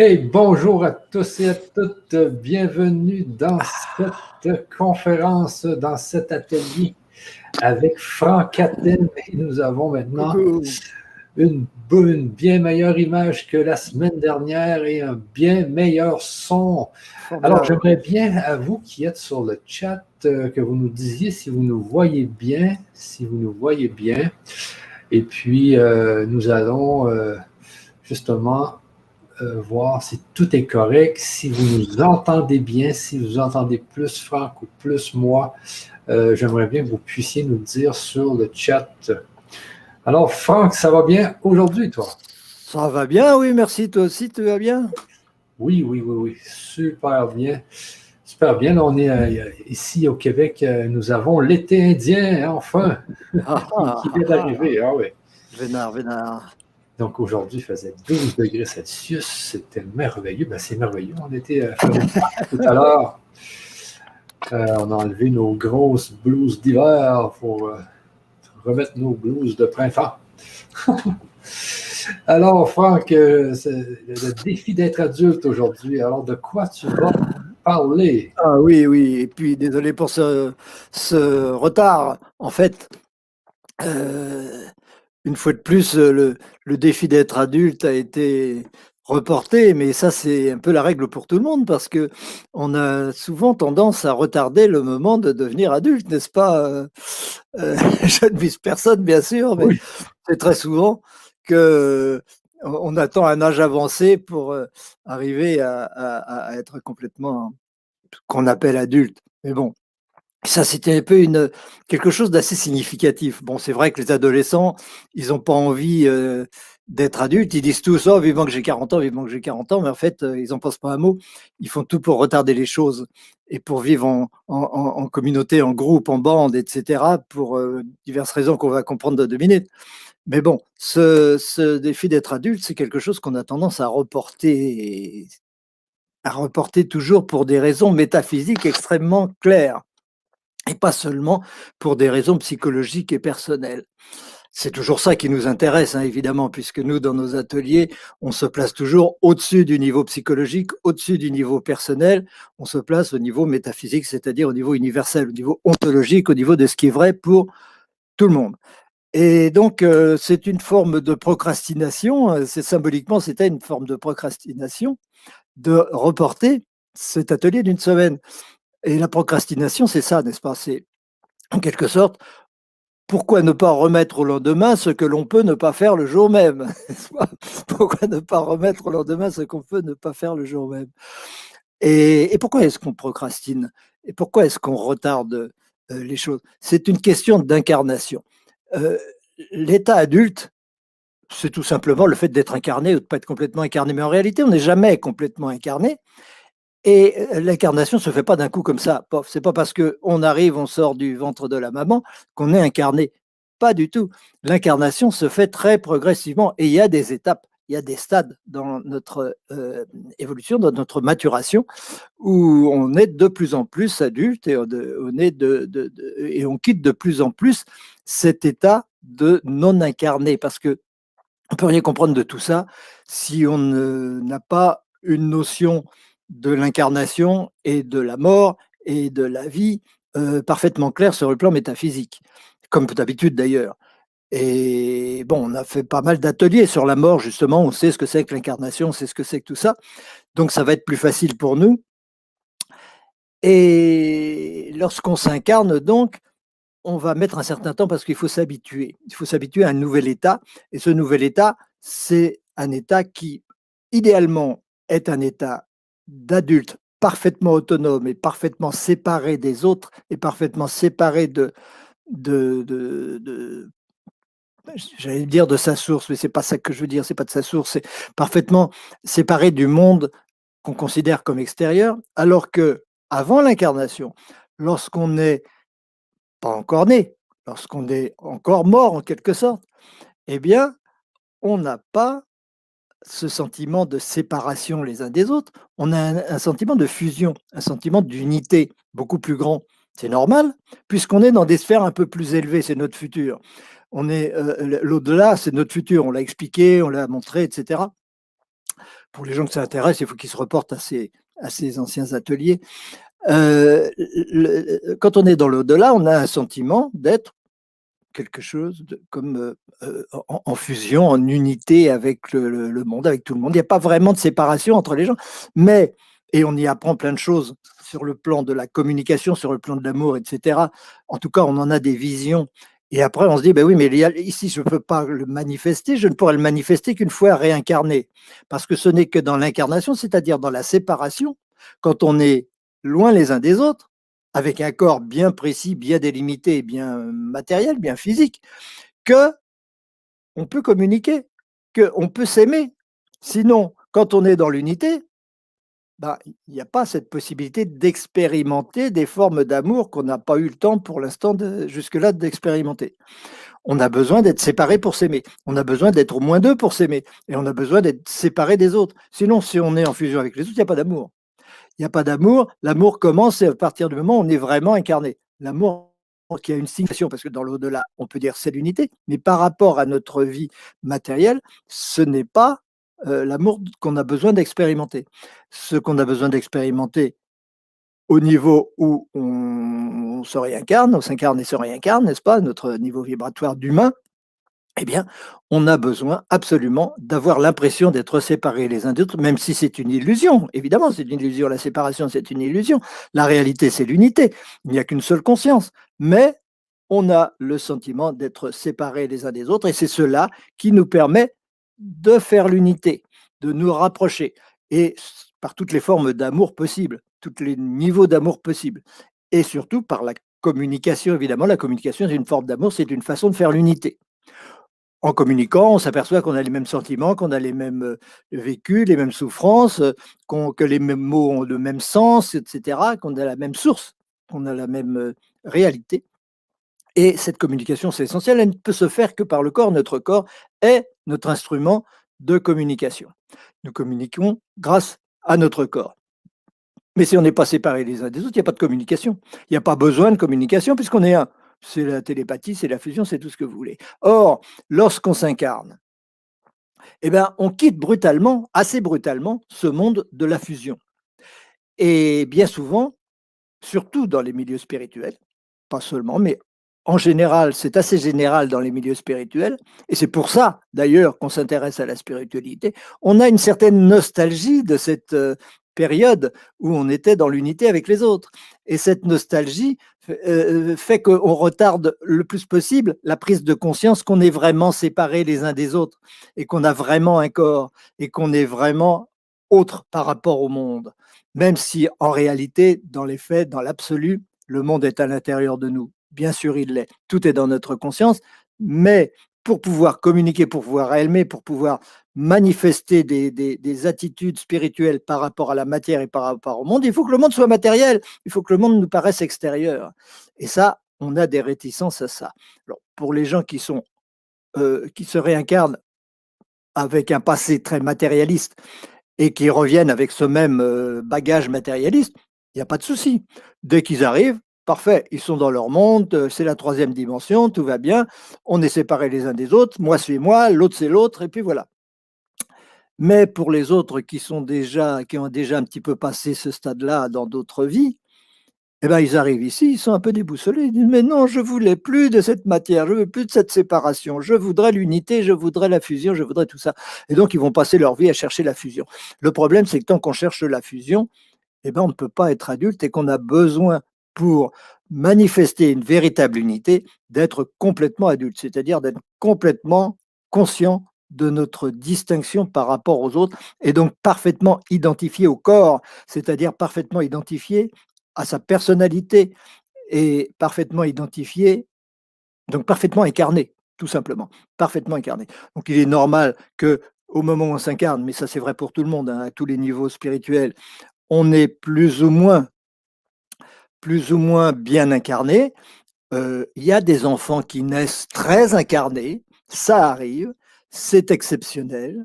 Et bonjour à tous et à toutes, bienvenue dans cette conférence, dans cet atelier avec Franck Atten. Et nous avons maintenant Coucou. une bien meilleure image que la semaine dernière et un bien meilleur son. Alors, Formidable. j'aimerais bien, à vous qui êtes sur le chat, que vous nous disiez si vous nous voyez bien, si vous nous voyez bien. Et puis, nous allons justement voir si tout est correct, si vous nous entendez bien, si vous entendez plus Franck ou plus moi. J'aimerais bien que vous puissiez nous dire sur le chat. Alors, Franck, ça va bien aujourd'hui, toi? Ça va bien, oui, merci. Toi aussi, tu vas bien? Oui, super bien. Super bien. Là, on est ici au Québec, nous avons l'été indien, hein, enfin, qui vient d'arriver. Ah oui. Vénard, vénard. Donc aujourd'hui, il faisait 12 degrés Celsius. C'était merveilleux. Ben, c'est merveilleux. On était faire une marche tout à l'heure. On a enlevé nos grosses blouses d'hiver pour remettre nos blouses de printemps. Alors, Franck, c'est le défi d'être adulte aujourd'hui. Alors, de quoi tu vas parler? Ah oui, oui. Et puis, désolé pour ce retard. En fait, euh, une fois de plus, le défi d'être adulte a été reporté, mais ça, c'est un peu la règle pour tout le monde parce que on a souvent tendance à retarder le moment de devenir adulte, n'est-ce pas? Je ne vise personne, bien sûr, mais Oui, c'est très souvent que on attend un âge avancé pour arriver à être complètement qu'on appelle adulte. Mais bon, ça, c'était un peu quelque chose d'assez significatif. Bon, c'est vrai que les adolescents, ils n'ont pas envie d'être adultes. Ils disent tous, oh, vivement que j'ai 40 ans, vivement que j'ai 40 ans. Mais en fait, ils n'en pensent pas un mot. Ils font tout pour retarder les choses et pour vivre en communauté, en groupe, en bande, etc., pour diverses raisons qu'on va comprendre dans 2 minutes. Mais bon, ce défi d'être adulte, c'est quelque chose qu'on a tendance à reporter toujours pour des raisons métaphysiques extrêmement claires et pas seulement pour des raisons psychologiques et personnelles. C'est toujours ça qui nous intéresse, hein, évidemment, puisque nous, dans nos ateliers, on se place toujours au-dessus du niveau psychologique, au-dessus du niveau personnel, on se place au niveau métaphysique, c'est-à-dire au niveau universel, au niveau ontologique, au niveau de ce qui est vrai pour tout le monde. Et donc, c'est une forme de procrastination, c'est symboliquement, c'était une forme de procrastination de reporter cet atelier d'une semaine. Et la procrastination, c'est ça, n'est-ce pas? C'est en quelque sorte, pourquoi ne pas remettre au lendemain ce que l'on peut ne pas faire le jour même? Pourquoi ne pas remettre au lendemain ce qu'on peut ne pas faire le jour même? Et pourquoi est-ce qu'on procrastine? Et pourquoi est-ce qu'on retarde les choses? C'est une question d'incarnation. Euh, L'état adulte, c'est tout simplement le fait d'être incarné ou de ne pas être complètement incarné. Mais en réalité, on n'est jamais complètement incarné. Et l'incarnation ne se fait pas d'un coup comme ça. C'est pas parce qu'on arrive, on sort du ventre de la maman qu'on est incarné. Pas du tout. L'incarnation se fait très progressivement et il y a des étapes, il y a des stades dans notre évolution, dans notre maturation, où on est de plus en plus adulte et et on quitte de plus en plus cet état de non incarné parce que on peut rien comprendre de tout ça si on n'a pas une notion de l'incarnation et de la mort et de la vie parfaitement claire sur le plan métaphysique, comme d'habitude d'ailleurs. Et bon, on a fait pas mal d'ateliers sur la mort, justement, on sait ce que c'est que l'incarnation, on sait ce que c'est que tout ça, donc ça va être plus facile pour nous. Et lorsqu'on s'incarne, donc, on va mettre un certain temps parce qu'il faut s'habituer. Il faut s'habituer à un nouvel état. Et ce nouvel état, c'est un état qui, idéalement, est un état d'adulte parfaitement autonome et parfaitement séparé des autres et parfaitement séparé de j'allais dire de sa source, mais c'est pas ça que je veux dire, c'est pas de sa source, c'est parfaitement séparé du monde qu'on considère comme extérieur, alors que avant l'incarnation, lorsqu'on n'est pas encore né, lorsqu'on est encore mort en quelque sorte, eh bien, on n'a pas ce sentiment de séparation les uns des autres, on a un sentiment de fusion, un sentiment d'unité beaucoup plus grand. C'est normal, puisqu'on est dans des sphères un peu plus élevées, c'est notre futur. On est l'au-delà, c'est notre futur, on l'a expliqué, on l'a montré, etc. Pour les gens que ça intéresse, il faut qu'ils se reportent à ces anciens ateliers. Quand on est dans l'au-delà, on a un sentiment d'être quelque chose comme en fusion, en unité avec le monde, avec tout le monde. Il n'y a pas vraiment de séparation entre les gens, mais, et on y apprend plein de choses sur le plan de la communication, sur le plan de l'amour, etc. En tout cas, on en a des visions. Et après, on se dit, ben oui, mais ici, je ne peux pas le manifester, je ne pourrais le manifester qu'une fois réincarné. Parce que ce n'est que dans l'incarnation, c'est-à-dire dans la séparation, quand on est loin les uns des autres, avec un corps bien précis, bien délimité, bien matériel, bien physique, que on peut communiquer, qu'on peut s'aimer. Sinon, quand on est dans l'unité, bah, il n'y a pas cette possibilité d'expérimenter des formes d'amour qu'on n'a pas eu le temps pour l'instant jusque-là d'expérimenter. On a besoin d'être séparés pour s'aimer. On a besoin d'être au moins deux pour s'aimer. Et on a besoin d'être séparés des autres. Sinon, si on est en fusion avec les autres, il n'y a pas d'amour. Il n'y a pas d'amour. L'amour commence à partir du moment où on est vraiment incarné. L'amour qui a une signification, parce que dans l'au-delà, on peut dire c'est l'unité, mais par rapport à notre vie matérielle, ce n'est pas l'amour qu'on a besoin d'expérimenter. Ce qu'on a besoin d'expérimenter au niveau où on se réincarne, on s'incarne et se réincarne, n'est-ce pas, notre niveau vibratoire d'humain, eh bien, on a besoin absolument d'avoir l'impression d'être séparés les uns des autres, même si c'est une illusion. Évidemment, c'est une illusion. La séparation, c'est une illusion. La réalité, c'est l'unité. Il n'y a qu'une seule conscience. Mais on a le sentiment d'être séparés les uns des autres, et c'est cela qui nous permet de faire l'unité, de nous rapprocher, et par toutes les formes d'amour possibles, tous les niveaux d'amour possibles, et surtout par la communication, évidemment. La communication, c'est une forme d'amour, c'est une façon de faire l'unité. En communiquant, on s'aperçoit qu'on a les mêmes sentiments, qu'on a les mêmes vécus, les mêmes souffrances, que les mêmes mots ont le même sens, etc., qu'on a la même source, qu'on a la même réalité. Et cette communication, c'est essentiel, elle ne peut se faire que par le corps. Notre corps est notre instrument de communication. Nous communiquons grâce à notre corps. Mais si on n'est pas séparés les uns des autres, il n'y a pas de communication. Il n'y a pas besoin de communication puisqu'on est un. C'est la télépathie, c'est la fusion, c'est tout ce que vous voulez. Or, lorsqu'on s'incarne, eh ben, on quitte brutalement, assez brutalement, ce monde de la fusion. Et bien souvent, surtout dans les milieux spirituels, pas seulement, mais en général, c'est assez général dans les milieux spirituels, et c'est pour ça d'ailleurs qu'on s'intéresse à la spiritualité, on a une certaine nostalgie de cette période où on était dans l'unité avec les autres. Et cette nostalgie fait qu'on retarde le plus possible la prise de conscience qu'on est vraiment séparés les uns des autres, et qu'on a vraiment un corps, et qu'on est vraiment autre par rapport au monde, même si en réalité, dans les faits, dans l'absolu, le monde est à l'intérieur de nous. Bien sûr, il l'est. Tout est dans notre conscience, mais pour pouvoir communiquer, pour pouvoir aimer, pour pouvoir manifester des attitudes spirituelles par rapport à la matière et par rapport au monde, il faut que le monde soit matériel, il faut que le monde nous paraisse extérieur. Et ça, on a des réticences à ça. Alors, pour les gens qui se réincarnent avec un passé très matérialiste et qui reviennent avec ce même bagage matérialiste, il n'y a pas de souci. Dès qu'ils arrivent, parfait, ils sont dans leur monde, c'est la troisième dimension, tout va bien, on est séparés les uns des autres, moi c'est moi, l'autre c'est l'autre, et puis voilà. Mais pour les autres qui ont déjà un petit peu passé ce stade-là dans d'autres vies, eh ben, ils arrivent ici, ils sont un peu déboussolés. Ils disent, mais non, je voulais plus de cette matière, je veux plus de cette séparation, je voudrais l'unité, je voudrais la fusion, je voudrais tout ça. Et donc, ils vont passer leur vie à chercher la fusion. Le problème, c'est que tant qu'on cherche la fusion, eh ben, on ne peut pas être adulte, et qu'on a besoin, pour manifester une véritable unité, d'être complètement adulte, c'est-à-dire d'être complètement conscient de notre distinction par rapport aux autres, et donc parfaitement identifié au corps, c'est-à-dire parfaitement identifié à sa personnalité, et parfaitement identifié, donc parfaitement incarné, tout simplement, parfaitement incarné. Donc il est normal que au moment où on s'incarne, mais ça c'est vrai pour tout le monde, hein, à tous les niveaux spirituels, on est plus ou moins bien incarné. Il y a des enfants qui naissent très incarnés, ça arrive, c'est exceptionnel.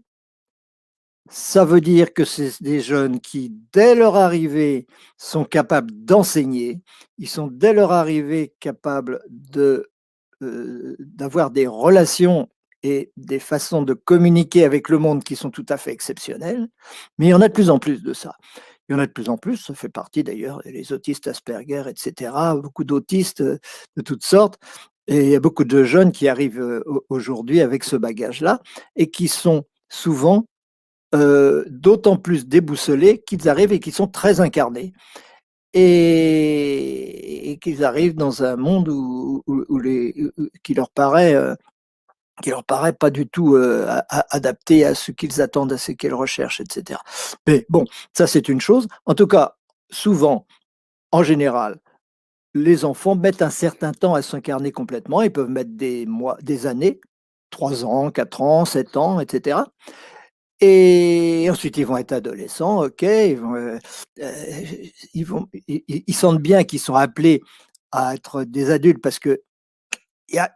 Ça veut dire que c'est des jeunes qui, dès leur arrivée, sont capables d'enseigner. Ils sont, dès leur arrivée, capables d'avoir des relations et des façons de communiquer avec le monde qui sont tout à fait exceptionnelles, mais il y en a de plus en plus de ça. Il y en a de plus en plus, ça fait partie d'ailleurs, les autistes Asperger, etc., beaucoup d'autistes de toutes sortes, et il y a beaucoup de jeunes qui arrivent aujourd'hui avec ce bagage-là, et qui sont souvent d'autant plus déboussolés qu'ils arrivent et qui sont très incarnés, et qu'ils arrivent dans un monde qui leur paraît pas du tout adapté à ce qu'ils attendent, à ce qu'ils recherchent, etc. Mais bon, ça c'est une chose. En tout cas, souvent, en général, les enfants mettent un certain temps à s'incarner complètement. Ils peuvent mettre des mois, des années, 3 ans, 4 ans, 7 ans, etc. Et ensuite, ils vont être adolescents, ok, ils sentent bien qu'ils sont appelés à être des adultes parce que il y a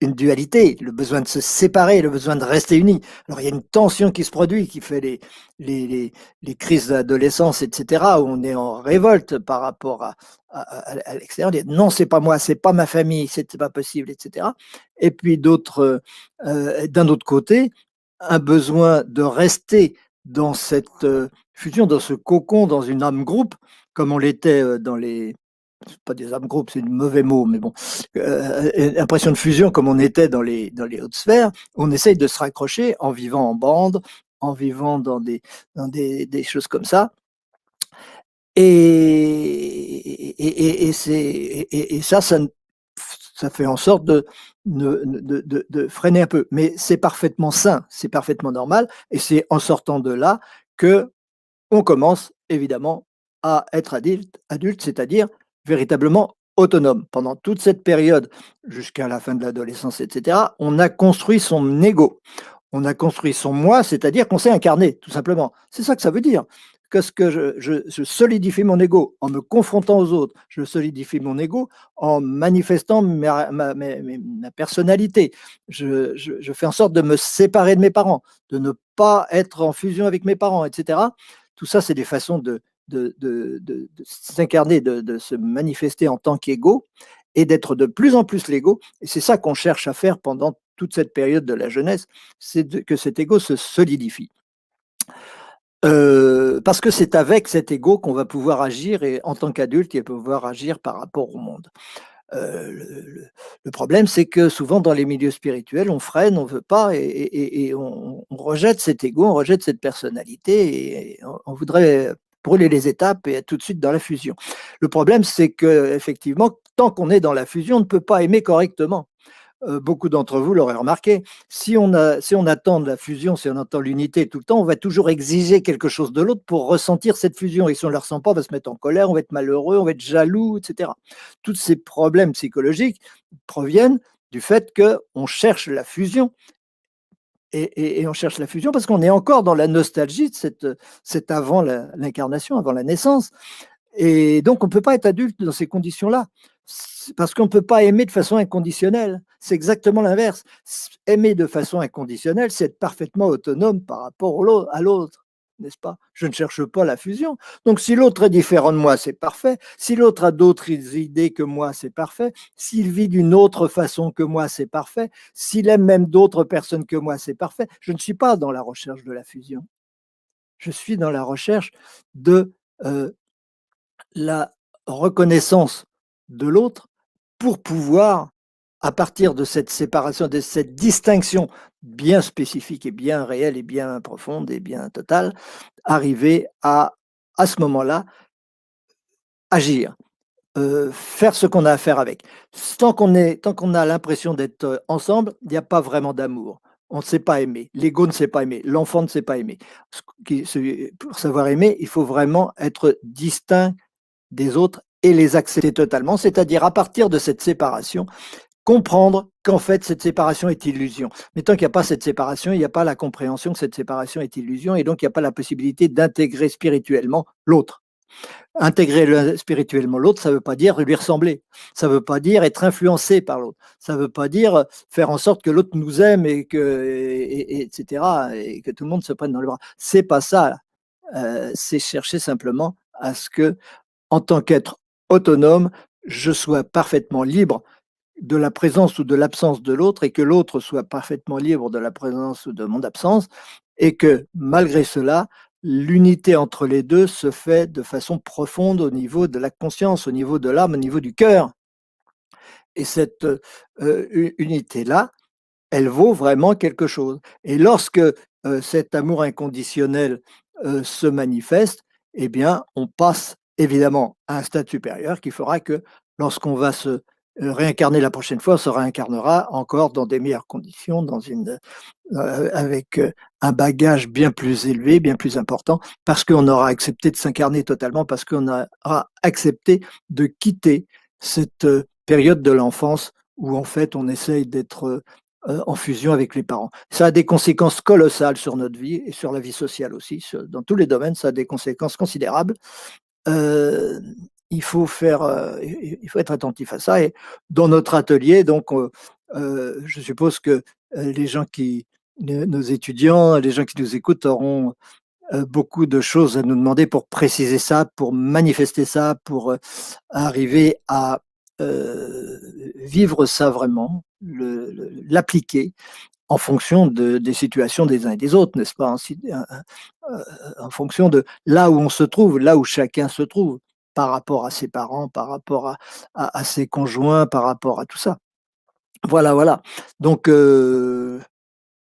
une dualité, le besoin de se séparer, le besoin de rester unis. Alors il y a une tension qui se produit, qui fait les, les, les crises d'adolescence, etc., où on est en révolte par rapport à l'extérieur. Non, c'est pas moi, c'est pas ma famille, c'est pas possible, etc. Et puis d'un autre côté, un besoin de rester dans cette fusion, dans ce cocon, dans une âme groupe, comme on l'était dans les pas des âmes groupes, c'est un mauvais mot, mais bon, impression de fusion comme on était dans les hautes sphères, on essaye de se raccrocher en vivant en bande, en vivant des choses comme ça. Et ça, ça fait en sorte de freiner un peu. Mais c'est parfaitement sain, c'est parfaitement normal, et c'est en sortant de là que on commence évidemment à être adulte, c'est-à-dire véritablement autonome. Pendant toute cette période, jusqu'à la fin de l'adolescence, etc., on a construit son ego. On a construit son moi, c'est-à-dire qu'on s'est incarné, tout simplement. C'est ça que ça veut dire. Que je solidifie mon ego en me confrontant aux autres. Je solidifie mon ego en manifestant ma personnalité. Je fais en sorte de me séparer de mes parents, de ne pas être en fusion avec mes parents, etc. Tout ça, c'est des façons de s'incarner, de se manifester en tant qu'ego et d'être de plus en plus l'ego. Et c'est ça qu'on cherche à faire pendant toute cette période de la jeunesse, c'est que cet ego se solidifie. Parce que c'est avec cet ego qu'on va pouvoir agir, et en tant qu'adulte, il va pouvoir agir par rapport au monde. Le problème, c'est que souvent dans les milieux spirituels, on freine, on ne veut pas, et on rejette cet ego, on rejette cette personnalité, et on voudrait brûler les étapes et être tout de suite dans la fusion. Le problème, c'est que effectivement, tant qu'on est dans la fusion, on ne peut pas aimer correctement. Beaucoup d'entre vous l'auraient remarqué, si on attend de la fusion, si on attend l'unité tout le temps, on va toujours exiger quelque chose de l'autre pour ressentir cette fusion. Et si on ne la ressent pas, on va se mettre en colère, on va être malheureux, on va être jaloux, etc. Tous ces problèmes psychologiques proviennent du fait qu'on cherche la fusion. Et on cherche la fusion parce qu'on est encore dans la nostalgie de cette avant l'incarnation, avant la naissance. Et donc, on ne peut pas être adulte dans ces conditions-là, parce qu'on ne peut pas aimer de façon inconditionnelle. C'est exactement l'inverse. Aimer de façon inconditionnelle, c'est être parfaitement autonome par rapport à l'autre, n'est-ce pas? Je ne cherche pas la fusion. Donc, si l'autre est différent de moi, c'est parfait. Si l'autre a d'autres idées que moi, c'est parfait. S'il vit d'une autre façon que moi, c'est parfait. S'il aime même d'autres personnes que moi, c'est parfait. Je ne suis pas dans la recherche de la fusion. Je suis dans la recherche de la reconnaissance de l'autre pour pouvoir, à partir de cette séparation, de cette distinction bien spécifique et bien réelle et bien profonde et bien totale, arriver à ce moment-là, agir, faire ce qu'on a à faire avec. Tant qu'on a l'impression d'être ensemble, il n'y a pas vraiment d'amour. On ne sait pas aimer. L'ego ne sait pas aimer. L'enfant ne sait pas aimer. Pour savoir aimer, il faut vraiment être distinct des autres et les accepter totalement, c'est-à-dire à partir de cette séparation, comprendre qu'en fait cette séparation est illusion. Mais tant qu'il n'y a pas cette séparation, il n'y a pas la compréhension que cette séparation est illusion, et donc il n'y a pas la possibilité d'intégrer spirituellement l'autre. Intégrer spirituellement l'autre, ça ne veut pas dire lui ressembler, ça ne veut pas dire être influencé par l'autre, ça ne veut pas dire faire en sorte que l'autre nous aime etc., et que tout le monde se prenne dans les bras. C'est pas ça. C'est chercher simplement à ce que, en tant qu'être autonome, je sois parfaitement libre, de la présence ou de l'absence de l'autre et que l'autre soit parfaitement libre de la présence ou de mon absence et que malgré cela, l'unité entre les deux se fait de façon profonde au niveau de la conscience, au niveau de l'âme, au niveau du cœur. Et cette unité-là, elle vaut vraiment quelque chose. Et lorsque cet amour inconditionnel se manifeste, eh bien, on passe évidemment à un stade supérieur qui fera que lorsqu'on va se réincarner la prochaine fois, on se réincarnera encore dans des meilleures conditions, avec un bagage bien plus élevé, bien plus important, parce qu'on aura accepté de s'incarner totalement, parce qu'on aura accepté de quitter cette période de l'enfance où en fait on essaye d'être en fusion avec les parents. Ça a des conséquences colossales sur notre vie et sur la vie sociale aussi. Dans tous les domaines, ça a des conséquences considérables. Euh, il faut être attentif à ça. Et dans notre atelier, donc, je suppose que les gens nos étudiants, les gens qui nous écoutent auront beaucoup de choses à nous demander pour préciser ça, pour manifester ça, pour arriver à vivre ça vraiment, l'appliquer en fonction des situations des uns et des autres, n'est-ce pas? En fonction de là où on se trouve, là où chacun se trouve, par rapport à ses parents, par rapport à ses conjoints, par rapport à tout ça. Voilà, voilà. Donc,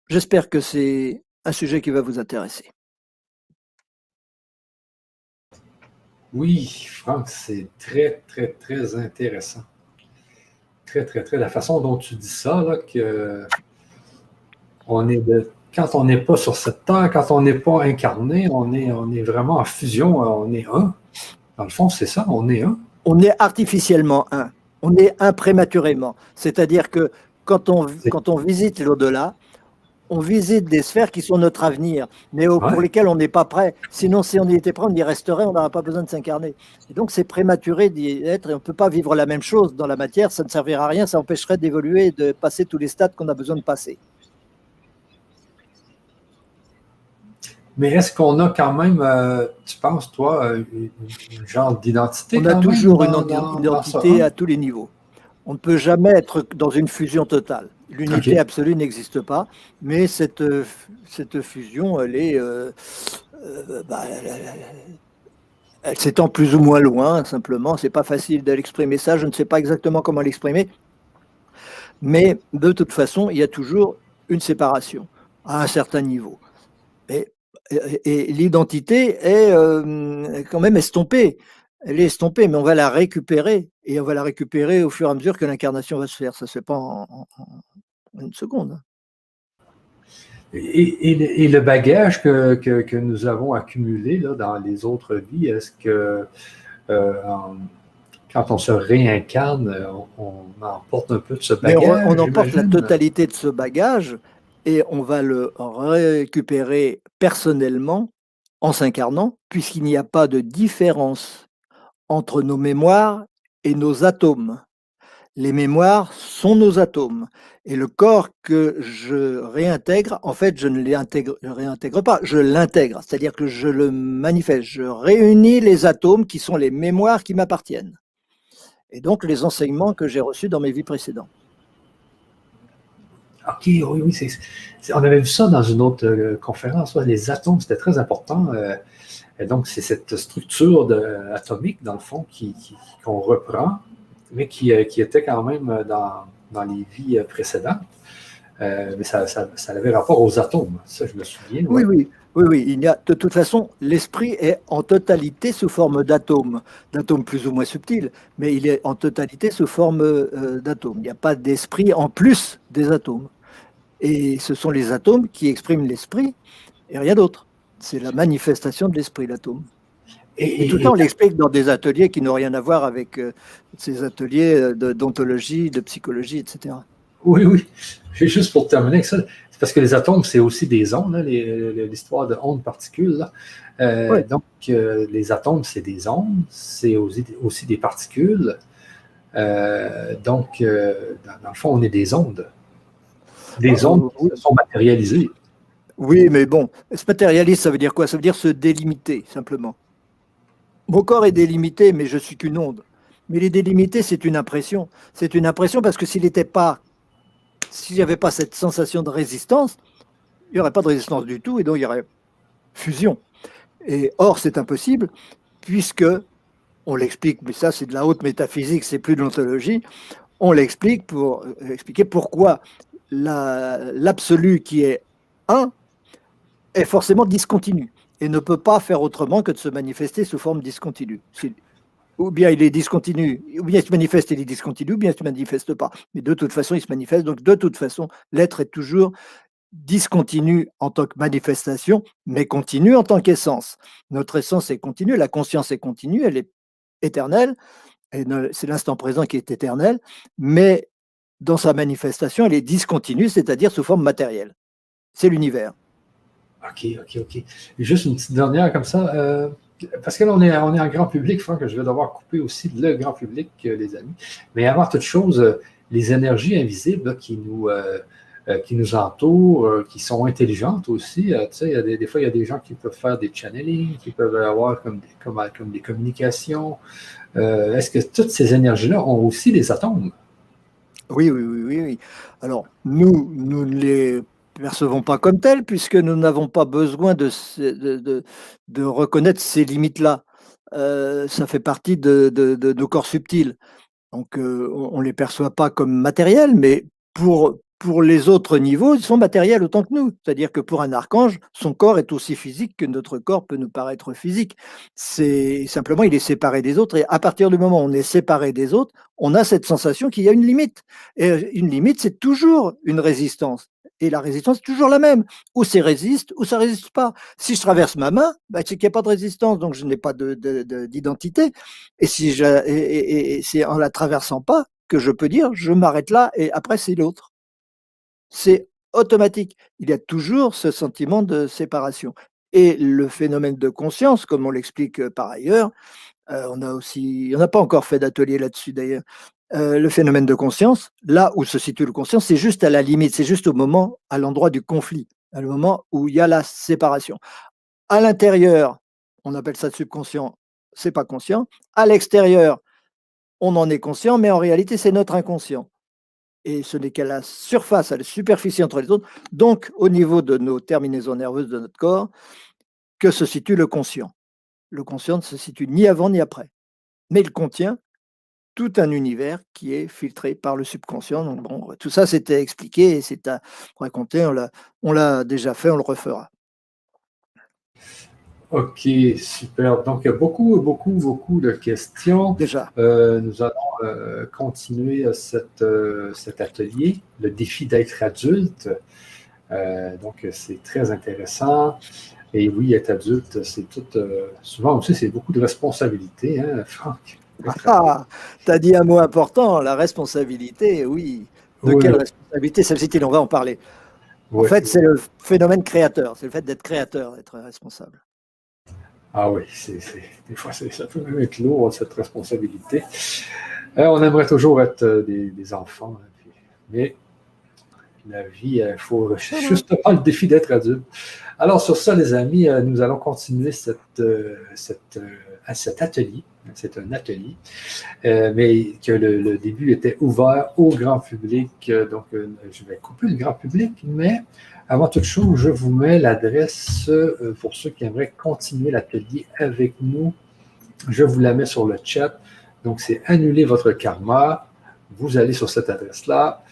j'espère que c'est un sujet qui va vous intéresser. Oui, Franck, c'est très, très, très intéressant. Très, très, très. La façon dont tu dis ça, là, que quand on n'est pas sur cette terre, quand on n'est pas incarné, on est vraiment en fusion, on est un. Dans le fond, c'est ça, on est un. On est artificiellement un. On est un prématurément. C'est-à-dire que quand on visite l'au-delà, on visite des sphères qui sont notre avenir, mais pour lesquelles on n'est pas prêt. Sinon, si on y était prêt, on y resterait, on n'aurait pas besoin de s'incarner. Et donc, c'est prématuré d'y être, et on ne peut pas vivre la même chose dans la matière, ça ne servira à rien, ça empêcherait d'évoluer et de passer tous les stades qu'on a besoin de passer. Mais est-ce qu'on a quand même, tu penses, toi, une genre d'identité? On a toujours une identité à tous les niveaux. On ne peut jamais être dans une fusion totale. L'unité absolue n'existe pas, mais cette fusion, elle s'étend plus ou moins loin, simplement. C'est pas facile de l'exprimer ça, je ne sais pas exactement comment l'exprimer, mais de toute façon, il y a toujours une séparation à un certain niveau. Et l'identité est quand même estompée. Elle est estompée, mais on va la récupérer. Et on va la récupérer au fur et à mesure que l'incarnation va se faire. Ça ne se fait pas en une seconde. Et le bagage que nous avons accumulé là, dans les autres vies, est-ce que quand on se réincarne, on emporte un peu de ce bagage? On emporte la totalité de ce bagage et on va le récupérer personnellement en s'incarnant, puisqu'il n'y a pas de différence entre nos mémoires et nos atomes. Les mémoires sont nos atomes. Et le corps que je réintègre, en fait, je ne réintègre pas, je l'intègre. C'est-à-dire que je le manifeste. Je réunis les atomes qui sont les mémoires qui m'appartiennent. Et donc, les enseignements que j'ai reçus dans mes vies précédentes. OK, oui. On avait vu ça dans une autre conférence. Les atomes, c'était très important. Et donc, c'est cette structure atomique, dans le fond, qu'on reprend, mais qui était quand même dans les vies précédentes. Mais ça avait rapport aux atomes, ça je me souviens. Oui. De toute façon, l'esprit est en totalité sous forme d'atomes plus ou moins subtils, mais il est en totalité sous forme d'atomes. Il n'y a pas d'esprit en plus des atomes. Et ce sont les atomes qui expriment l'esprit et rien d'autre. C'est la manifestation de l'esprit, l'atome. Et tout le temps, on l'explique dans des ateliers qui n'ont rien à voir avec ces ateliers d'ontologie, de psychologie, etc. Oui. Juste pour terminer avec ça, c'est parce que les atomes, c'est aussi des ondes, hein, l'histoire de ondes-particules. Oui. Donc, les atomes, c'est des ondes, c'est aussi des particules. Donc, dans le fond, on est des ondes. Des ondes qui sont matérialisées. Oui, mais bon, se matérialiser, ça veut dire quoi? Ça veut dire se délimiter, simplement. Mon corps est délimité, mais je suis qu'une onde. Mais les délimités, c'est une impression. C'est une impression parce que s'il n'y avait pas cette sensation de résistance, il n'y aurait pas de résistance du tout et donc il y aurait fusion. Et or, c'est impossible puisque, on l'explique, mais ça c'est de la haute métaphysique, c'est plus de l'ontologie, on l'explique pour expliquer pourquoi l'absolu qui est un est forcément discontinu et ne peut pas faire autrement que de se manifester sous forme discontinue. Ou bien il est discontinu, ou bien il se manifeste et il est discontinu, ou bien il ne se manifeste pas. Mais de toute façon, il se manifeste. Donc de toute façon, l'être est toujours discontinu en tant que manifestation, mais continu en tant qu'essence. Notre essence est continue, la conscience est continue, elle est éternelle, et c'est l'instant présent qui est éternel, mais dans sa manifestation, elle est discontinue, c'est-à-dire sous forme matérielle. C'est l'univers. OK. Juste une petite dernière comme ça. Parce que là, on est en grand public, Franck, que je vais devoir couper aussi le grand public, les amis. Mais avant toute chose, les énergies invisibles là, qui nous entourent, qui sont intelligentes aussi. Tu sais, des fois, il y a des gens qui peuvent faire des channeling, qui peuvent avoir comme des communications. Est-ce que toutes ces énergies-là ont aussi des atomes? Oui. Alors, nous ne les percevons pas comme tels, puisque nous n'avons pas besoin de reconnaître ces limites-là. Ça fait partie de nos corps subtils. Donc, on ne les perçoit pas comme matériels, mais pour les autres niveaux, ils sont matériels autant que nous. C'est-à-dire que pour un archange, son corps est aussi physique que notre corps peut nous paraître physique. C'est simplement, il est séparé des autres. Et à partir du moment où on est séparé des autres, on a cette sensation qu'il y a une limite. Et une limite, c'est toujours une résistance. Et la résistance est toujours la même. Ou c'est résiste, ou ça résiste pas. Si je traverse ma main, bah, c'est qu'il n'y a pas de résistance, donc je n'ai pas d'identité. Et si et c'est en la traversant pas que je peux dire je m'arrête là et après c'est l'autre. C'est automatique. Il y a toujours ce sentiment de séparation. Et le phénomène de conscience, comme on l'explique par ailleurs, on n'a pas encore fait d'atelier là-dessus d'ailleurs. Le phénomène de conscience, là où se situe le conscience, c'est juste à la limite, c'est juste au moment, à l'endroit du conflit, à le moment où il y a la séparation. À l'intérieur, on appelle ça subconscient, c'est pas conscient. À l'extérieur, on en est conscient, mais en réalité, c'est notre inconscient. Et ce n'est qu'à la surface, à la superficie entre les autres, donc au niveau de nos terminaisons nerveuses de notre corps, que se situe le conscient. Le conscient ne se situe ni avant ni après, mais il contient tout un univers qui est filtré par le subconscient. Donc bon, tout ça, c'était expliqué et c'est à raconter. On l'a déjà fait, on le refera. OK, super. Donc, il y a beaucoup de questions. Déjà. Nous allons continuer cet atelier, le défi d'être adulte. Donc, c'est très intéressant. Et oui, être adulte, c'est tout. Souvent aussi, c'est beaucoup de responsabilités, hein, Franck? Tu as dit un mot important, la responsabilité, oui. De Oui, quelle responsabilité s'agit-il? On va en parler. En oui. fait, c'est le phénomène créateur, c'est le fait d'être créateur, d'être responsable. Ah oui, des fois, ça peut même être lourd, cette responsabilité. On aimerait toujours être des enfants, hein, mais la vie, il faut justement le défi d'être adulte. Alors, sur ça, les amis, nous allons continuer cet atelier. C'est un atelier, mais que le début était ouvert au grand public. Donc, je vais couper le grand public, mais avant toute chose, je vous mets l'adresse pour ceux qui aimeraient continuer l'atelier avec nous. Je vous la mets sur le chat. Donc, c'est annuler votre karma. Vous allez sur cette adresse-là.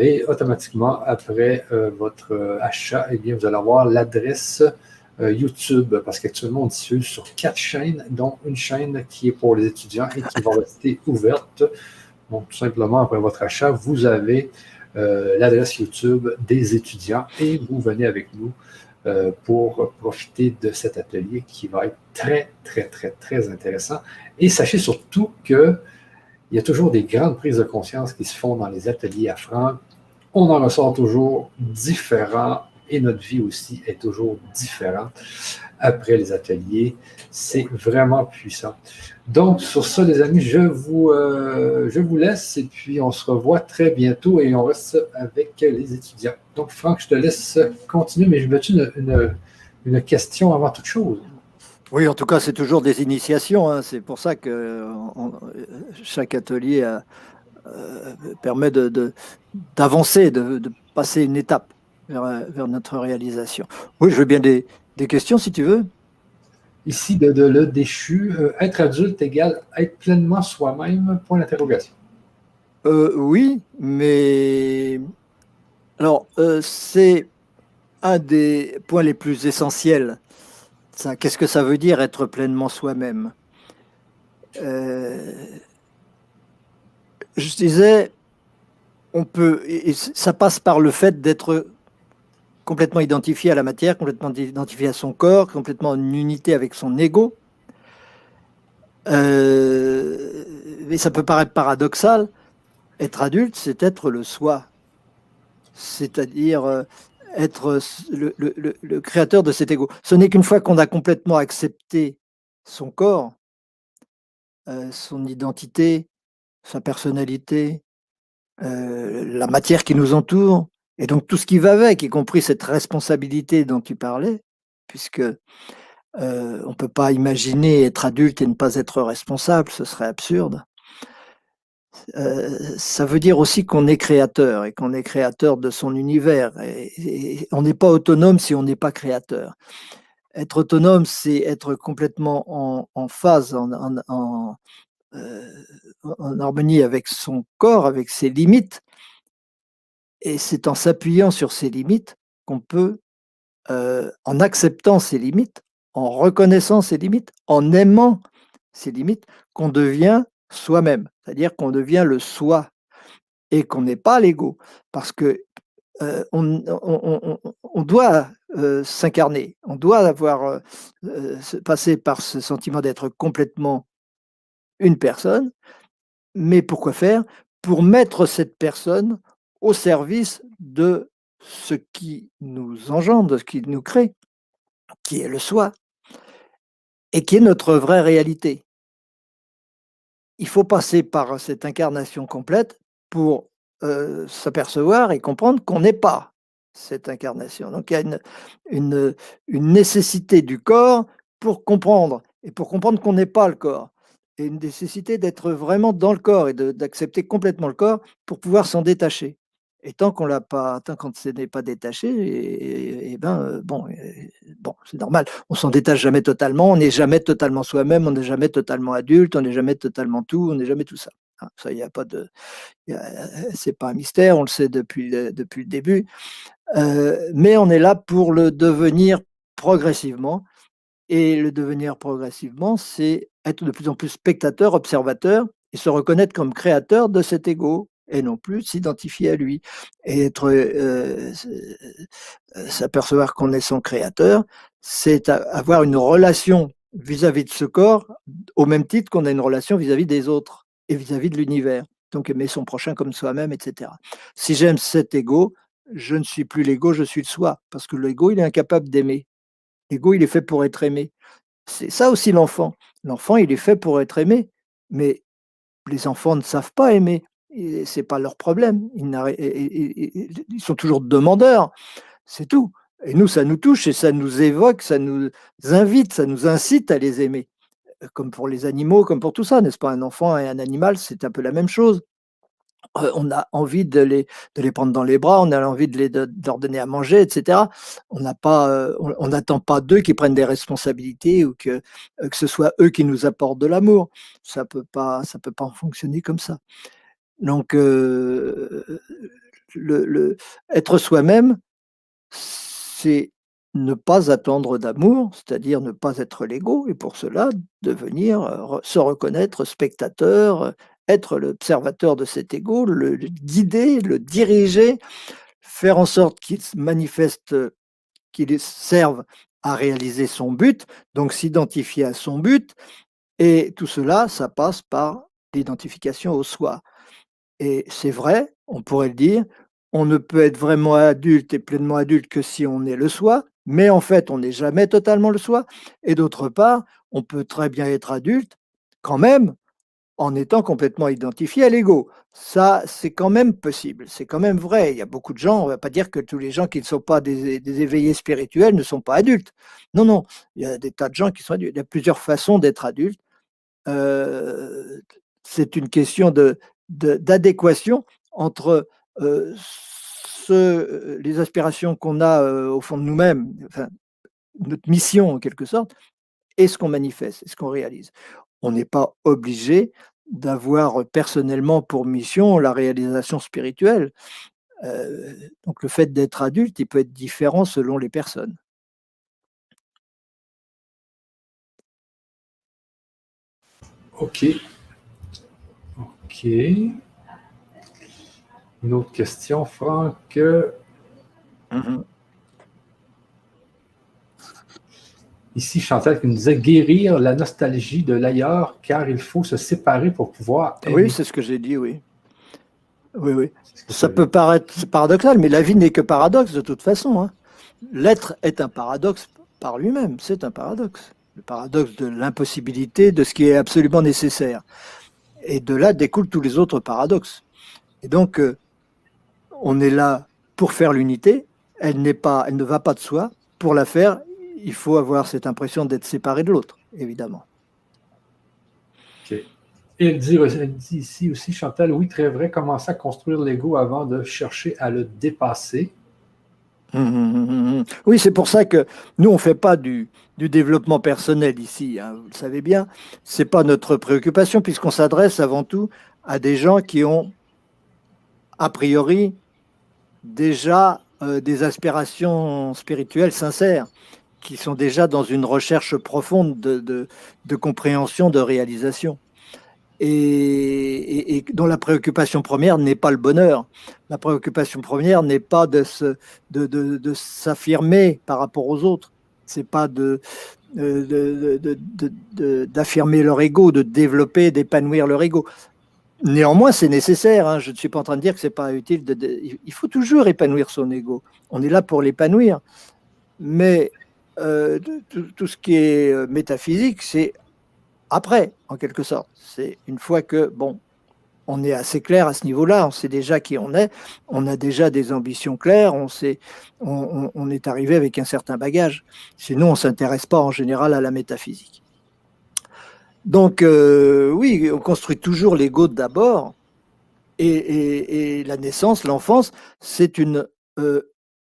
Et automatiquement, après votre achat, eh bien, vous allez avoir l'adresse YouTube, parce qu'actuellement, on diffuse sur 4 chaînes, dont une chaîne qui est pour les étudiants et qui va rester ouverte. Donc, tout simplement, après votre achat, vous avez l'adresse YouTube des étudiants et vous venez avec nous pour profiter de cet atelier qui va être très intéressant. Et sachez surtout que il y a toujours des grandes prises de conscience qui se font dans les ateliers à Franck. On en ressort toujours différent et notre vie aussi est toujours différente après les ateliers. C'est vraiment puissant. Donc, sur ça, les amis, je vous laisse et puis on se revoit très bientôt et on reste avec les étudiants. Donc, Franck, je te laisse continuer, mais je veux-tu une question avant toute chose? Oui, en tout cas, c'est toujours des initiations, hein. C'est pour ça que chaque atelier permet d'avancer, de passer une étape vers notre réalisation. Oui, je veux bien des questions si tu veux. Ici, de le déchu, être adulte égale être pleinement soi-même, point d'interrogation. Oui, mais alors c'est un des points les plus essentiels. Ça, qu'est-ce que ça veut dire être pleinement soi-même? Euh, je disais, on peut, et ça passe par le fait d'être complètement identifié à la matière, complètement identifié à son corps, complètement en unité avec son ego. Mais ça peut paraître paradoxal. Être adulte, c'est être le soi, c'est-à-dire être le créateur de cet ego. Ce n'est qu'une fois qu'on a complètement accepté son corps, son identité, sa personnalité, la matière qui nous entoure, et donc tout ce qui va avec, y compris cette responsabilité dont tu parlais, puisque on ne peut pas imaginer être adulte et ne pas être responsable, ce serait absurde. Ça veut dire aussi qu'on est créateur et qu'on est créateur de son univers. Et on n'est pas autonome si on n'est pas créateur. Être autonome, c'est être complètement en phase, euh, en harmonie avec son corps, avec ses limites. Et c'est en s'appuyant sur ses limites qu'on peut, en acceptant ses limites, en reconnaissant ses limites, en aimant ses limites, qu'on devient soi-même. C'est-à-dire qu'on devient le soi et qu'on n'est pas l'ego. Parce que on doit s'incarner, on doit avoir passer par ce sentiment d'être complètement une personne, mais pourquoi faire? Pour mettre cette personne au service de ce qui nous engendre, de ce qui nous crée, qui est le soi, et qui est notre vraie réalité. Il faut passer par cette incarnation complète pour s'apercevoir et comprendre qu'on n'est pas cette incarnation. Donc il y a une, une nécessité du corps pour comprendre, et pour comprendre qu'on n'est pas le corps. Et une nécessité d'être vraiment dans le corps et d'accepter complètement le corps pour pouvoir s'en détacher. Et tant qu'on l'a pas, tant qu'on ne n'est pas détaché, et ben bon, c'est normal. On s'en détache jamais totalement. On n'est jamais totalement soi-même. On n'est jamais totalement adulte. On n'est jamais totalement tout. On n'est jamais tout ça. Hein, ça, il y a pas de, c'est pas un mystère. On le sait depuis le début. Mais on est là pour le devenir progressivement. Et le devenir progressivement, c'est être de plus en plus spectateur, observateur, et se reconnaître comme créateur de cet ego, et non plus s'identifier à lui. Et être, s'apercevoir qu'on est son créateur, c'est avoir une relation vis-à-vis de ce corps, au même titre qu'on a une relation vis-à-vis des autres et vis-à-vis de l'univers. Donc aimer son prochain comme soi-même, etc. Si j'aime cet ego, je ne suis plus l'ego, je suis le soi, parce que l'ego, il est incapable d'aimer. L'ego, il est fait pour être aimé. C'est ça aussi l'enfant. L'enfant, il est fait pour être aimé, mais les enfants ne savent pas aimer. C'est pas leur problème. Ils sont toujours demandeurs, c'est tout. Et nous, ça nous touche et ça nous évoque, ça nous invite, ça nous incite à les aimer. Comme pour les animaux, comme pour tout ça, n'est-ce pas? Un enfant et un animal, c'est un peu la même chose. On a envie de les prendre dans les bras, on a envie de leur donner à manger, et cetera. On n'a pas, on n'attend pas d'eux qu'ils prennent des responsabilités ou que ce soit eux qui nous apportent de l'amour. Ça peut pas fonctionner comme ça. Donc le être soi-même, c'est ne pas attendre d'amour, c'est-à-dire ne pas être l'ego, et pour cela, devenir, se reconnaître spectateur, être l'observateur de cet ego, le guider, le diriger, faire en sorte qu'il se manifeste, qu'il serve à réaliser son but, donc s'identifier à son but, et tout cela, ça passe par l'identification au soi. Et c'est vrai, on pourrait le dire, on ne peut être vraiment adulte et pleinement adulte que si on est le soi, mais en fait, on n'est jamais totalement le soi. Et d'autre part, on peut très bien être adulte quand même en étant complètement identifié à l'ego. Ça, c'est quand même possible, c'est quand même vrai. Il y a beaucoup de gens, on ne va pas dire que tous les gens qui ne sont pas des éveillés spirituels ne sont pas adultes. Non, non, il y a des tas de gens qui sont adultes. Il y a plusieurs façons d'être adulte. Euh, c'est une question d'adéquation entre les aspirations qu'on a au fond de nous-mêmes, enfin, notre mission en quelque sorte, et ce qu'on manifeste, et ce qu'on réalise. On n'est pas obligé d'avoir personnellement pour mission la réalisation spirituelle. Euh, donc le fait d'être adulte, il peut être différent selon les personnes. OK. OK. Une autre question, Franck. Ici, Chantal qui nous disait guérir la nostalgie de l'ailleurs, car il faut se séparer pour pouvoir Oui, aimer. c'est ce que j'ai dit, oui. Oui, oui. C'est ce que tu Ça as dit. peut paraître paradoxal, mais la vie n'est que paradoxe de toute façon, hein. L'être est un paradoxe par lui-même, c'est un paradoxe. Le paradoxe de l'impossibilité de ce qui est absolument nécessaire. Et de là découlent tous les autres paradoxes. Et donc, on est là pour faire l'unité, elle ne va pas de soi. Pour la faire, il faut avoir cette impression d'être séparé de l'autre, évidemment. OK. Et elle dit ici aussi, Chantal, oui, très vrai, commencer à construire l'ego avant de chercher à le dépasser. Oui, c'est pour ça que nous, on ne fait pas du développement personnel ici, hein, vous le savez bien. Ce n'est pas notre préoccupation, puisqu'on s'adresse avant tout à des gens qui ont, a priori, déjà des aspirations spirituelles sincères, qui sont déjà dans une recherche profonde de compréhension, de réalisation. Et dont la préoccupation première n'est pas le bonheur. La préoccupation première n'est pas de s'affirmer par rapport aux autres. C'est pas d'affirmer leur ego, de développer, d'épanouir leur ego. Néanmoins, c'est nécessaire, hein. Je ne suis pas en train de dire que c'est pas utile. Il faut toujours épanouir son ego. On est là pour l'épanouir. Mais tout ce qui est métaphysique, c'est après, en quelque sorte. C'est une fois que, bon, on est assez clair à ce niveau-là, on sait déjà qui on a déjà des ambitions claires, on est arrivé avec un certain bagage. Sinon, on ne s'intéresse pas en général à la métaphysique. Donc, oui, on construit toujours l'ego d'abord, et la naissance, l'enfance, c'est une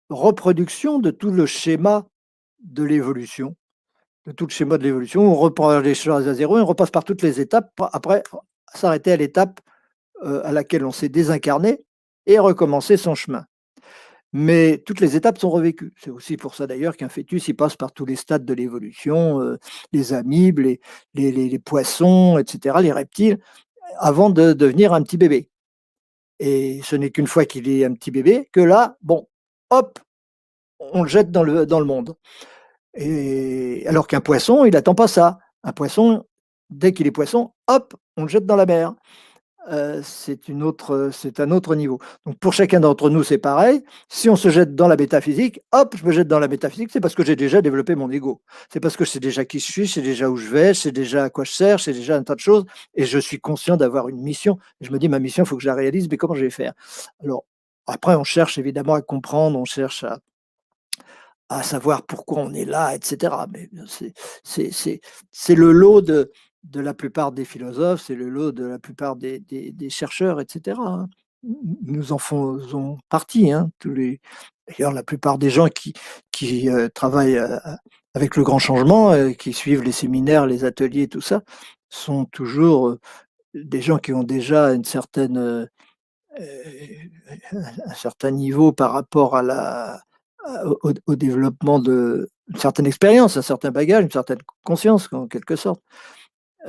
reproduction de tout le schéma de l'évolution, On reprend les choses à zéro et on repasse par toutes les étapes, après s'arrêter à l'étape à laquelle on s'est désincarné et recommencer son chemin. Mais toutes les étapes sont revécues. C'est aussi pour ça d'ailleurs qu'un fœtus, il passe par tous les stades de l'évolution, les amibes, les poissons, etc., les reptiles, avant de devenir un petit bébé. Et ce n'est qu'une fois qu'il est un petit bébé que là, bon, hop, on le jette dans le monde. Et alors qu'un poisson, il n'attend pas ça. Un poisson, dès qu'il est poisson, hop, on le jette dans la mer. C'est un autre niveau. Donc pour chacun d'entre nous, c'est pareil. Si on se jette dans la métaphysique, hop, je me jette dans la métaphysique, c'est parce que j'ai déjà développé mon ego. C'est parce que je sais déjà qui je suis, je sais déjà où je vais, je sais déjà à quoi je sers, je sais déjà un tas de choses, et je suis conscient d'avoir une mission. Et je me dis, ma mission, il faut que je la réalise, mais comment je vais faire? Alors, après, on cherche évidemment à comprendre, on cherche à savoir pourquoi on est là, etc. Mais c'est le lot de la plupart des philosophes, c'est le lot de la plupart des chercheurs, etc., hein. Nous en faisons partie, hein, d'ailleurs, la plupart des gens qui travaillent avec le grand changement, qui suivent les séminaires, les ateliers, tout ça, sont toujours des gens qui ont déjà un certain niveau par rapport au développement d'une certaine expérience, un certain bagage, une certaine conscience, en quelque sorte.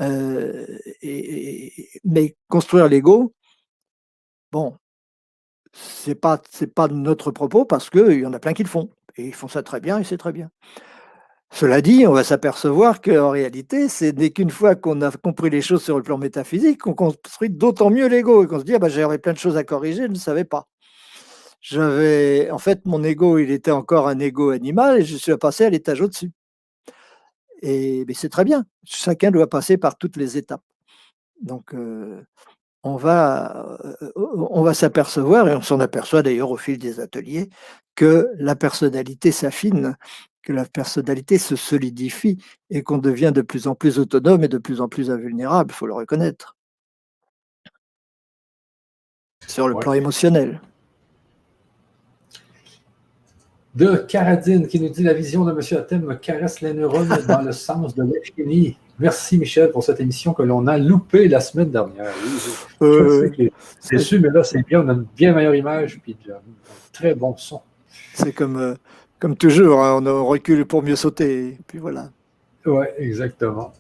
Euh, mais construire l'ego, bon, c'est pas notre propos parce qu'il y en a plein qui le font. Et ils font ça très bien et c'est très bien. Cela dit, on va s'apercevoir qu'en réalité, ce n'est qu'une fois qu'on a compris les choses sur le plan métaphysique qu'on construit d'autant mieux l'ego et qu'on se dit, ah ben, j'avais plein de choses à corriger, je ne savais pas. En fait, mon ego, il était encore un ego animal et je suis passé à l'étage au-dessus. Et mais c'est très bien. Chacun doit passer par toutes les étapes. Donc, on va s'apercevoir, et on s'en aperçoit d'ailleurs au fil des ateliers, que la personnalité s'affine, que la personnalité se solidifie et qu'on devient de plus en plus autonome et de plus en plus invulnérable, il faut le reconnaître, sur le Ouais. plan émotionnel. De Caradine qui nous dit la vision de M. Hatem me caresse les neurones dans le sens de l'infini. Merci Michel pour cette émission que l'on a loupée la semaine dernière. Oui, je sais que c'est sûr, mais là c'est bien, on a une bien meilleure image puis un très bon son. C'est comme toujours, hein, on recule pour mieux sauter, et puis voilà. Oui, exactement.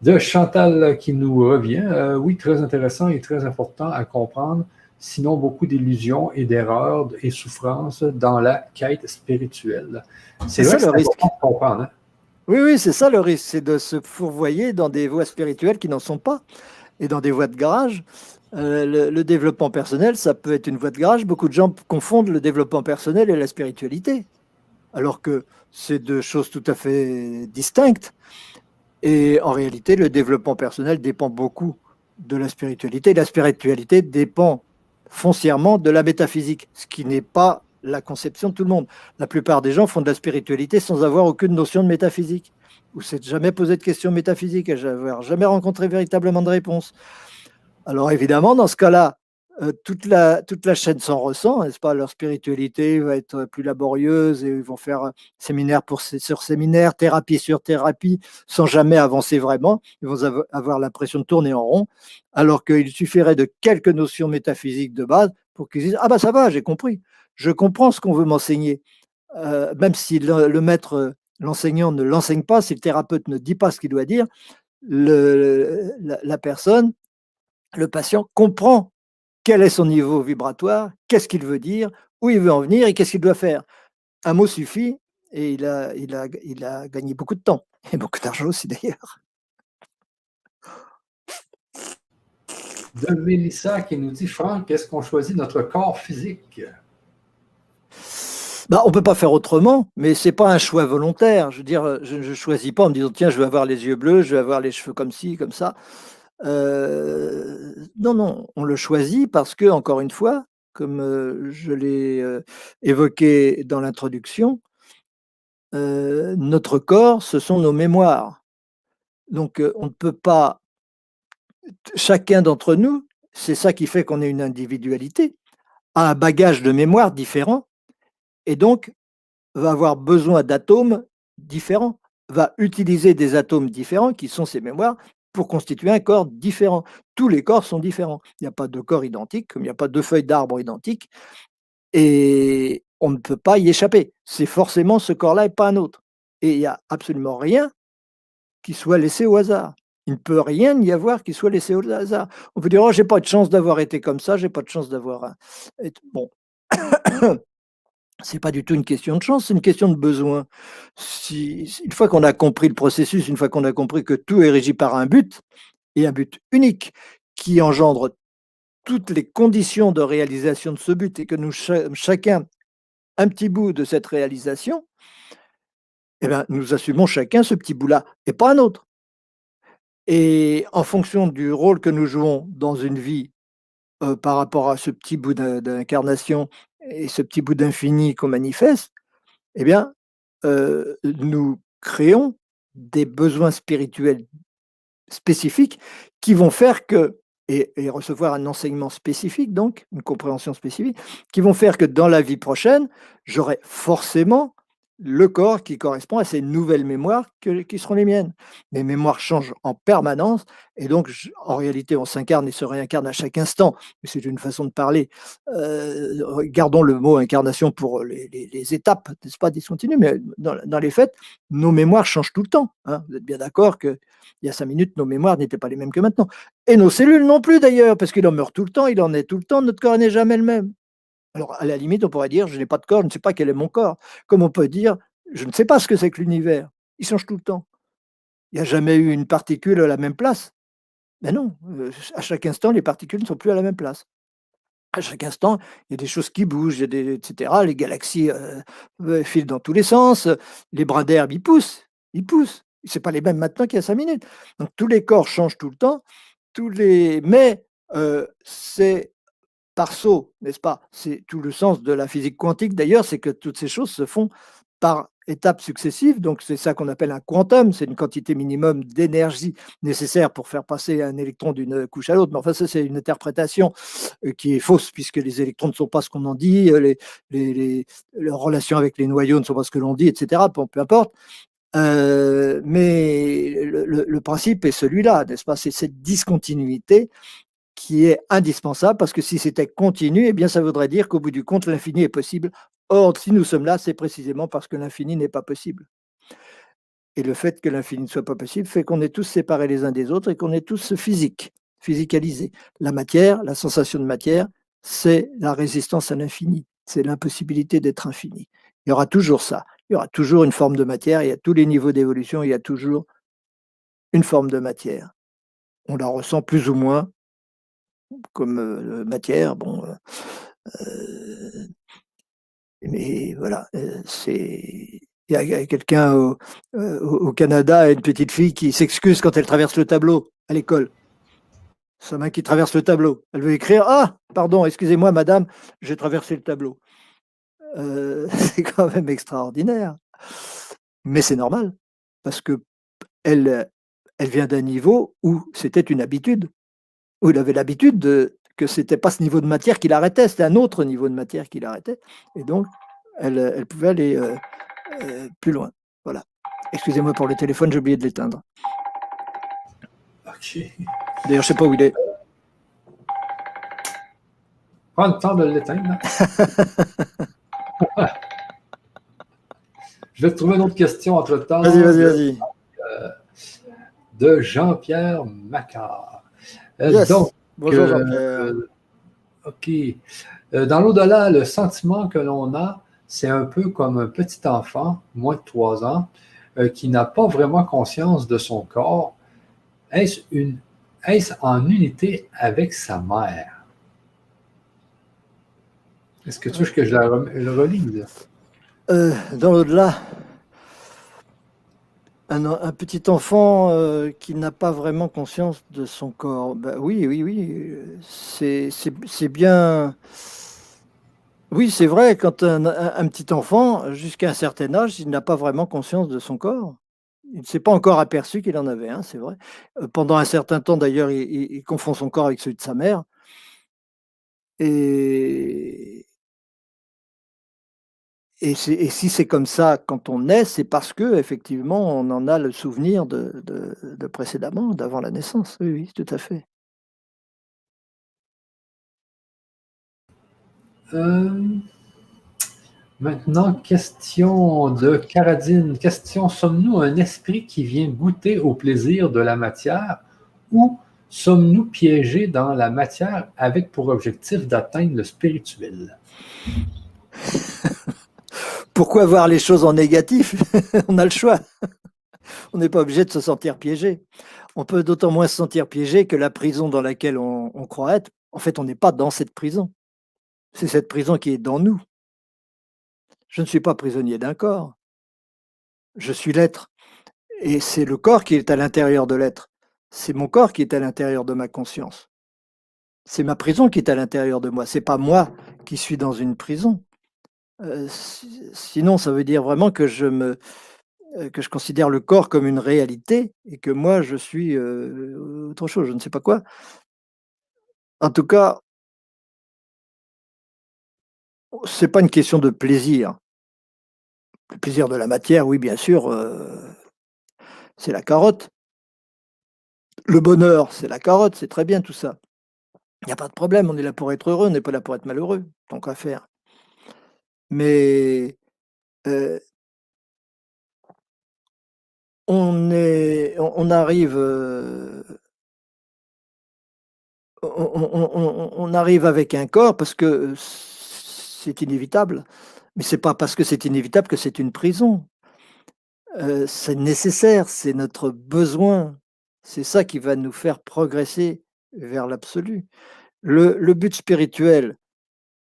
De Chantal qui nous revient. Oui, très intéressant et très important à comprendre. Sinon, beaucoup d'illusions et d'erreurs et souffrances dans la quête spirituelle. C'est vrai que c'est important de comprendre. Hein? Oui, c'est ça le risque, c'est de se fourvoyer dans des voies spirituelles qui n'en sont pas, et dans des voies de garage. Le développement personnel, ça peut être une voie de garage. Beaucoup de gens confondent le développement personnel et la spiritualité, alors que c'est deux choses tout à fait distinctes. Et en réalité, le développement personnel dépend beaucoup de la spiritualité. La spiritualité dépend foncièrement de la métaphysique, ce qui n'est pas la conception de tout le monde. La plupart des gens font de la spiritualité sans avoir aucune notion de métaphysique, ou s'être jamais posé de questions métaphysiques et n'avoir jamais rencontré véritablement de réponse. Alors évidemment, dans ce cas-là, toute la chaîne s'en ressent, n'est-ce pas? Leur spiritualité va être plus laborieuse et ils vont faire séminaire sur séminaire, thérapie sur thérapie, sans jamais avancer vraiment. Ils vont avoir l'impression de tourner en rond, alors qu'il suffirait de quelques notions métaphysiques de base pour qu'ils disent « Ah bah ça va, j'ai compris, je comprends ce qu'on veut m'enseigner ». Même si le maître, l'enseignant ne l'enseigne pas, si le thérapeute ne dit pas ce qu'il doit dire, la personne, le patient comprend quel est son niveau vibratoire, qu'est-ce qu'il veut dire, où il veut en venir et qu'est-ce qu'il doit faire. Un mot suffit et il a gagné beaucoup de temps et beaucoup d'argent aussi d'ailleurs. De Mélissa qui nous dit Franck, est-ce qu'on choisit notre corps physique? Bah, on ne peut pas faire autrement, mais ce n'est pas un choix volontaire. Je veux dire, je ne choisis pas en me disant tiens, je vais avoir les yeux bleus, je vais avoir les cheveux comme ci, comme ça. Non, on le choisit parce que, encore une fois, comme je l'ai évoqué dans l'introduction, notre corps, ce sont nos mémoires. Donc, on ne peut pas, chacun d'entre nous, c'est ça qui fait qu'on est une individualité, a un bagage de mémoire différent et donc va avoir besoin d'atomes différents, va utiliser des atomes différents qui sont ses mémoires pour constituer un corps différent. Tous les corps sont différents. Il n'y a pas de corps identique, comme il n'y a pas deux feuilles d'arbre identiques, et on ne peut pas y échapper. C'est forcément ce corps-là et pas un autre. Et il n'y a absolument rien qui soit laissé au hasard. Il ne peut rien y avoir qui soit laissé au hasard. On peut dire, oh, j'ai pas de chance d'avoir été comme ça, j'ai pas de chance d'avoir. Bon, c'est pas du tout une question de chance, c'est une question de besoin. Une fois qu'on a compris le processus, une fois qu'on a compris que tout est régi par un but, et un but unique, qui engendre toutes les conditions de réalisation de ce but, et que nous chacun un petit bout de cette réalisation, eh bien, nous assumons chacun ce petit bout-là, et pas un autre. Et en fonction du rôle que nous jouons dans une vie par rapport à ce petit bout d'incarnation et ce petit bout d'infini qu'on manifeste, eh bien, nous créons des besoins spirituels spécifiques qui vont faire que, et recevoir un enseignement spécifique, donc une compréhension spécifique, qui vont faire que dans la vie prochaine, j'aurai forcément le corps qui correspond à ces nouvelles mémoires qui seront les miennes. Mes mémoires changent en permanence et donc en réalité on s'incarne et se réincarne à chaque instant, mais c'est une façon de parler. Gardons le mot incarnation pour les étapes, n'est-ce pas, discontinues, mais dans les faits, nos mémoires changent tout le temps. Hein. Vous êtes bien d'accord qu'il y a 5 minutes, nos mémoires n'étaient pas les mêmes que maintenant. Et nos cellules non plus d'ailleurs, parce qu'il en meurt tout le temps, il en est tout le temps, notre corps n'est jamais le même. Alors, à la limite, on pourrait dire, je n'ai pas de corps, je ne sais pas quel est mon corps. Comme on peut dire, je ne sais pas ce que c'est que l'univers. Il change tout le temps. Il n'y a jamais eu une particule à la même place. Mais non, à chaque instant, les particules ne sont plus à la même place. À chaque instant, il y a des choses qui bougent, etc. Les galaxies filent dans tous les sens. Les brins d'herbe, ils poussent. Ils poussent. Ce n'est pas les mêmes maintenant qu'il y a 5 minutes. Donc, tous les corps changent tout le temps. Mais c'est par saut, n'est-ce pas? C'est tout le sens de la physique quantique d'ailleurs, c'est que toutes ces choses se font par étapes successives. Donc c'est ça qu'on appelle un quantum, c'est une quantité minimum d'énergie nécessaire pour faire passer un électron d'une couche à l'autre. Mais enfin, ça, c'est une interprétation qui est fausse, puisque les électrons ne sont pas ce qu'on en dit, les relations avec les noyaux ne sont pas ce que l'on dit, etc. Bon, peu importe. Mais le principe est celui-là, n'est-ce pas? C'est cette discontinuité qui est indispensable, parce que si c'était continu, eh bien, ça voudrait dire qu'au bout du compte, l'infini est possible. Or, si nous sommes là, c'est précisément parce que l'infini n'est pas possible. Et le fait que l'infini ne soit pas possible fait qu'on est tous séparés les uns des autres et qu'on est tous physiques, physicalisés. La matière, la sensation de matière, c'est la résistance à l'infini, c'est l'impossibilité d'être infini. Il y aura toujours ça. Il y aura toujours une forme de matière, et à tous les niveaux d'évolution, il y a toujours une forme de matière. On la ressent plus ou moins comme matière, bon, mais voilà, c'est il y a quelqu'un au Canada, une petite fille qui s'excuse quand elle traverse le tableau à l'école. Sa main qui traverse le tableau. Elle veut écrire: «Ah! Pardon, excusez-moi madame, j'ai traversé le tableau». C'est quand même extraordinaire. Mais c'est normal, parce qu'elle, elle vient d'un niveau où c'était une habitude, où il avait l'habitude que c'était pas ce niveau de matière qui l'arrêtait, c'était un autre niveau de matière qui l'arrêtait, et donc elle pouvait aller plus loin. Voilà. Excusez-moi pour le téléphone, j'ai oublié de l'éteindre. OK. D'ailleurs, je sais pas où il est. Prends le temps de l'éteindre. Je vais te trouver une autre question entre-temps. Vas-y. De Jean-Pierre Macquart. Yes. Donc, bonjour Jean-Pierre. OK. Dans l'au-delà, le sentiment que l'on a, c'est un peu comme un petit enfant, moins de 3 ans, qui n'a pas vraiment conscience de son corps. Est-ce en unité avec sa mère? Est-ce que tu veux que je le relise? Dans l'au-delà, un petit enfant qui n'a pas vraiment conscience de son corps. Ben oui, c'est bien. Oui, c'est vrai, quand un petit enfant, jusqu'à un certain âge, il n'a pas vraiment conscience de son corps. Il ne s'est pas encore aperçu qu'il en avait un, c'est vrai. Pendant un certain temps, d'ailleurs, il confond son corps avec celui de sa mère. Et, et si c'est comme ça quand on naît, c'est parce que effectivement, on en a le souvenir de précédemment, d'avant la naissance. Oui, tout à fait. Euh, Maintenant, question de Caradine. Question, sommes-nous un esprit qui vient goûter au plaisir de la matière ou sommes-nous piégés dans la matière avec pour objectif d'atteindre le spirituel? Pourquoi voir les choses en négatif? On a le choix. On n'est pas obligé de se sentir piégé. On peut d'autant moins se sentir piégé que la prison dans laquelle on croit être, en fait, on n'est pas dans cette prison. C'est cette prison qui est dans nous. Je ne suis pas prisonnier d'un corps. Je suis l'être. Et c'est le corps qui est à l'intérieur de l'être. C'est mon corps qui est à l'intérieur de ma conscience. C'est ma prison qui est à l'intérieur de moi. C'est pas moi qui suis dans une prison. Sinon, ça veut dire vraiment que je considère le corps comme une réalité et que moi, je suis autre chose, je ne sais pas quoi. En tout cas, c'est pas une question de plaisir. Le plaisir de la matière, oui, bien sûr, c'est la carotte. Le bonheur, c'est la carotte, c'est très bien tout ça. Il n'y a pas de problème, on est là pour être heureux, on n'est pas là pour être malheureux, tant qu'à faire. Mais euh, on arrive, on arrive avec un corps parce que c'est inévitable. Mais c'est pas parce que c'est inévitable que c'est une prison. C'est nécessaire, c'est notre besoin. C'est ça qui va nous faire progresser vers l'absolu. Le but spirituel,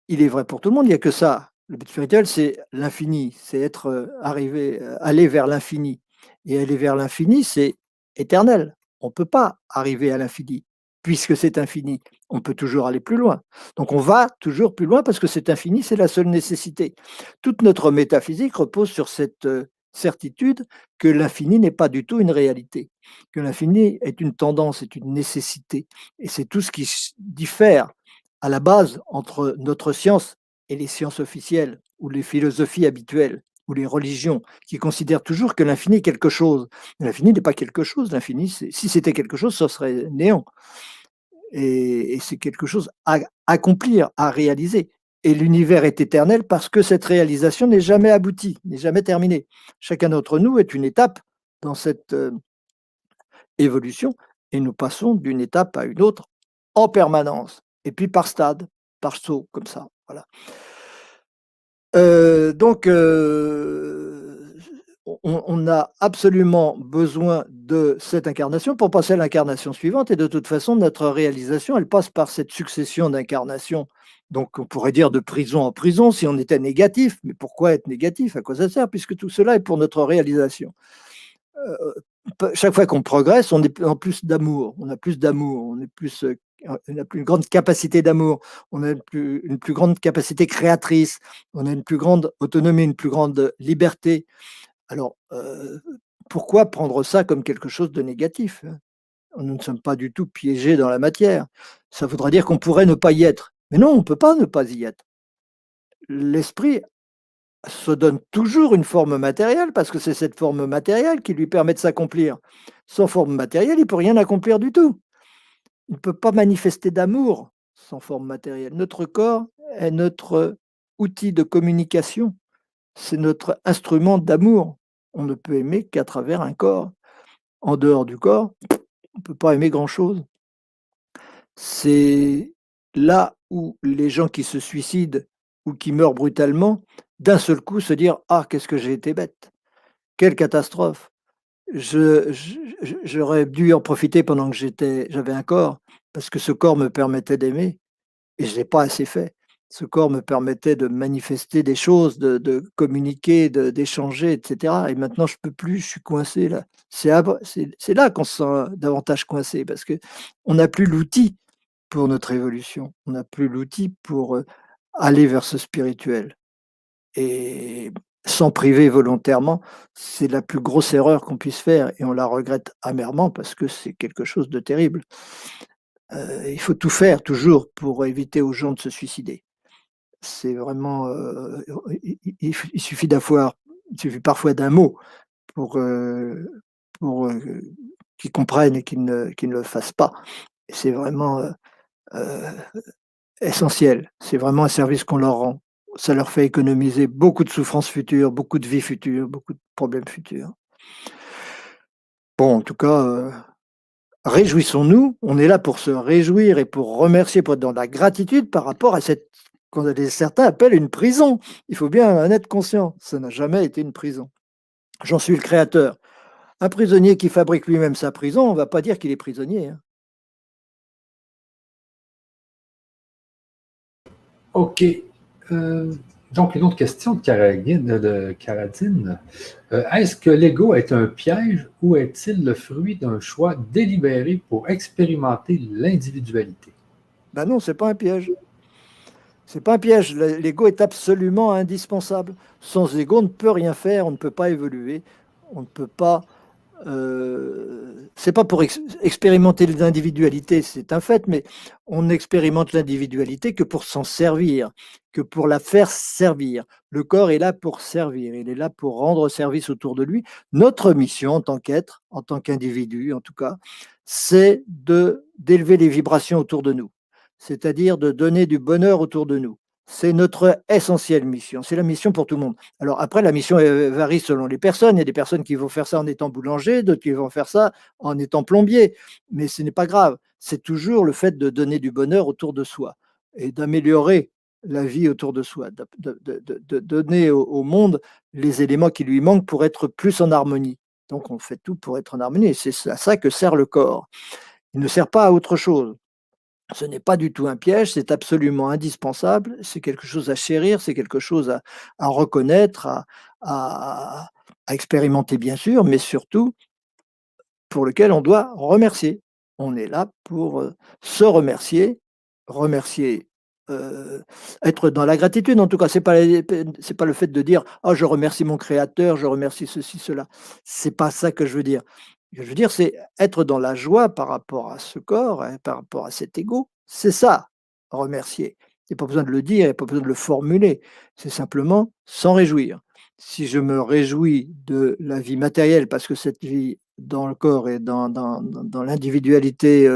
il est vrai pour tout le monde, il y a que ça. Le but spirituel, c'est l'infini, c'est être, arrivé, aller vers l'infini, et aller vers l'infini, c'est éternel. On peut pas arriver à l'infini puisque c'est infini, on peut toujours aller plus loin. Donc on va toujours plus loin parce que c'est infini, c'est la seule nécessité. Toute notre métaphysique repose sur cette certitude que l'infini n'est pas du tout une réalité, que l'infini est une tendance, est une nécessité. Et c'est tout ce qui diffère à la base entre notre science et les sciences officielles ou les philosophies habituelles ou les religions qui considèrent toujours que l'infini est quelque chose. L'infini n'est pas quelque chose, l'infini, si c'était quelque chose, ce serait néant. Et c'est quelque chose à accomplir, à réaliser. Et l'univers est éternel parce que cette réalisation n'est jamais aboutie, n'est jamais terminée. Chacun d'entre nous est une étape dans cette évolution et nous passons d'une étape à une autre en permanence. Et puis par stade, par saut, comme ça. Voilà. Donc, on a absolument besoin de cette incarnation pour passer à l'incarnation suivante. Et de toute façon, notre réalisation, elle passe par cette succession d'incarnations. Donc, on pourrait dire de prison en prison si on était négatif. Mais pourquoi être négatif? À quoi ça sert? Puisque tout cela est pour notre réalisation. Chaque fois qu'on progresse, on est en plus d'amour. On a plus d'amour. On a plus une grande capacité d'amour. On a une plus grande capacité créatrice. On a une plus grande autonomie, une plus grande liberté. Alors, pourquoi prendre ça comme quelque chose de négatif, hein? Nous ne sommes pas du tout piégés dans la matière. Ça voudrait dire qu'on pourrait ne pas y être. Mais non, on ne peut pas ne pas y être. L'esprit se donne toujours une forme matérielle parce que c'est cette forme matérielle qui lui permet de s'accomplir. Sans forme matérielle, il ne peut rien accomplir du tout. Il ne peut pas manifester d'amour sans forme matérielle. Notre corps est notre outil de communication, c'est notre instrument d'amour. On ne peut aimer qu'à travers un corps. En dehors du corps, on ne peut pas aimer grand-chose. C'est là où les gens qui se suicident ou qui meurent brutalement, d'un seul coup se dire: «Ah, qu'est-ce que j'ai été bête! Quelle catastrophe! J'aurais dû en profiter pendant que j'avais un corps, parce que ce corps me permettait d'aimer et je ne l'ai pas assez fait. Ce corps me permettait de manifester des choses, de communiquer, d'échanger, et cetera et maintenant je ne peux plus, je suis coincé là». C'est là qu'on se sent davantage coincé parce qu'on n'a plus l'outil pour notre évolution. On n'a plus l'outil pour, aller vers ce spirituel et s'en priver volontairement, c'est la plus grosse erreur qu'on puisse faire et on la regrette amèrement parce que c'est quelque chose de terrible. Il faut tout faire toujours pour éviter aux gens de se suicider. C'est vraiment, il suffit il suffit parfois d'un mot pour, qu'ils comprennent et qu'ils ne le fassent pas. C'est vraiment, heu, essentiel. C'est vraiment un service qu'on leur rend. Ça leur fait économiser beaucoup de souffrances futures, beaucoup de vies futures, beaucoup de problèmes futurs. Bon, en tout cas, réjouissons-nous. On est là pour se réjouir et pour remercier, pour être dans la gratitude par rapport à cette certains appellent une prison. Il faut bien en être conscient. Ça n'a jamais été une prison. J'en suis le créateur. Un prisonnier qui fabrique lui-même sa prison, on ne va pas dire qu'il est prisonnier, hein. OK. Euh, donc, une autre question de Caradine. Est-ce que l'ego est un piège ou est-il le fruit d'un choix délibéré pour expérimenter l'individualité? Ben non, c'est pas un piège. C'est pas un piège. L'ego est absolument indispensable. Sans ego, on ne peut rien faire, on ne peut pas évoluer, on ne peut pas. C'est pas pour expérimenter l'individualité, c'est un fait, mais on n'expérimente l'individualité que pour s'en servir, que pour la faire servir. Le corps est là pour servir, il est là pour rendre service autour de lui. Notre mission en tant qu'être, en tant qu'individu en tout cas, c'est d'élever les vibrations autour de nous, c'est-à-dire de donner du bonheur autour de nous. C'est notre essentielle mission, c'est la mission pour tout le monde. Alors après, la mission varie selon les personnes. Il y a des personnes qui vont faire ça en étant boulanger, d'autres qui vont faire ça en étant plombier. Mais ce n'est pas grave. C'est toujours le fait de donner du bonheur autour de soi et d'améliorer la vie autour de soi, de donner au monde les éléments qui lui manquent pour être plus en harmonie. Donc on fait tout pour être en harmonie et c'est à ça que sert le corps. Il ne sert pas à autre chose. Ce n'est pas du tout un piège, c'est absolument indispensable, c'est quelque chose à chérir, c'est quelque chose à reconnaître, à à expérimenter bien sûr, mais surtout pour lequel on doit remercier. On est là pour se remercier, remercier, être dans la gratitude. En tout cas, c'est pas le fait de dire: «Ah, je remercie mon créateur, je remercie ceci, cela». C'est pas ça que je veux dire. Ce que je veux dire, c'est être dans la joie par rapport à ce corps, hein, par rapport à cet ego. C'est ça, remercier. Il y a pas besoin de le dire, il y a pas besoin de le formuler. C'est simplement s'en réjouir. Si je me réjouis de la vie matérielle parce que cette vie dans le corps et dans l'individualité,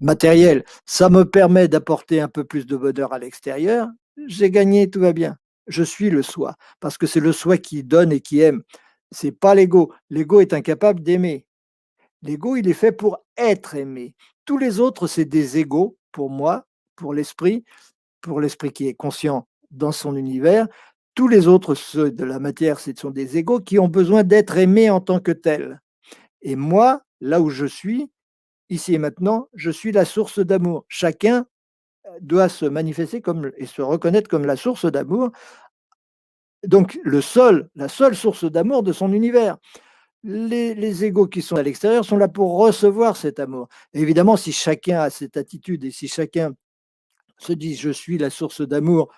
matérielle, ça me permet d'apporter un peu plus de bonheur à l'extérieur, j'ai gagné, tout va bien. Je suis le soi, parce que c'est le soi qui donne et qui aime. C'est pas l'ego. L'ego est incapable d'aimer. L'ego, il est fait pour être aimé. Tous les autres, c'est des égos pour moi, pour l'esprit, pour l'esprit qui est conscient dans son univers. Tous les autres, ceux de la matière, ce sont des égos qui ont besoin d'être aimés en tant que tels. Et moi, là où je suis, ici et maintenant, je suis la source d'amour. Chacun doit se manifester comme et se reconnaître comme la source d'amour, donc la seule source d'amour de son univers. Les égos qui sont à l'extérieur sont là pour recevoir cet amour. Et évidemment, si chacun a cette attitude et si chacun se dit je suis la source d'amour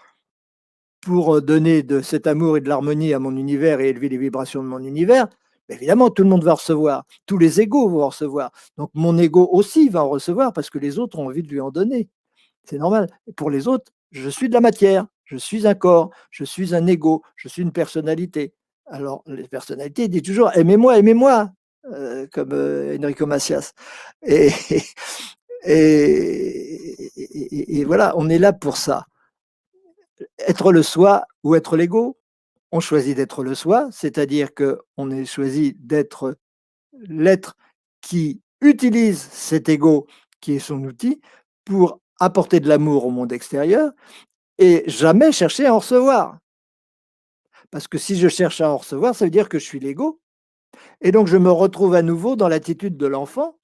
pour donner de cet amour et de l'harmonie à mon univers et élever les vibrations de mon univers, évidemment, tout le monde va recevoir, tous les égos vont recevoir. Donc mon ego aussi va en recevoir parce que les autres ont envie de lui en donner. C'est normal. Et pour les autres, je suis de la matière, je suis un corps, je suis un ego, je suis une personnalité. Alors, les personnalités disent toujours aimez-moi, comme Enrico Macias. Et, et voilà, on est là pour ça. Être le soi ou être l'ego, on choisit d'être le soi, c'est-à-dire qu'on est choisi d'être l'être qui utilise cet ego qui est son outil pour apporter de l'amour au monde extérieur et jamais chercher à en recevoir. Parce que si je cherche à en recevoir, ça veut dire que je suis l'ego. Et donc je me retrouve à nouveau dans l'attitude de l'enfant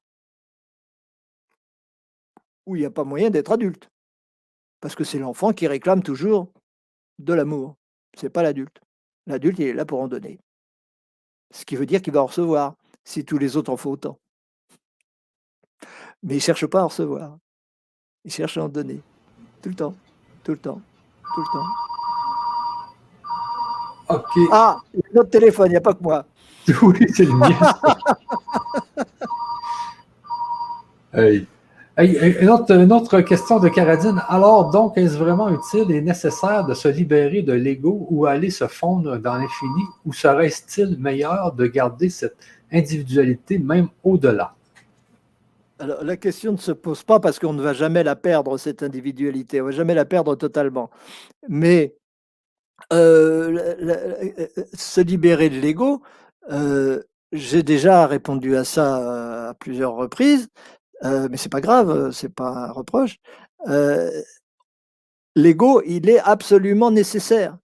où il n'y a pas moyen d'être adulte. Parce que c'est l'enfant qui réclame toujours de l'amour. C'est pas l'adulte. L'adulte, il est là pour en donner. Ce qui veut dire qu'il va en recevoir si tous les autres en font autant. Mais il ne cherche pas à en recevoir. Il cherche à en donner. Tout le temps. Tout le temps. Tout le temps. OK. Ah, notre téléphone, il n'y a pas que moi. Oui, c'est le mien. Hey. Hey, une autre question de Caradine. Alors, donc, est-ce vraiment utile et nécessaire de se libérer de l'ego ou aller se fondre dans l'infini, ou serait-il meilleur de garder cette individualité même au-delà? Alors, la question ne se pose pas parce qu'on ne va jamais la perdre, cette individualité. On ne va jamais la perdre totalement. Mais se libérer de l'ego, j'ai déjà répondu à ça à plusieurs reprises, mais c'est pas grave, c'est pas un reproche. L'ego, il est absolument nécessaire.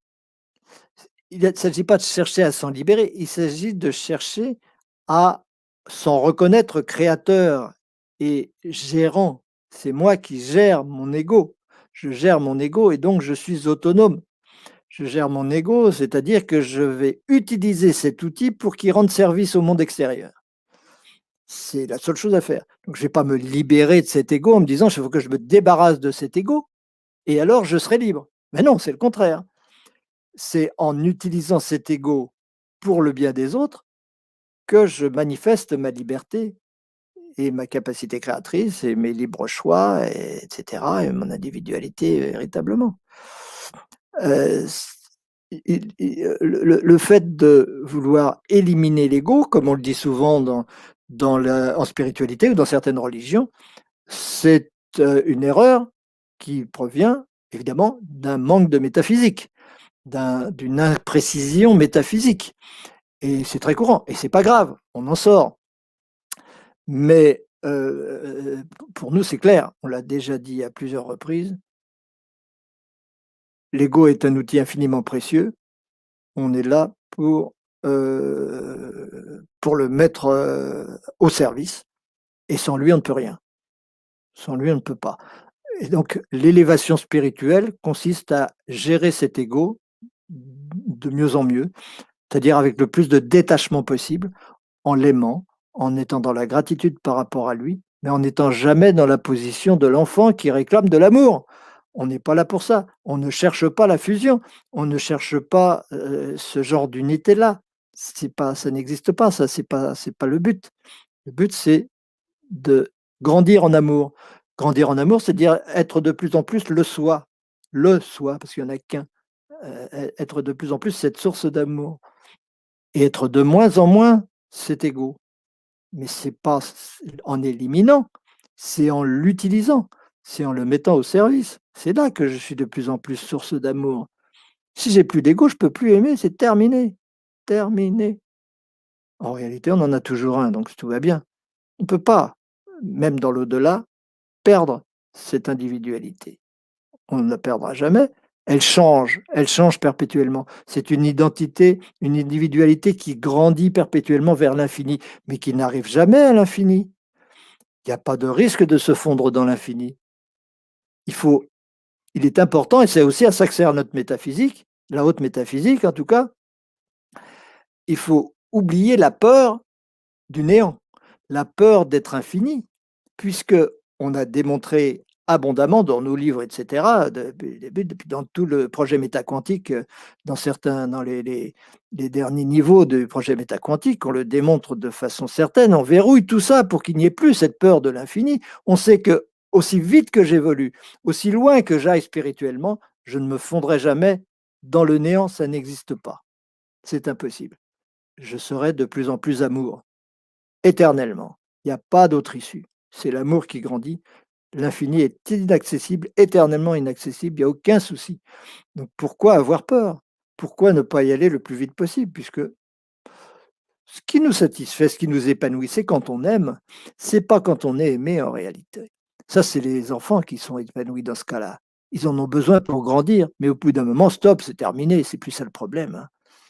Il ne s'agit pas de chercher à s'en libérer, il s'agit de chercher à s'en reconnaître créateur et gérant. C'est moi qui gère mon ego. Je gère mon ego et donc je suis autonome. Je gère mon ego, c'est-à-dire que je vais utiliser cet outil pour qu'il rende service au monde extérieur. C'est la seule chose à faire. Donc je ne vais pas me libérer de cet ego en me disant il faut que je me débarrasse de cet ego et alors je serai libre. Mais non, c'est le contraire. C'est en utilisant cet ego pour le bien des autres que je manifeste ma liberté et ma capacité créatrice et mes libres choix, etc., et mon individualité véritablement. Euh, le fait de vouloir éliminer l'ego, comme on le dit souvent en spiritualité ou dans certaines religions, c'est une erreur qui provient évidemment d'un manque de métaphysique, d'une imprécision métaphysique. Et c'est très courant, et c'est pas grave, on en sort. Mais pour nous, c'est clair, on l'a déjà dit à plusieurs reprises, l'ego est un outil infiniment précieux. On est là pour le mettre au service. Et sans lui, on ne peut rien. Sans lui, on ne peut pas. Et donc, l'élévation spirituelle consiste à gérer cet ego de mieux en mieux, c'est-à-dire avec le plus de détachement possible, en l'aimant, en étant dans la gratitude par rapport à lui, mais en n'étant jamais dans la position de l'enfant qui réclame de l'amour. On n'est pas là pour ça. On ne cherche pas la fusion. On ne cherche pas ce genre d'unité-là. C'est pas, ça n'existe pas. Ça, c'est pas le but. Le but, c'est de grandir en amour. Grandir en amour, c'est dire être de plus en plus le soi, parce qu'il n'y en a qu'un. Être de plus en plus cette source d'amour. Et être de moins en moins cet ego. Mais c'est pas en éliminant, c'est en l'utilisant, c'est en le mettant au service. C'est là que je suis de plus en plus source d'amour. Si j'ai plus d'ego, je peux plus aimer, c'est terminé. Terminé. En réalité, on en a toujours un, donc tout va bien. On ne peut pas, même dans l'au-delà, perdre cette individualité. On ne la perdra jamais. Elle change perpétuellement. C'est une identité, une individualité qui grandit perpétuellement vers l'infini, mais qui n'arrive jamais à l'infini. Il n'y a pas de risque de se fondre dans l'infini. Il est important, et c'est aussi à ça que sert notre métaphysique, la haute métaphysique en tout cas, il faut oublier la peur du néant, la peur d'être infini, puisque on a démontré abondamment dans nos livres, etc., depuis dans tout le projet métaquantique, dans les derniers niveaux du projet métaquantique, on le démontre de façon certaine, on verrouille tout ça pour qu'il n'y ait plus cette peur de l'infini. On sait que aussi vite que j'évolue, aussi loin que j'aille spirituellement, je ne me fondrai jamais dans le néant, ça n'existe pas. C'est impossible. Je serai de plus en plus amour, éternellement. Il n'y a pas d'autre issue. C'est l'amour qui grandit. L'infini est inaccessible, éternellement inaccessible, il n'y a aucun souci. Donc pourquoi avoir peur? Pourquoi ne pas y aller le plus vite possible? Puisque ce qui nous satisfait, ce qui nous épanouit, c'est quand on aime, c'est pas quand on est aimé en réalité. Ça, c'est les enfants qui sont épanouis dans ce cas-là. Ils en ont besoin pour grandir, mais au bout d'un moment, stop, c'est terminé, c'est plus ça le problème, hein.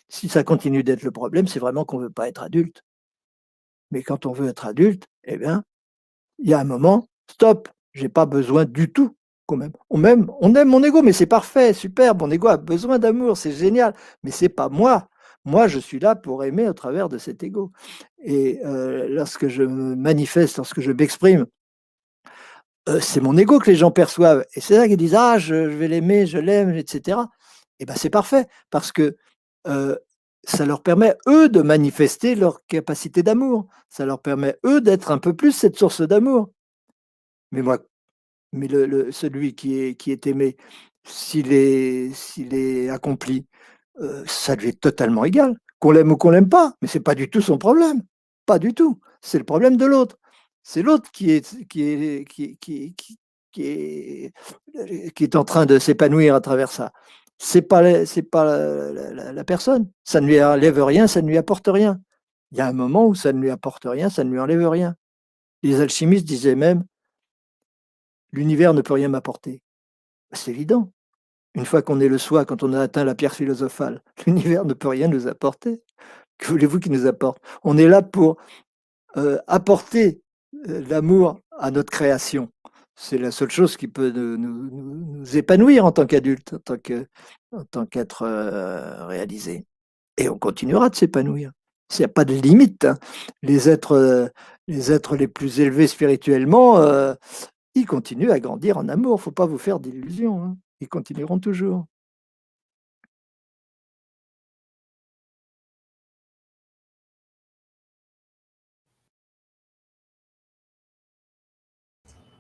Si ça continue d'être le problème, c'est vraiment qu'on ne veut pas être adulte. Mais quand on veut être adulte, eh bien, il y a un moment, stop, j'ai pas besoin du tout. Quand même. On aime mon ego, mais c'est parfait, super, mon ego a besoin d'amour, c'est génial, mais c'est pas moi. Moi, je suis là pour aimer au travers de cet ego. Et lorsque je me manifeste, lorsque je m'exprime, c'est mon ego que les gens perçoivent. Et c'est ça qu'ils disent, ah, je vais l'aimer, je l'aime, etc. Et bien, c'est parfait, parce que euh, ça leur permet, eux, de manifester leur capacité d'amour. Ça leur permet, eux, d'être un peu plus cette source d'amour. Mais moi, celui qui est aimé, s'il est accompli, ça lui est totalement égal. Qu'on l'aime ou qu'on l'aime pas, mais c'est pas du tout son problème. Pas du tout. C'est le problème de l'autre. C'est l'autre qui est en train de s'épanouir à travers ça. C'est pas la personne. Ça ne lui enlève rien, ça ne lui apporte rien. Il y a un moment où ça ne lui apporte rien, ça ne lui enlève rien. Les alchimistes disaient même, l'univers ne peut rien m'apporter. C'est évident. Une fois qu'on est le soi, quand on a atteint la pierre philosophale, l'univers ne peut rien nous apporter. Que voulez-vous qu'il nous apporte? On est là pour apporter l'amour à notre création. C'est la seule chose qui peut nous épanouir en tant qu'adulte, en tant qu'être réalisé. Et on continuera de s'épanouir. Il n'y a pas de limite, hein. Les êtres les plus élevés spirituellement, ils continuent à grandir en amour. Il ne faut pas vous faire d'illusions, hein. Ils continueront toujours.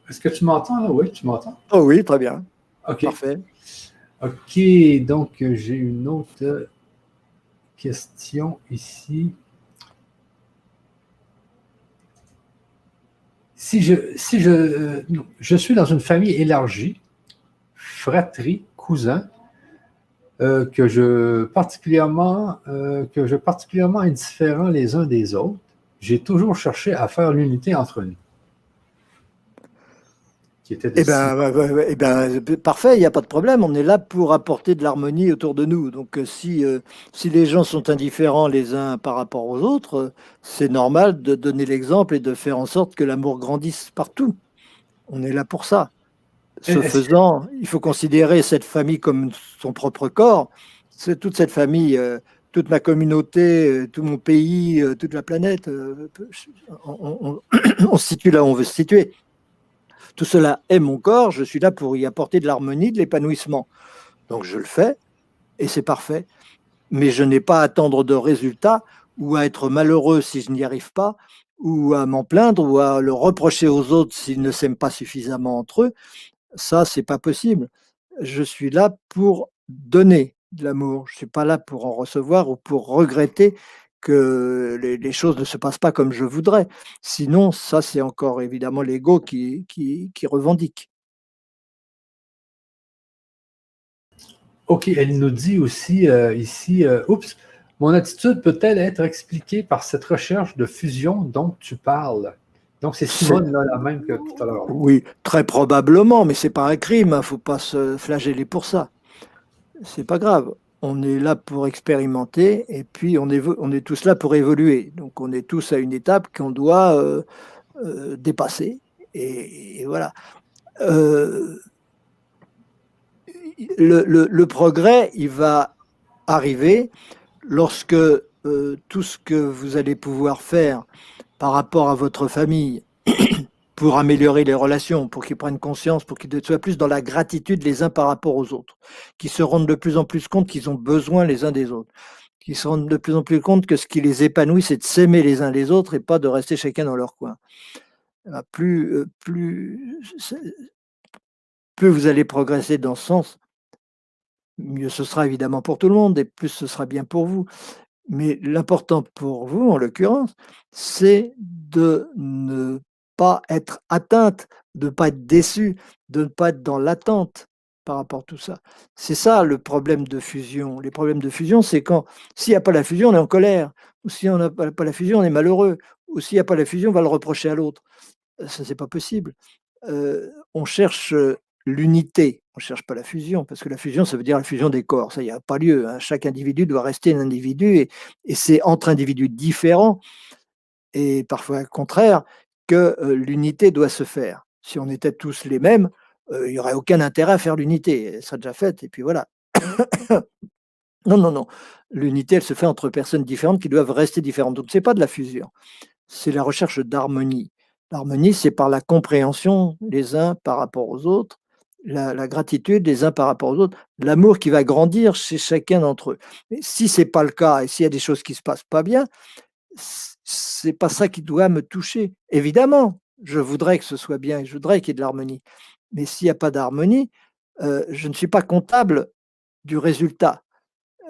Est-ce que tu m'entends là? Oui, tu m'entends? Oh oui, très bien. OK. Parfait. OK, donc j'ai une autre question ici. Je suis dans une famille élargie, fratrie, cousin, que je particulièrement indifférents les uns des autres, j'ai toujours cherché à faire l'unité entre nous. Qui était parfait, il n'y a pas de problème. On est là pour apporter de l'harmonie autour de nous. Donc, si les gens sont indifférents les uns par rapport aux autres, c'est normal de donner l'exemple et de faire en sorte que l'amour grandisse partout. On est là pour ça. Ce faisant, il faut considérer cette famille comme son propre corps. Toute cette famille, toute ma communauté, tout mon pays, toute la planète, on se situe là où on veut se situer. Tout cela est mon corps, je suis là pour y apporter de l'harmonie, de l'épanouissement. Donc je le fais et c'est parfait. Mais je n'ai pas à attendre de résultats ou à être malheureux si je n'y arrive pas, ou à m'en plaindre ou à le reprocher aux autres s'ils ne s'aiment pas suffisamment entre eux. Ça, c'est pas possible. Je suis là pour donner de l'amour. Je ne suis pas là pour en recevoir ou pour regretter que les choses ne se passent pas comme je voudrais. Sinon, ça, c'est encore évidemment l'ego qui revendique. Ok, elle nous dit aussi ici, oups, mon attitude peut-elle être expliquée par cette recherche de fusion dont tu parles? Donc, c'est C'est- Simone, là, la même que tout à l'heure. Oui, très probablement, mais c'est pas un crime. Il ne faut pas se flageller pour ça. C'est pas grave. On est là pour expérimenter et puis on est tous là pour évoluer. Donc on est tous à une étape qu'on doit dépasser. Et voilà. Euh, le progrès, il va arriver lorsque tout ce que vous allez pouvoir faire par rapport à votre famille pour améliorer les relations, pour qu'ils prennent conscience, pour qu'ils soient plus dans la gratitude les uns par rapport aux autres, qu'ils se rendent de plus en plus compte qu'ils ont besoin les uns des autres, qu'ils se rendent de plus en plus compte que ce qui les épanouit, c'est de s'aimer les uns les autres et pas de rester chacun dans leur coin. Plus vous allez progresser dans ce sens, mieux ce sera évidemment pour tout le monde et plus ce sera bien pour vous. Mais l'important pour vous, en l'occurrence, c'est de ne pas être atteinte, de ne pas être déçu, de ne pas être dans l'attente par rapport à tout ça. C'est ça le problème de fusion. Les problèmes de fusion, c'est quand s'il n'y a pas la fusion, on est en colère. Ou si on n'a pas la fusion, on est malheureux. Ou s'il n'y a pas la fusion, on va le reprocher à l'autre. Ça, c'est pas possible. On cherche l'unité, on ne cherche pas la fusion, parce que la fusion, ça veut dire la fusion des corps. Ça, il n'y a pas lieu, hein. Chaque individu doit rester un individu, et c'est entre individus différents, et parfois contraires, que l'unité doit se faire. Si on était tous les mêmes, il n'y aurait aucun intérêt à faire l'unité. Elle serait déjà faite, et puis voilà. Non, non, non. L'unité, elle se fait entre personnes différentes qui doivent rester différentes. Donc, ce n'est pas de la fusion, c'est la recherche d'harmonie. L'harmonie, c'est par la compréhension les uns par rapport aux autres, la gratitude des uns par rapport aux autres, l'amour qui va grandir chez chacun d'entre eux. Mais si c'est pas le cas et s'il y a des choses qui se passent pas bien, c'est pas ça qui doit me toucher. Évidemment, je voudrais que ce soit bien et je voudrais qu'il y ait de l'harmonie. Mais s'il n'y a pas d'harmonie, je ne suis pas comptable du résultat.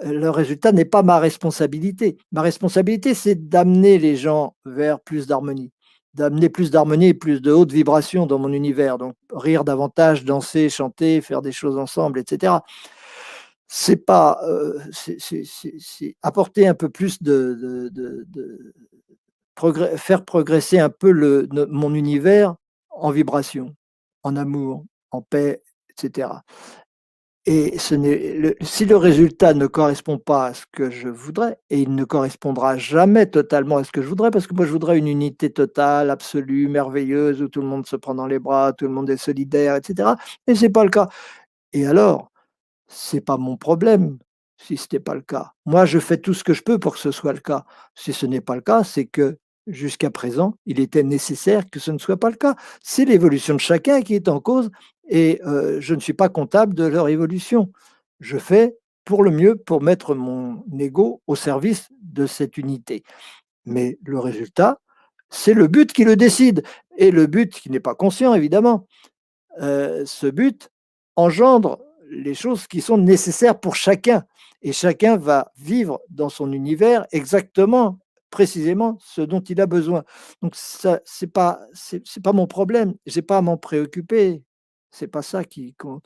Le résultat n'est pas ma responsabilité. Ma responsabilité, c'est d'amener les gens vers plus d'harmonie, d'amener plus d'harmonie et plus de haute vibration dans mon univers. Donc, rire davantage, danser, chanter, faire des choses ensemble, etc. C'est pas, c'est apporter un peu plus faire progresser un peu mon univers en vibration, en amour, en paix, etc. Et si le résultat ne correspond pas à ce que je voudrais, et il ne correspondra jamais totalement à ce que je voudrais, parce que moi je voudrais une unité totale, absolue, merveilleuse, où tout le monde se prend dans les bras, tout le monde est solidaire, etc. Et ce n'est pas le cas. Et alors, c'est pas mon problème si ce n'est pas le cas. Moi, je fais tout ce que je peux pour que ce soit le cas. Si ce n'est pas le cas, c'est que jusqu'à présent, il était nécessaire que ce ne soit pas le cas. C'est l'évolution de chacun qui est en cause et je ne suis pas comptable de leur évolution. Je fais pour le mieux pour mettre mon ego au service de cette unité. Mais le résultat, c'est le but qui le décide. Et le but qui n'est pas conscient, évidemment, ce but engendre les choses qui sont nécessaires pour chacun. Et chacun va vivre dans son univers exactement, précisément ce dont il a besoin. Donc ça, c'est pas mon problème. J'ai pas à m'en préoccuper. C'est pas ça qui compte.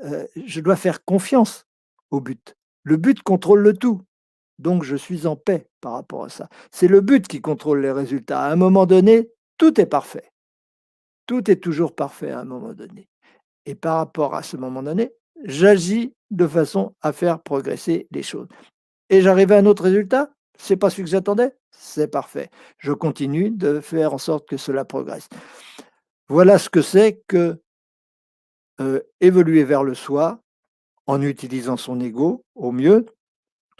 Je dois faire confiance au but. Le but contrôle le tout. Donc je suis en paix par rapport à ça. C'est le but qui contrôle les résultats. À un moment donné, tout est parfait. Tout est toujours parfait à un moment donné. Et par rapport à ce moment donné, j'agis de façon à faire progresser les choses. Et j'arrive à un autre résultat, c'est pas celui que j'attendais, c'est parfait. Je continue de faire en sorte que cela progresse. Voilà ce que c'est que évoluer vers le soi en utilisant son ego au mieux,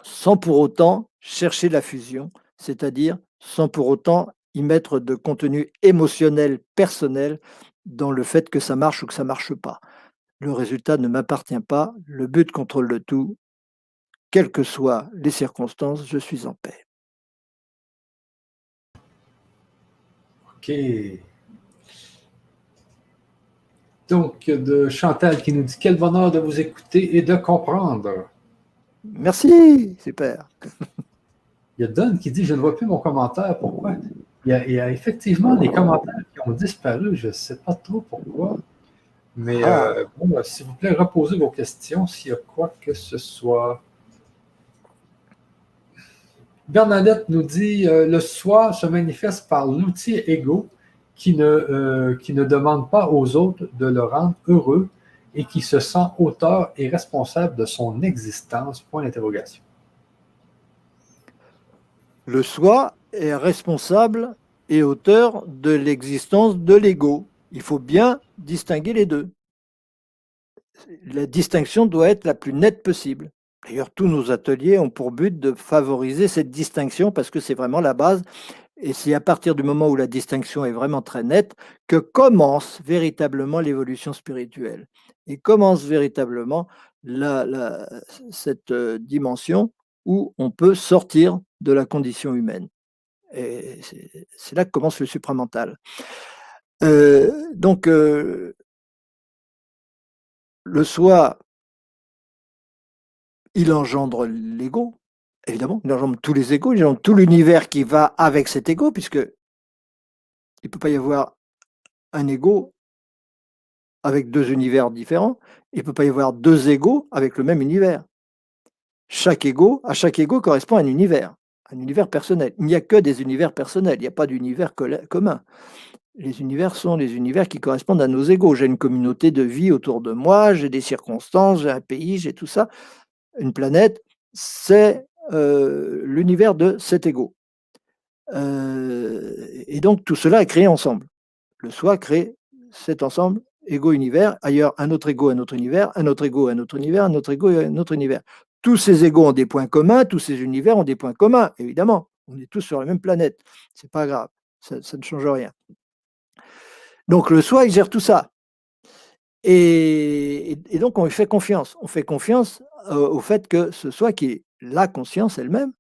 sans pour autant chercher la fusion, c'est-à-dire sans pour autant y mettre de contenu émotionnel personnel dans le fait que ça marche ou que ça marche pas. Le résultat ne m'appartient pas, le but contrôle le tout, quelles que soient les circonstances, je suis en paix. OK. Donc, de Chantal qui nous dit quel bonheur de vous écouter et de comprendre. Merci, super. Il y a Don qui dit je ne vois plus mon commentaire. Pourquoi? Il y a effectivement des commentaires qui ont disparu. Je ne sais pas trop pourquoi. Mais bon, s'il vous plaît, reposez vos questions s'il y a quoi que ce soit. Bernadette nous dit le soi se manifeste par l'outil ego qui ne demande pas aux autres de le rendre heureux et qui se sent auteur et responsable de son existence. Point d'interrogation. Le soi est responsable et auteur de l'existence de l'ego. Il faut bien distinguer les deux. La distinction doit être la plus nette possible. D'ailleurs, tous nos ateliers ont pour but de favoriser cette distinction parce que c'est vraiment la base. Et c'est à partir du moment où la distinction est vraiment très nette que commence véritablement l'évolution spirituelle. Et commence véritablement cette dimension où on peut sortir de la condition humaine. Et c'est là que commence le supramental. Donc, le soi, il engendre l'ego, évidemment, il engendre tous les égos, il engendre tout l'univers qui va avec cet ego, puisque il ne peut pas y avoir un ego avec deux univers différents, il ne peut pas y avoir deux égos avec le même univers. À chaque ego correspond à un univers personnel. Il n'y a que des univers personnels, il n'y a pas d'univers commun. Les univers sont les univers qui correspondent à nos égos. J'ai une communauté de vie autour de moi, j'ai des circonstances, j'ai un pays, j'ai tout ça. Une planète, c'est l'univers de cet ego. Et donc tout cela est créé ensemble. Le soi crée cet ensemble, ego-univers, ailleurs un autre ego, un autre univers, un autre ego, un autre univers, un autre ego, un autre univers. Tous ces égos ont des points communs, tous ces univers ont des points communs, évidemment. On est tous sur la même planète, c'est pas grave, ça ne change rien. Donc le soi, il gère tout ça. Et donc on lui fait confiance. On fait confiance au fait que ce soi qui est la conscience elle-même,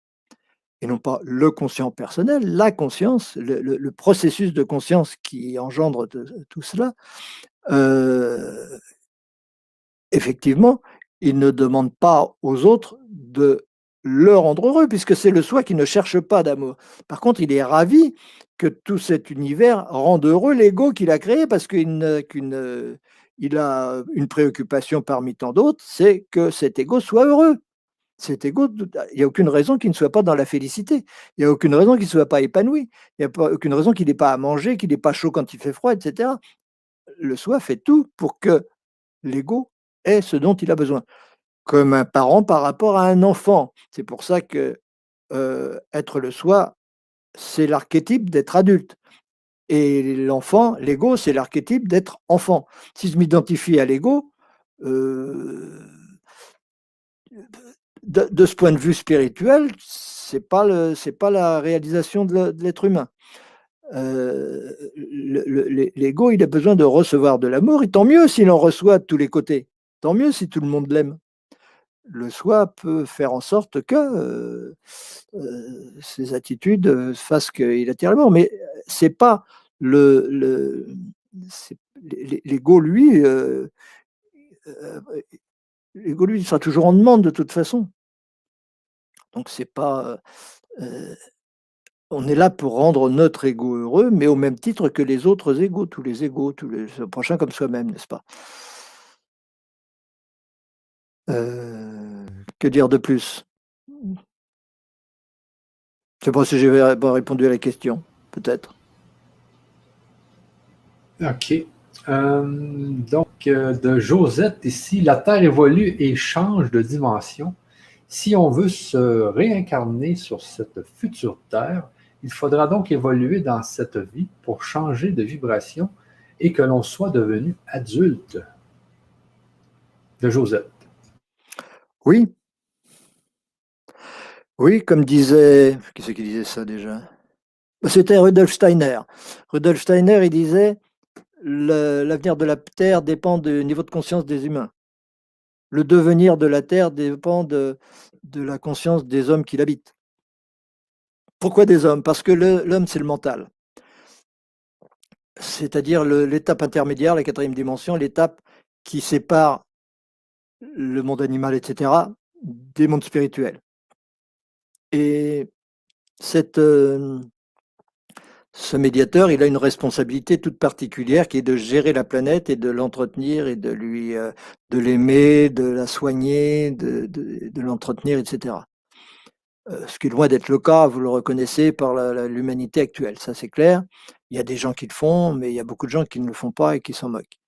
et non pas le conscient personnel, la conscience, le processus de conscience qui engendre tout cela, effectivement, il ne demande pas aux autres de le rendre heureux, puisque c'est le soi qui ne cherche pas d'amour. Par contre, il est ravi que tout cet univers rende heureux l'ego qu'il a créé, parce qu'il a une préoccupation parmi tant d'autres, c'est que cet ego soit heureux. Cet ego, il n'y a aucune raison qu'il ne soit pas dans la félicité. Il n'y a aucune raison qu'il ne soit pas épanoui. Il n'y a aucune raison qu'il n'ait pas à manger, qu'il n'ait pas chaud quand il fait froid, etc. Le soi fait tout pour que l'ego ait ce dont il a besoin, comme un parent par rapport à un enfant. C'est pour ça que être le soi, c'est l'archétype d'être adulte. Et l'enfant, l'ego, c'est l'archétype d'être enfant. Si je m'identifie à l'ego, de ce point de vue spirituel, c'est pas la réalisation de l'être humain. L'ego, il a besoin de recevoir de l'amour, et tant mieux s'il en reçoit de tous les côtés. Tant mieux si tout le monde l'aime. Le soi peut faire en sorte que ses attitudes fassent qu'il attire l'amour, mais c'est pas l'ego, lui, l'ego, lui, il sera toujours en demande de toute façon. Donc c'est pas, on est là pour rendre notre ego heureux, mais au même titre que les autres égos, tous les égos, le prochain comme soi-même, n'est-ce pas? Que dire de plus? Je ne sais pas si j'ai pas répondu à la question, peut-être. OK. De Josette ici, la Terre évolue et change de dimension. Si on veut se réincarner sur cette future Terre, il faudra donc évoluer dans cette vie pour changer de vibration et que l'on soit devenu adulte. De Josette. Oui. Oui, comme disait, qui c'est qui disait ça déjà? C'était Rudolf Steiner. Rudolf Steiner, il disait, l'avenir de la Terre dépend du niveau de conscience des humains. Le devenir de la Terre dépend de la conscience des hommes qui l'habitent. Pourquoi des hommes? Parce que l'homme, c'est le mental. C'est-à-dire l'étape intermédiaire, la quatrième dimension, l'étape qui sépare le monde animal, etc., des mondes spirituels. Et cette, ce médiateur, il a une responsabilité toute particulière qui est de gérer la planète et de l'entretenir et de l'aimer, de la soigner, de l'entretenir, etc. Ce qui est loin d'être le cas, vous le reconnaissez, par l'humanité actuelle, ça c'est clair. Il y a des gens qui le font, mais il y a beaucoup de gens qui ne le font pas et qui s'en moquent.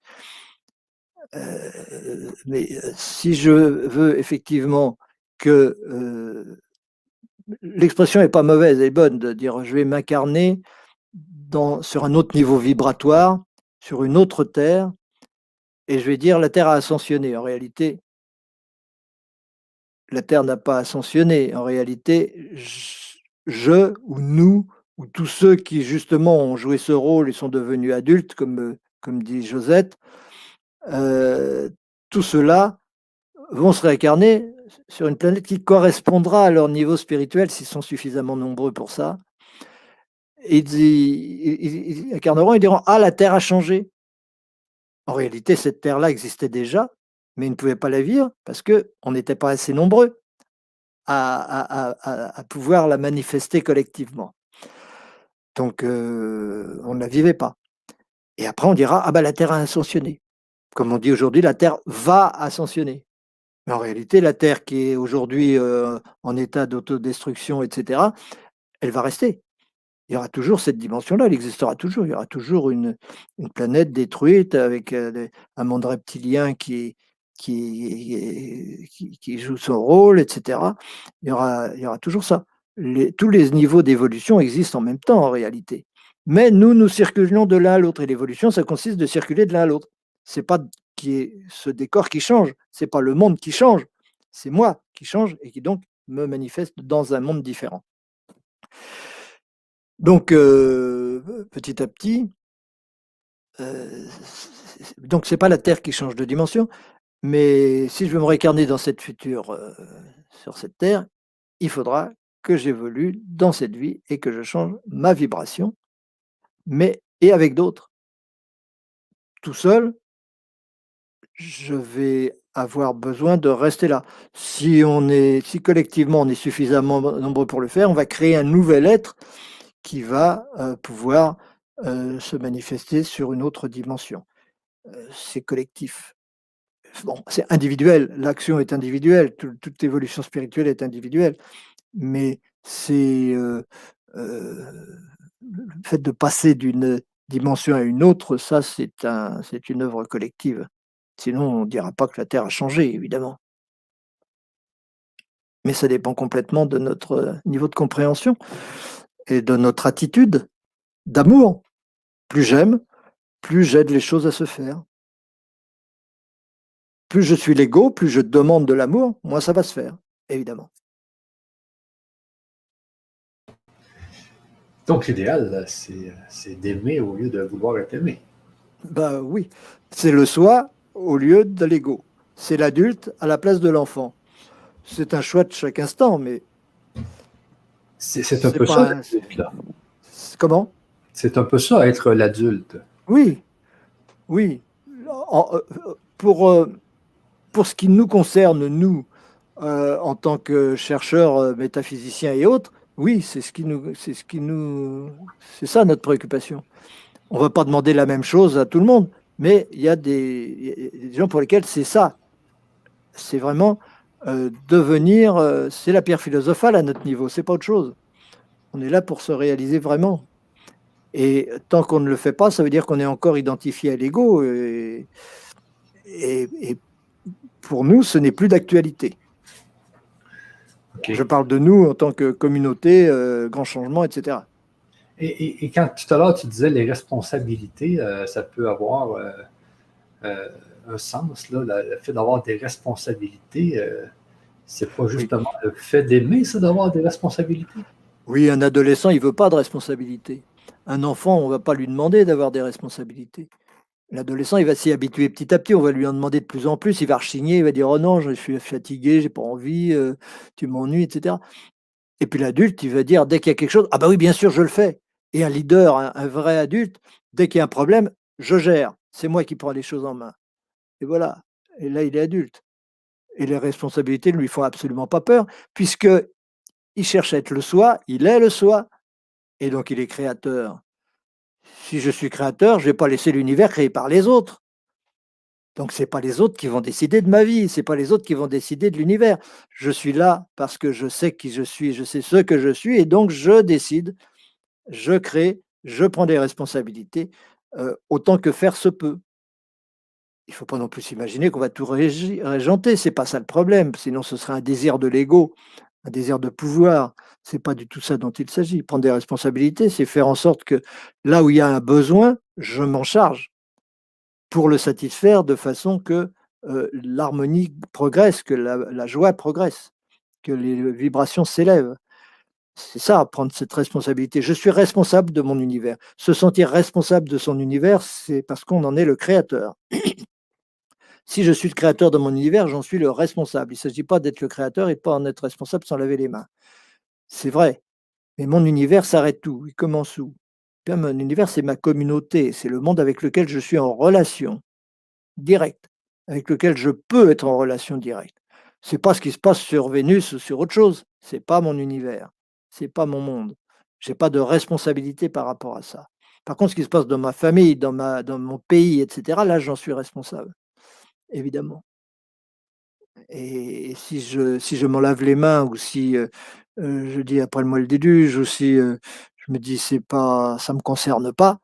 Mais si je veux effectivement que l'expression n'est pas mauvaise, elle est bonne de dire je vais m'incarner sur un autre niveau vibratoire, sur une autre terre, et je vais dire la Terre a ascensionné. En réalité, la Terre n'a pas ascensionné. En réalité, je ou nous, ou tous ceux qui justement ont joué ce rôle et sont devenus adultes, comme dit Josette, tout cela vont se réincarner sur une planète qui correspondra à leur niveau spirituel s'ils sont suffisamment nombreux pour ça. Ils incarneront et diront: ah, la Terre a changé. En réalité, cette Terre-là existait déjà, mais ils ne pouvaient pas la vivre parce qu'on n'était pas assez nombreux à pouvoir la manifester collectivement. Donc, on ne la vivait pas. Et après, on dira: ah ben la Terre a ascensionné. Comme on dit aujourd'hui, la Terre va ascensionner. Mais en réalité, la Terre qui est aujourd'hui en état d'autodestruction, etc., elle va rester. Il y aura toujours cette dimension-là, elle existera toujours. Il y aura toujours une planète détruite avec un monde reptilien qui joue son rôle, etc. Il y aura toujours ça. Tous les niveaux d'évolution existent en même temps, en réalité. Mais nous circulons de l'un à l'autre. Et l'évolution, ça consiste de circuler de l'un à l'autre. Ce n'est pas ce décor qui change, ce n'est pas le monde qui change, c'est moi qui change et qui donc me manifeste dans un monde différent. Donc, petit à petit, donc c'est pas la Terre qui change de dimension, mais si je veux me réincarner dans cette future, sur cette Terre, il faudra que j'évolue dans cette vie et que je change ma vibration, et avec d'autres. Tout seul, je vais avoir besoin de rester là. Si collectivement on est suffisamment nombreux pour le faire, on va créer un nouvel être qui va pouvoir se manifester sur une autre dimension. C'est collectif. Bon, c'est individuel, l'action est individuelle, toute évolution spirituelle est individuelle, mais c'est le fait de passer d'une dimension à une autre, ça c'est une œuvre collective. Sinon, on ne dira pas que la Terre a changé, évidemment. Mais ça dépend complètement de notre niveau de compréhension et de notre attitude d'amour. Plus j'aime, plus j'aide les choses à se faire. Plus je suis l'ego, plus je demande de l'amour, moins ça va se faire, évidemment. Donc l'idéal, c'est d'aimer au lieu de vouloir être aimé. Ben oui, c'est le soi au lieu de l'ego. C'est l'adulte à la place de l'enfant. C'est un choix de chaque instant, mais c'est un peu ça, l'adulte-là. Comment? C'est un peu ça, être l'adulte. Oui, oui. Pour ce qui nous concerne, nous, en tant que chercheurs, métaphysiciens et autres, oui, c'est ça notre préoccupation. On ne va pas demander la même chose à tout le monde, mais il y a des gens pour lesquels c'est ça. C'est vraiment devenir, c'est la pierre philosophale à notre niveau, c'est pas autre chose. On est là pour se réaliser vraiment. Et tant qu'on ne le fait pas, ça veut dire qu'on est encore identifié à l'ego. Et pour nous, ce n'est plus d'actualité. Okay. Je parle de nous en tant que communauté, grand changement, etc. Et quand tout à l'heure tu disais les responsabilités, ça peut avoir un sens, là, le fait d'avoir des responsabilités, C'est pas justement le fait d'aimer, c'est d'avoir des responsabilités. Oui, un adolescent, il ne veut pas de responsabilité. Un enfant, on ne va pas lui demander d'avoir des responsabilités. L'adolescent, il va s'y habituer petit à petit, on va lui en demander de plus en plus, il va rechigner, il va dire: «Oh non, je suis fatigué, j'ai pas envie, tu m'ennuies» et cetera. Et puis l'adulte, il va dire dès qu'il y a quelque chose: «Ah bah oui, bien sûr, je le fais». Et un leader, un vrai adulte, dès qu'il y a un problème, je gère, c'est moi qui prends les choses en main. Et voilà. Et là, il est adulte. Et les responsabilités ne lui font absolument pas peur, puisqu'il cherche à être le soi, il est le soi, et donc il est créateur. Si je suis créateur, je ne vais pas laisser l'univers créé par les autres. Donc c'est pas les autres qui vont décider de ma vie, c'est pas les autres qui vont décider de l'univers. Je suis là parce que je sais qui je suis, je sais ce que je suis, et donc je décide, je crée, je prends des responsabilités, autant que faire se peut. Il ne faut pas non plus s'imaginer qu'on va tout régenter, c'est pas ça le problème, sinon ce serait un désir de l'ego, un désir de pouvoir. C'est pas du tout ça dont il s'agit. Prendre des responsabilités, c'est faire en sorte que là où il y a un besoin, je m'en charge pour le satisfaire de façon que l'harmonie progresse, que la joie progresse, que les vibrations s'élèvent. C'est ça, prendre cette responsabilité. Je suis responsable de mon univers. Se sentir responsable de son univers, c'est parce qu'on en est le créateur. Si je suis le créateur de mon univers, j'en suis le responsable. Il ne s'agit pas d'être le créateur et de ne pas en être responsable sans laver les mains. C'est vrai, mais mon univers s'arrête où? Il commence où? Bien, mon univers, c'est ma communauté, c'est le monde avec lequel je suis en relation directe, avec lequel je peux être en relation directe. C'est pas ce qui se passe sur Vénus ou sur autre chose. C'est pas mon univers, c'est pas mon monde. J'ai pas de responsabilité par rapport à ça. Par contre, ce qui se passe dans ma famille, dans mon pays, etc., là, j'en suis responsable, évidemment. Et si je m'en lave les mains, ou si je dis après le mois le déluge, ou si je me dis c'est pas, ça me concerne pas,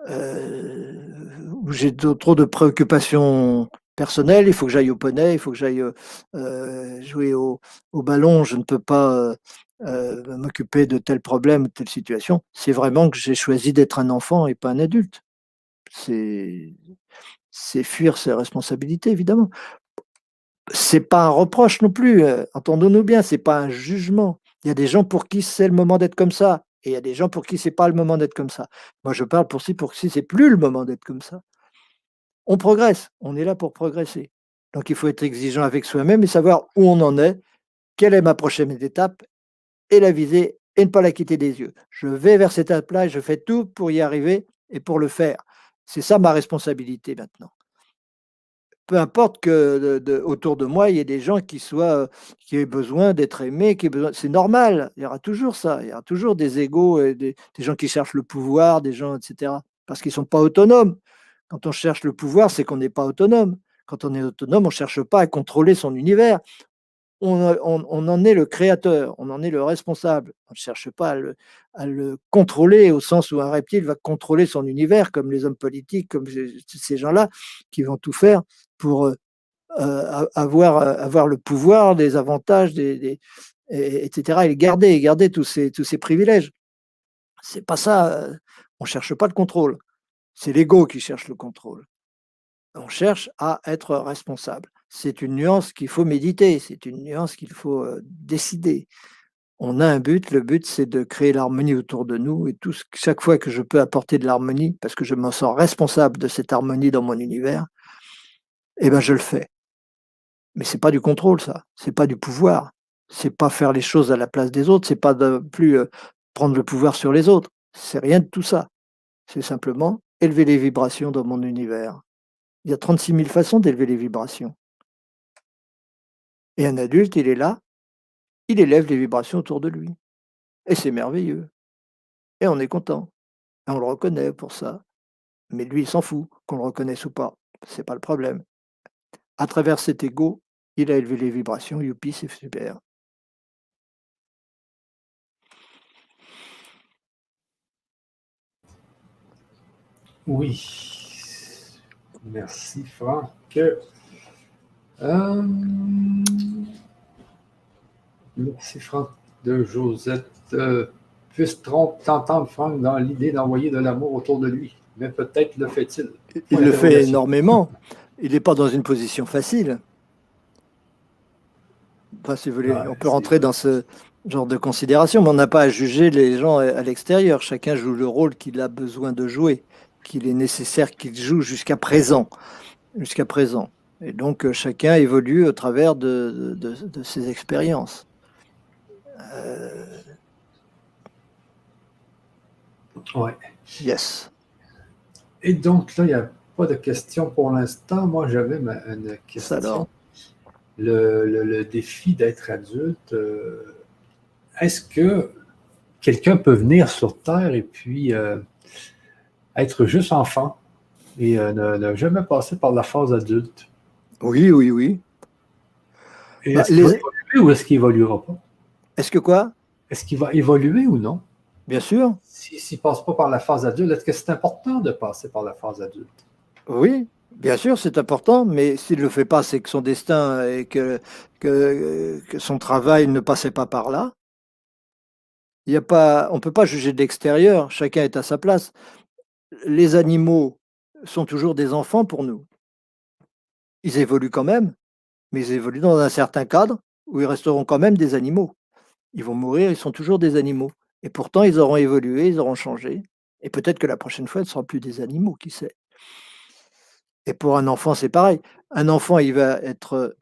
ou j'ai trop de préoccupations personnelles, il faut que j'aille au poney, il faut que j'aille jouer au ballon, je ne peux pas m'occuper de tel problème ou telle situation. C'est vraiment que j'ai choisi d'être un enfant et pas un adulte. C'est c'est fuir ses responsabilités, évidemment. C'est pas un reproche non plus, entendons-nous bien, c'est pas un jugement. Il y a des gens pour qui c'est le moment d'être comme ça, et il y a des gens pour qui c'est pas le moment d'être comme ça. Moi, je parle pour qui c'est plus le moment d'être comme ça. On progresse, on est là pour progresser. Donc il faut être exigeant avec soi-même et savoir où on en est, quelle est ma prochaine étape, et la viser et ne pas la quitter des yeux. Je vais vers cette étape-là et je fais tout pour y arriver et pour le faire. C'est ça ma responsabilité maintenant. Peu importe que autour de moi, il y ait des gens qui aient besoin d'être aimés, c'est normal, il y aura toujours ça, il y aura toujours des égos et des gens qui cherchent le pouvoir, des gens, et cetera, parce qu'ils ne sont pas autonomes. Quand on cherche le pouvoir, c'est qu'on n'est pas autonome. Quand on est autonome, on ne cherche pas à contrôler son univers. On en est le créateur, on en est le responsable. On ne cherche pas à le contrôler, au sens où un reptile va contrôler son univers, comme les hommes politiques, comme ces gens-là qui vont tout faire pour avoir le pouvoir, des avantages, etc., et garder tous ces privilèges. C'est pas ça. On ne cherche pas le contrôle. C'est l'ego qui cherche le contrôle. On cherche à être responsable. C'est une nuance qu'il faut méditer, c'est une nuance qu'il faut décider. On a un but, le but c'est de créer l'harmonie autour de nous, et chaque fois que je peux apporter de l'harmonie, parce que je me sens responsable de cette harmonie dans mon univers, eh ben je le fais. Mais c'est pas du contrôle ça, c'est pas du pouvoir, c'est pas faire les choses à la place des autres, c'est pas non plus prendre le pouvoir sur les autres, c'est rien de tout ça. C'est simplement élever les vibrations dans mon univers. Il y a 36 000 façons d'élever les vibrations. Et un adulte, il est là, il élève les vibrations autour de lui. Et c'est merveilleux. Et on est content. Et on le reconnaît pour ça. Mais lui, il s'en fout qu'on le reconnaisse ou pas. C'est pas le problème. À travers cet ego, il a élevé les vibrations. Youpi, c'est super. Oui. Merci, Franck. Euh, Merci, Franck de Josette. Puisse t'entendre, Franck, dans l'idée d'envoyer de l'amour autour de lui. Mais peut-être le fait-il. Il le fait énormément. Il n'est pas dans une position facile. Enfin, si vous voulez, Ouais, on peut rentrer dans ce genre de considération, mais on n'a pas à juger les gens à l'extérieur. Chacun joue le rôle qu'il a besoin de jouer, qu'il est nécessaire qu'il joue jusqu'à présent. Jusqu'à présent. Et donc, chacun évolue au travers de ses expériences. ouais. Yes. Et donc là, il n'y a pas de question pour l'instant. Moi, j'avais une Ça alors. question. Le défi d'être adulte, est-ce que quelqu'un peut venir sur Terre et puis être juste enfant et ne jamais passer par la phase adulte? Oui, oui, oui. Et Bah, est-ce qu'il va évoluer ou est-ce qu'il évoluera pas? Est-ce que quoi? Est-ce qu'il va évoluer ou non? Bien sûr. S'il ne passe pas par la phase adulte, est-ce que c'est important de passer par la phase adulte? Oui, bien sûr, c'est important, mais s'il ne le fait pas, c'est que son destin et que son travail ne passait pas par là. Il y a pas, on ne peut pas juger de l'extérieur, chacun est à sa place. Les animaux sont toujours des enfants pour nous. Ils évoluent quand même, mais ils évoluent dans un certain cadre où ils resteront quand même des animaux. Ils vont mourir, ils sont toujours des animaux. Et pourtant, ils auront évolué, ils auront changé. Et peut-être que la prochaine fois, ils ne seront plus des animaux, qui sait. Et pour un enfant, c'est pareil. Un enfant, il va être...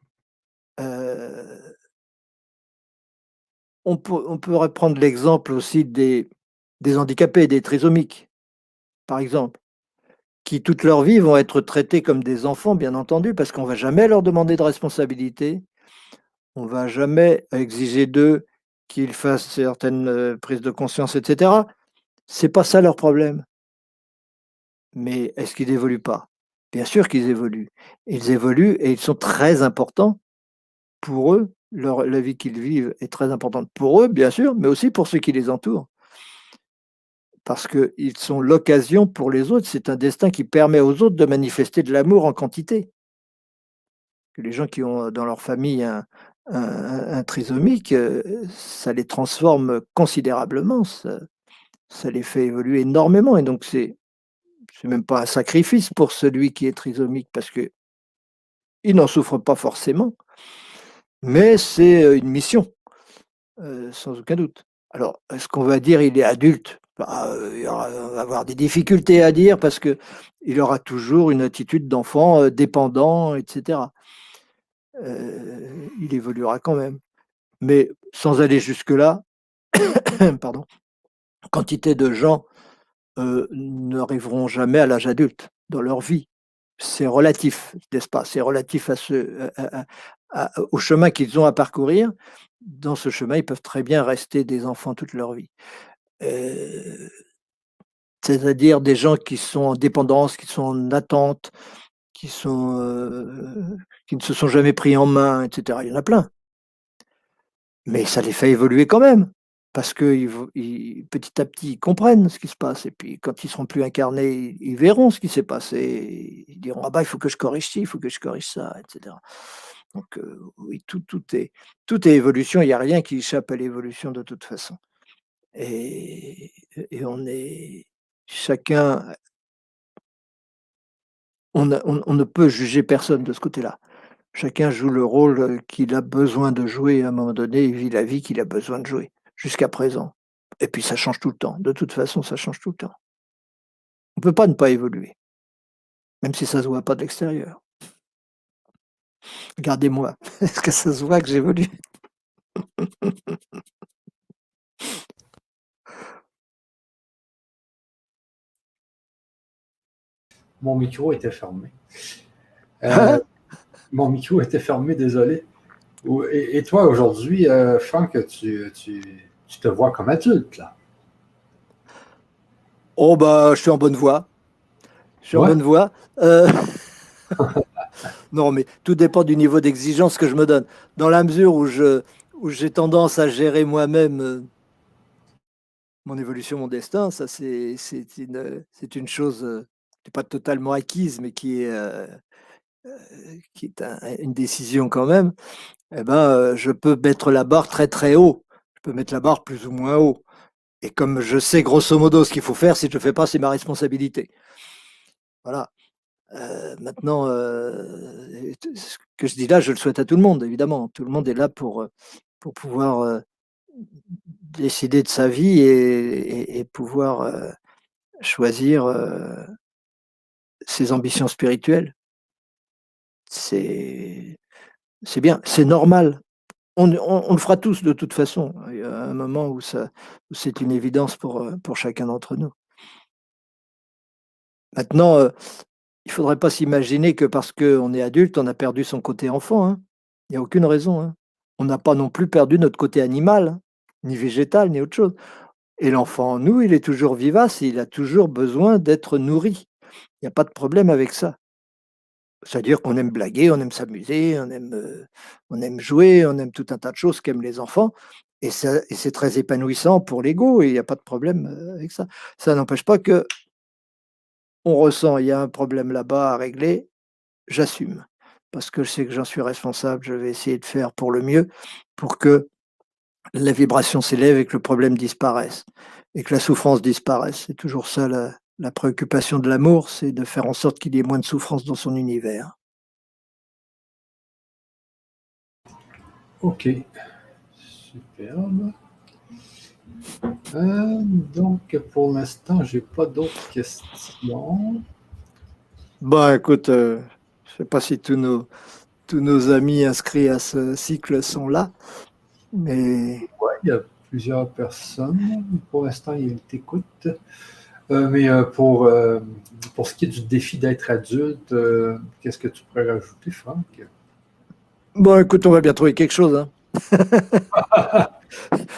on pourrait prendre l'exemple aussi des handicapés, des trisomiques, par exemple, qui toute leur vie vont être traités comme des enfants, bien entendu, parce qu'on ne va jamais leur demander de responsabilité, on ne va jamais exiger d'eux qu'ils fassent certaines prises de conscience, etc. C'est pas ça leur problème. Mais est-ce qu'ils évoluent pas? Bien sûr qu'ils évoluent. Ils évoluent et ils sont très importants pour eux. La vie qu'ils vivent est très importante pour eux, bien sûr, mais aussi pour ceux qui les entourent. Parce qu'ils sont l'occasion pour les autres. C'est un destin qui permet aux autres de manifester de l'amour en quantité. Que les gens qui ont dans leur famille un trisomique, ça les transforme considérablement. Ça les fait évoluer énormément. Et donc, c'est même pas un sacrifice pour celui qui est trisomique parce que il n'en souffre pas forcément, mais c'est une mission, sans aucun doute. Alors, est-ce qu'on va dire il est adulte? Bah, on va avoir des difficultés à dire parce que il aura toujours une attitude d'enfant dépendant, etc. Il évoluera quand même. Mais sans aller jusque-là, pardon, quantité de gens n'arriveront jamais à l'âge adulte dans leur vie. C'est relatif, n'est-ce pas? C'est relatif au chemin qu'ils ont à parcourir. Dans ce chemin, ils peuvent très bien rester des enfants toute leur vie. Heu, C'est-à-dire des gens qui sont en dépendance, qui sont en attente, qui ne se sont jamais pris en main, et cetera. Il y en a plein, mais ça les fait évoluer quand même parce qu'ils petit à petit, ils comprennent ce qui se passe et puis quand ils seront plus incarnés, ils verront ce qui s'est passé. Ils diront: «Ah bah, il faut que je corrige ci, il faut que je corrige ça», et cetera. Donc oui, tout est évolution, il y a rien qui échappe à l'évolution de toute façon et on est chacun on ne peut juger personne de ce côté-là. Chacun joue le rôle, qu'il a besoin de jouer à un moment donné, il vit la vie qu'il a besoin de jouer, jusqu'à présent et puis ça change tout le temps. De toute façon, ça change tout le temps. On ne peut pas ne pas évoluer, même si ça ne se voit pas de l'extérieur. Regardez-moi, est-ce que ça se voit que j'évolue? Mon micro était fermé. Mon micro était fermé, désolé. Et toi, aujourd'hui, Franck, tu te vois comme adulte, là? Oh bah, je suis en bonne voie. Je suis en Ouais? bonne voie. Non, mais tout dépend du niveau d'exigence que je me donne. Dans la mesure où j'ai tendance à gérer moi-même mon évolution, mon destin, ça c'est une chose qui n'est pas totalement acquise, mais qui est une décision quand même. Eh ben, je peux mettre la barre très très haut. Je peux mettre la barre plus ou moins haut. Et comme je sais grosso modo ce qu'il faut faire, si je ne le fais pas, c'est ma responsabilité. Voilà. Maintenant, ce que je dis là, je le souhaite à tout le monde, évidemment. Tout le monde est là pour pouvoir décider de sa vie et pouvoir choisir ses ambitions spirituelles. C'est c'est bien, c'est normal. On le fera tous de toute façon. Il y a un moment où c'est une évidence pour chacun d'entre nous. Maintenant, il ne faudrait pas s'imaginer que parce qu'on est adulte, on a perdu son côté enfant, hein. Il n'y a aucune raison, hein. On n'a pas non plus perdu notre côté animal, hein, ni végétal, ni autre chose. Et l'enfant en nous, il est toujours vivace et il a toujours besoin d'être nourri. Il n'y a pas de problème avec ça. C'est-à-dire qu'on aime blaguer, on aime s'amuser, on aime jouer, on aime tout un tas de choses qu'aiment les enfants et c'est très épanouissant pour l'ego et il n'y a pas de problème, avec ça. Ça n'empêche pas qu'on ressent, il y a un problème là-bas à régler, j'assume. Parce que je sais que j'en suis responsable, je vais essayer de faire pour le mieux, pour que la vibration s'élève et que le problème disparaisse et que la souffrance disparaisse. C'est toujours ça la préoccupation de l'amour, c'est de faire en sorte qu'il y ait moins de souffrance dans son univers. Ok, superbe. Donc, pour l'instant, j'ai pas d'autres questions. Bah écoute, je sais pas si tous nos amis inscrits à ce cycle sont là, mais Ouais, il y a plusieurs personnes. Pour l'instant, ils t'écoutent. Mais pour ce qui est du défi d'être adulte, qu'est-ce que tu pourrais rajouter, Franck? bon écoute, on va bien trouver quelque chose, hein.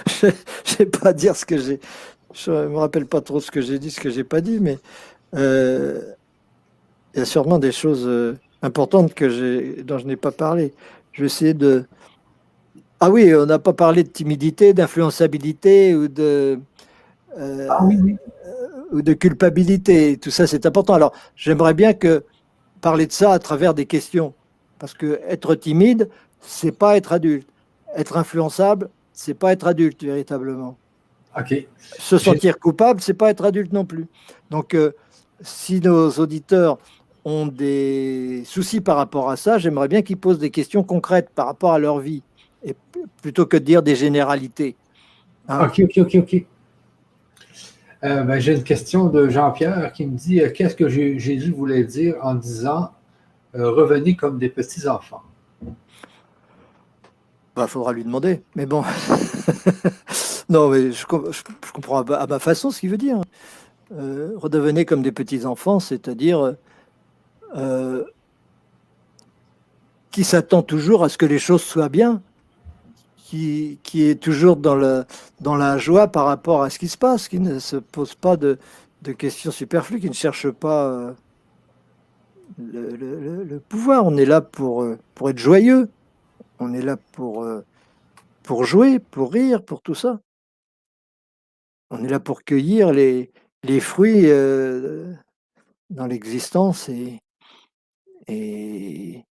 Je ne vais pas dire ce que j'ai. Je me rappelle pas trop ce que j'ai dit, ce que j'ai pas dit, mais euh, il y a sûrement des choses importantes dont je n'ai pas parlé. Je vais essayer de. Ah oui, on n'a pas parlé de timidité, d'influençabilité Ah oui, euh, oui. ou de culpabilité. Tout ça, c'est important. Alors, j'aimerais bien parler de ça à travers des questions, parce que être timide, c'est pas être adulte. Être influençable, c'est pas être adulte véritablement. OK. Se J'ai- sentir coupable, c'est pas être adulte non plus. Donc, si nos auditeurs ont des soucis par rapport à ça, j'aimerais bien qu'ils posent des questions concrètes par rapport à leur vie, et plutôt que de dire des généralités, hein. OK, OK, OK, OK. Ben, j'ai une question de Jean-Pierre qui me dit qu'est-ce que Jésus voulait dire en disant revenez comme des petits-enfants? Bah, faudra lui demander. Mais bon, non, mais je comprends à ma façon ce qu'il veut dire. Redevenez comme des petits enfants, c'est-à-dire euh, qui s'attend toujours à ce que les choses soient bien, qui est toujours dans la joie par rapport à ce qui se passe, qui ne se pose pas de questions superflues, qui ne cherche pas le pouvoir. On est là pour être joyeux, on est là pour jouer, pour rire, pour tout ça. On est là pour cueillir les fruits dans l'existence et, et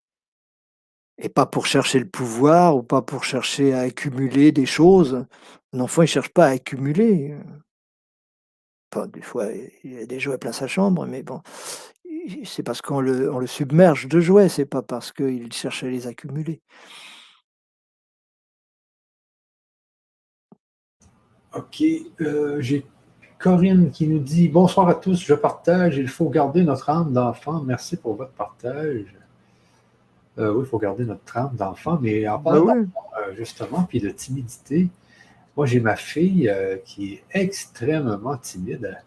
pas pour chercher le pouvoir ou pas pour chercher à accumuler des choses. Un enfant, il ne cherche pas à accumuler. Enfin, des fois, il y a des jouets plein sa chambre, mais bon, c'est parce on le submerge de jouets, c'est pas parce qu'il cherche à les accumuler. OK. J'ai Corinne qui nous dit bonsoir à tous, je partage, il faut garder notre âme d'enfant. Merci pour votre partage. Oui, il faut garder notre âme d'enfant, mais en Ben parlant oui. d'enfant, justement, puis de timidité, moi j'ai ma fille qui est extrêmement timide.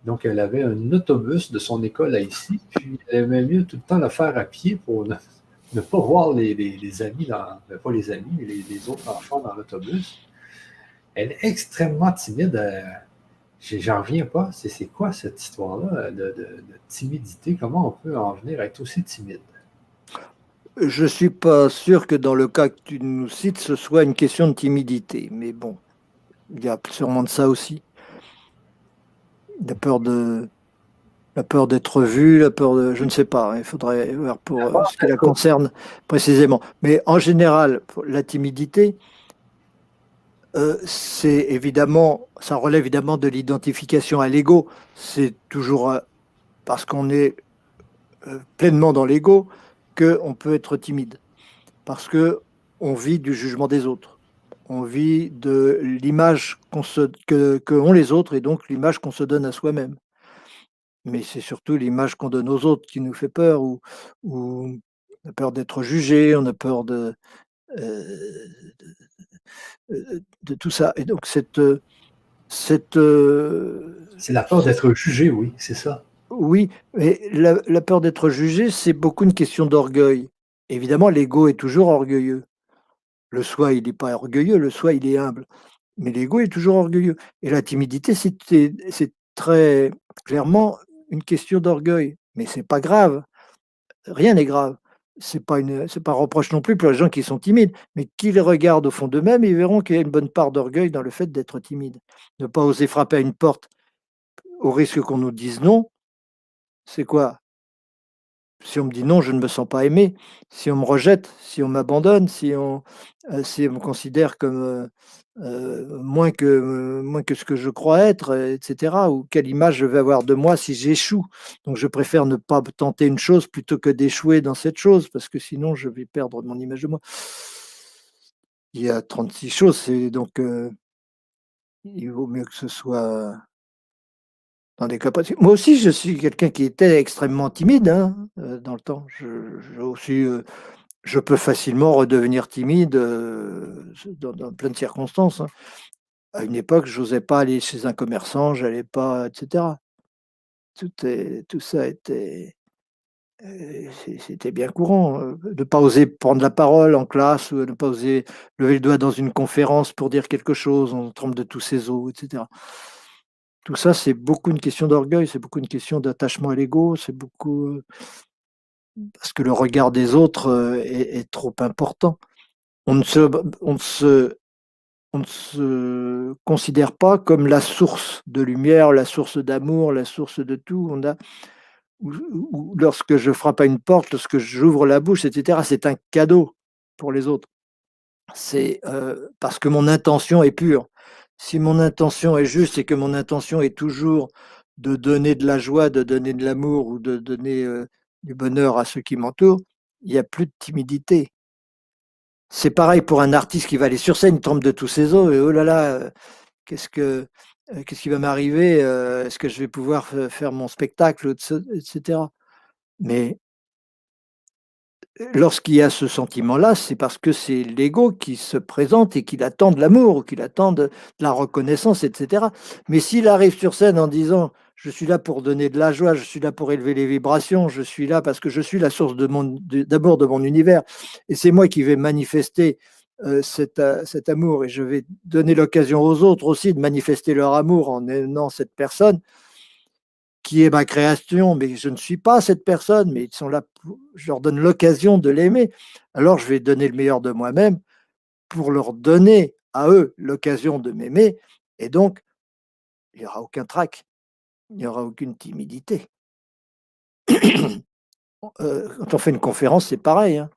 Donc, elle avait un autobus de son école à ici, puis elle aimait mieux tout le temps le faire à pied pour ne pas voir les amis, pas les amis, mais les autres enfants dans l'autobus. Elle est extrêmement timide. J'en reviens pas. C'est quoi cette histoire-là de timidité? Comment on peut en venir à être aussi timide? Je suis pas sûr que dans le cas que tu nous cites, ce soit une question de timidité, mais bon, il y a sûrement de ça aussi. La peur la peur d'être vu, la peur de, je ne sais pas, hein, il faudrait voir pour ce qui la concerne précisément. Mais en général, pour la timidité, c'est évidemment, ça relève évidemment de l'identification à l'ego. C'est toujours parce qu'on est pleinement dans l'ego qu'on peut être timide. Parce qu'on vit du jugement des autres. On vit de l'image qu'ont les autres et donc l'image qu'on se donne à soi-même. Mais c'est surtout l'image qu'on donne aux autres qui nous fait peur, ou on a peur d'être jugé, on a peur euh, de tout ça. Et donc cette C'est la peur d'être jugé, oui, c'est ça. oui, mais la peur d'être jugé, c'est beaucoup une question d'orgueil. Évidemment, l'ego est toujours orgueilleux. Le soi, il n'est pas orgueilleux, le soi, il est humble. Mais l'ego est toujours orgueilleux. Et la timidité, c'est très clairement une question d'orgueil. Mais c'est pas grave, rien n'est grave. C'est pas un reproche non plus pour les gens qui sont timides, mais qu'ils regardent au fond d'eux-mêmes, ils verront qu'il y a une bonne part d'orgueil dans le fait d'être timide. Ne pas oser frapper à une porte au risque qu'on nous dise non, c'est quoi? Si on me dit non, je ne me sens pas aimé. Si on me rejette, si on m'abandonne, si on me considère comme moins que ce que je crois être, etc. Ou quelle image je vais avoir de moi si j'échoue. Donc je préfère ne pas tenter une chose plutôt que d'échouer dans cette chose, parce que sinon je vais perdre mon image de moi. Il y a 36 choses, c'est donc il vaut mieux que ce soit dans des cas précis. Moi aussi, je suis quelqu'un qui était extrêmement timide, hein, dans le temps. Je peux facilement redevenir timide, dans plein de circonstances, hein. À une époque, j'osais pas aller chez un commerçant, j'allais pas, et cetera. Tout ça était, c'était bien courant, de pas oser prendre la parole en classe, ou de ne pas oser lever le doigt dans une conférence pour dire quelque chose, on tremble de tous ses os, et cetera. Tout ça, c'est beaucoup une question d'orgueil, c'est beaucoup une question d'attachement à l'ego, c'est beaucoup, parce que le regard des autres, est trop important. On ne se on ne se on ne se considère pas comme la source de lumière, la source d'amour, la source de tout. Ou lorsque je frappe à une porte, lorsque j'ouvre la bouche, et cetera, c'est un cadeau pour les autres. C'est, parce que mon intention est pure. Si mon intention est juste et que mon intention est toujours de donner de la joie, de donner de l'amour, ou de donner, du bonheur à ceux qui m'entourent, il y a plus de timidité. C'est pareil pour un artiste qui va aller sur scène, il tremble de tous ses os et: «Oh là là, qu'est-ce que, qu'est-ce qui va m'arriver? Est-ce que je vais pouvoir faire mon spectacle?» et cetera. Mais lorsqu'il y a ce sentiment-là, c'est parce que c'est l'ego qui se présente et qu'il attend de l'amour, ou qu'il attend de la reconnaissance, et cetera. Mais s'il arrive sur scène en disant: «Je suis là pour donner de la joie, je suis là pour élever les vibrations, je suis là parce que je suis la source d'amour de mon univers, et c'est moi qui vais manifester, cet amour, et je vais donner l'occasion aux autres aussi de manifester leur amour en aimant cette personne qui est ma création, mais je ne suis pas cette personne, mais ils sont là je leur donne l'occasion de l'aimer. Alors je vais donner le meilleur de moi-même pour leur donner à eux l'occasion de m'aimer, et donc il n'y aura aucun trac, il n'y aura aucune timidité. Quand on fait une conférence, c'est pareil, hein.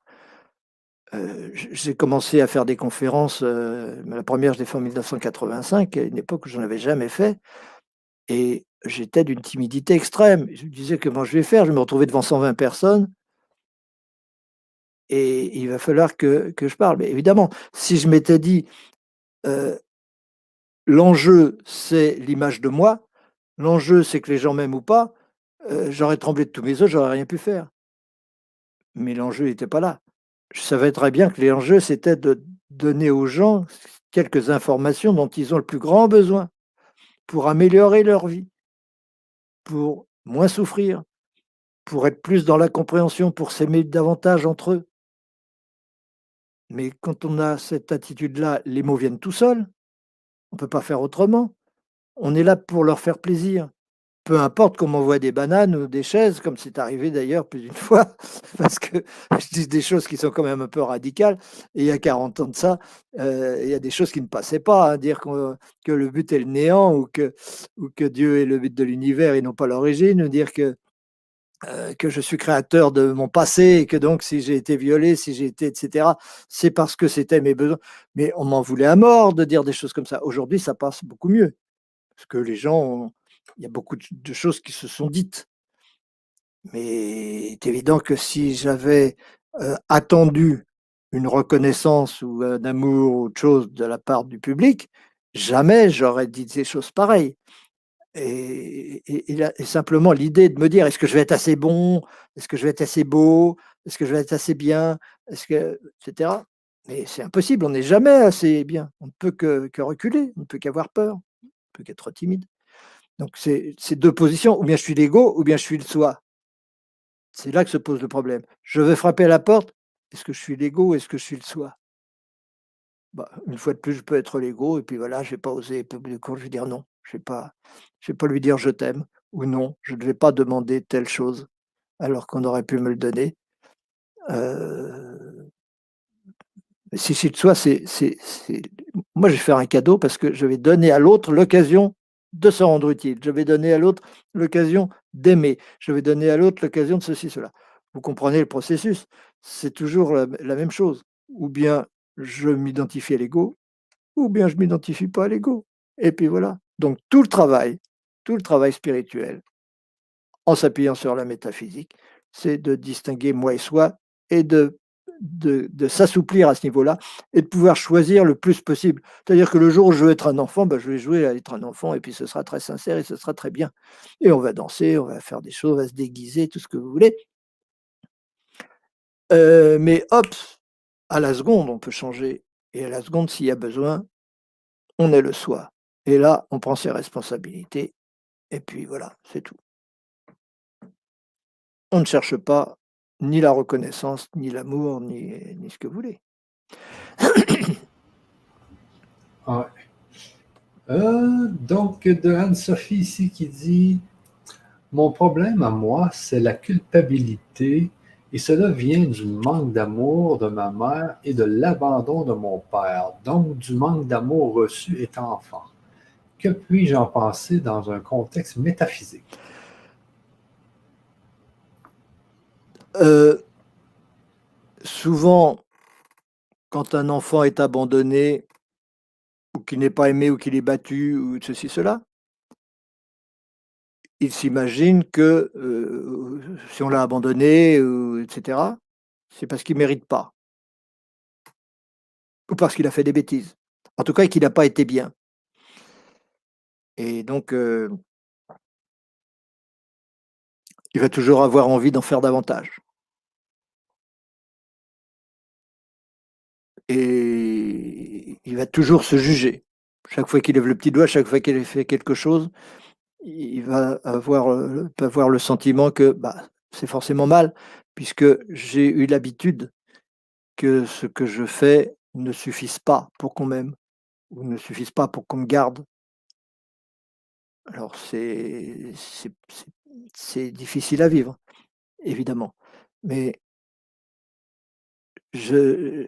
J'ai commencé à faire des conférences, la première je l'ai fait en 1985, à une époque où j'en avais jamais fait, et j'étais d'une timidité extrême. Je me disais: «Comment je vais faire?» Je me retrouvais devant 120 personnes. Et il va falloir que je parle. Mais évidemment, si je m'étais dit, heu: «L'enjeu, c'est l'image de moi, l'enjeu, c'est que les gens m'aiment ou pas», j'aurais tremblé de tous mes os, j'aurais rien pu faire. Mais l'enjeu n'était pas là. Je savais très bien que l'enjeu, c'était de donner aux gens quelques informations dont ils ont le plus grand besoin pour améliorer leur vie, pour moins souffrir, pour être plus dans la compréhension, pour s'aimer davantage entre eux. Mais quand on a cette attitude-là, les mots viennent tout seuls, on ne peut pas faire autrement. On est là pour leur faire plaisir. Peu importe qu'on m'envoie des bananes ou des chaises, comme c'est arrivé d'ailleurs plus d'une fois, parce que je dis des choses qui sont quand même un peu radicales. Et il y a 40 ans de ça, il y a des choses qui ne passaient pas, hein. Dire que le but est le néant, ou que Dieu est le but de l'univers et non pas l'origine, ou dire que je suis créateur de mon passé, et que donc si j'ai été violé, si j'ai été, et cetera, c'est parce que c'était mes besoins. Mais on m'en voulait à mort de dire des choses comme ça. Aujourd'hui, ça passe beaucoup mieux. Parce que les gens il y a beaucoup de choses qui se sont dites. Mais il est évident que si j'avais attendu une reconnaissance ou un amour ou autre chose de la part du public, jamais j'aurais dit des choses pareilles. Et simplement l'idée de me dire: «Est-ce que je vais être assez bon? Est-ce que je vais être assez beau? Est-ce que je vais être assez bien? Est-ce que» et cetera. Mais c'est impossible, on n'est jamais assez bien. On ne peut que reculer, on ne peut qu'avoir peur, on ne peut qu'être timide. Donc c'est 2 positions, ou bien je suis l'ego ou bien je suis le soi. C'est là que se pose le problème. Je vais frapper à la porte, est-ce que je suis l'ego ou est-ce que je suis le soi? Bah, une fois de plus, je peux être l'ego et puis voilà, je vais pas oser je vais dire non. Je vais pas lui dire: «Je t'aime» ou non, je ne vais pas demander telle chose alors qu'on aurait pu me le donner. Heu, si c'est de soi, c'est moi, je vais faire un cadeau parce que je vais donner à l'autre l'occasion de se rendre utile. Je vais donner à l'autre l'occasion d'aimer. Je vais donner à l'autre l'occasion de ceci, cela. Vous comprenez le processus? C'est toujours la même chose. Ou bien je m'identifie à l'ego, ou bien je m'identifie pas à l'ego. Et puis voilà. Donc tout le travail spirituel, en s'appuyant sur la métaphysique, c'est de distinguer moi et soi et de s'assouplir à ce niveau-là et de pouvoir choisir le plus possible. C'est-à-dire que le jour où je veux être un enfant, ben, je vais jouer à être un enfant et puis ce sera très sincère et ce sera très bien. Et on va danser, on va faire des choses, on va se déguiser, tout ce que vous voulez. Mais hop, à la seconde, on peut changer. Et à la seconde, s'il y a besoin, on est le soi. Et là, on prend ses responsabilités et puis voilà, c'est tout. On ne cherche pas ni la reconnaissance, ni l'amour, ni ce que vous voulez. Ouais. Donc, de Anne-Sophie ici qui dit: mon problème à moi, c'est la culpabilité et cela vient du manque d'amour de ma mère et de l'abandon de mon père, donc du manque d'amour reçu étant enfant. Que puis-je en penser dans un contexte métaphysique? Heu, Souvent, quand un enfant est abandonné ou qu'il n'est pas aimé ou qu'il est battu ou ceci, cela, il s'imagine que, si on l'a abandonné ou et cetera, c'est parce qu'il mérite pas ou parce qu'il a fait des bêtises. En tout cas, qu'il n'a pas été bien et donc il va toujours avoir envie d'en faire davantage et il va toujours se juger. Chaque fois qu'il lève le petit doigt, chaque fois qu'il fait quelque chose, il va avoir, peut avoir le sentiment que, bah, c'est forcément mal puisque j'ai eu l'habitude que ce que je fais ne suffise pas pour qu'on m'aime ou ne suffise pas pour qu'on me garde. Alors c'est difficile à vivre, évidemment, mais je,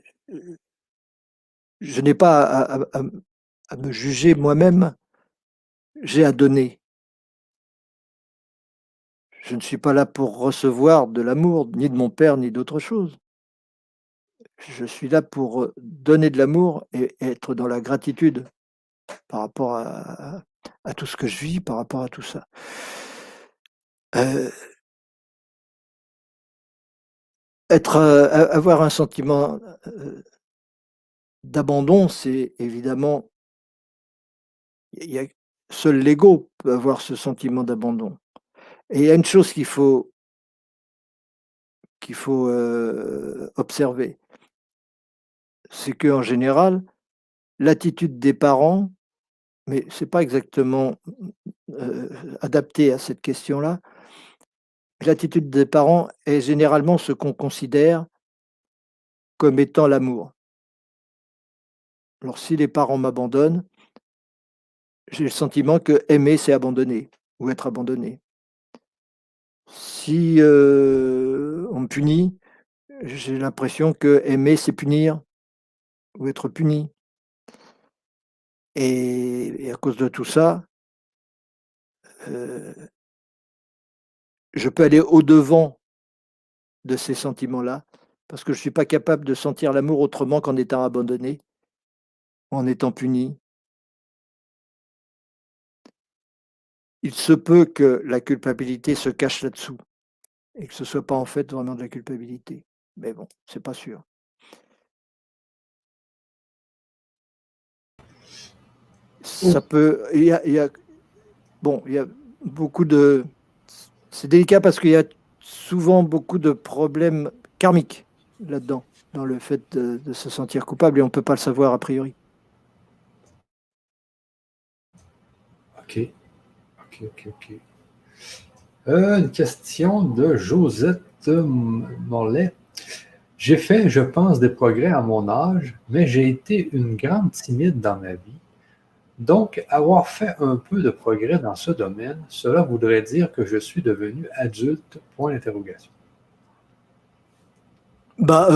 je n'ai pas à me juger moi-même, j'ai à donner. Je ne suis pas là pour recevoir de l'amour, ni de mon père, ni d'autre chose. Je suis là pour, donner de l'amour et être dans la gratitude par rapport à tout ce que je vis, par rapport à tout ça. Heu, avoir un sentiment, d'abandon, c'est évidemment il y a seul l'ego peut avoir ce sentiment d'abandon et il y a une chose qu'il faut observer, c'est qu'en général, l'attitude des parents, mais c'est pas exactement, heu, adapté à cette question-là. L'attitude des parents est généralement ce qu'on considère comme étant l'amour. Alors si les parents m'abandonnent, j'ai le sentiment que aimer, c'est abandonner ou être abandonné. Si, on me punit, j'ai l'impression que aimer, c'est punir ou être puni et à cause de tout ça, heu, je peux aller au-devant de ces sentiments-là parce que je suis pas capable de sentir l'amour autrement qu'en étant abandonné, en étant puni. Il se peut que la culpabilité se cache là-dessous et que ce soit pas en fait vraiment de la culpabilité. Mais bon, c'est pas sûr. Ça Oh, peut il y a bon, il y a beaucoup de c'est délicat parce qu'il y a souvent beaucoup de problèmes karmiques là-dedans, dans le fait de se sentir coupable et on peut pas le savoir a priori. OK, OK, OK, OK. Une question de Josette Morlet. J'ai fait, je pense, des progrès à mon âge, mais j'ai été une grande timide dans ma vie. Donc, avoir fait un peu de progrès dans ce domaine, cela voudrait dire que je suis devenu adulte, point d'interrogation. Bah,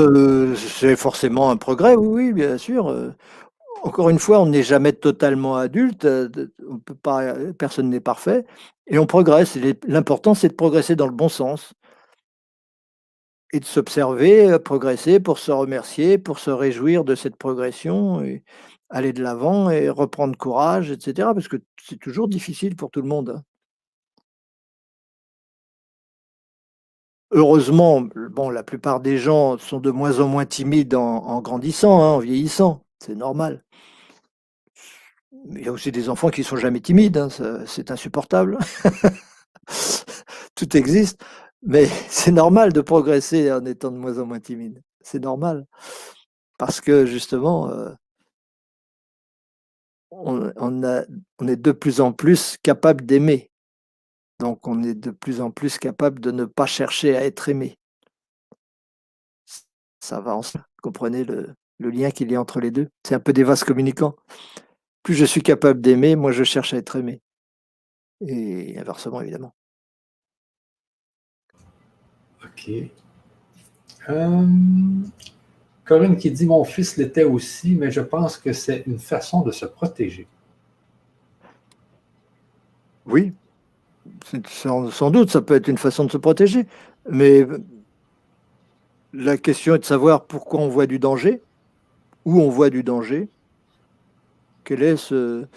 c'est forcément un progrès, oui, oui, bien sûr, encore une fois, on n'est jamais totalement adulte, on peut pas, personne n'est parfait et on progresse. L'important, c'est de progresser dans le bon sens et de s'observer, progresser pour se remercier, pour se réjouir de cette progression et aller de l'avant et reprendre courage et cetera. Parce que c'est toujours difficile pour tout le monde, hein. Heureusement, bon, la plupart des gens sont de moins en moins timides en grandissant, hein, en vieillissant, c'est normal. Mais il y a aussi des enfants qui sont jamais timides, hein, ça c'est insupportable. Tout existe, mais c'est normal de progresser en étant de moins en moins timide. C'est normal parce que justement, on a on est de plus en plus capable d'aimer, donc on est de plus en plus capable de ne pas chercher à être aimé. Ça va ensemble, comprenez le lien qu'il y a entre les 2. C'est un peu des vases communicants. Plus je suis capable d'aimer, moins je cherche à être aimé et inversement évidemment. OK. Euh, Corinne qui dit mon fils l'était aussi, mais je pense que c'est une façon de se protéger. Oui, c'est sans doute, ça peut être une façon de se protéger, mais la question est de savoir pourquoi on voit du danger, où on voit du danger, quel est ce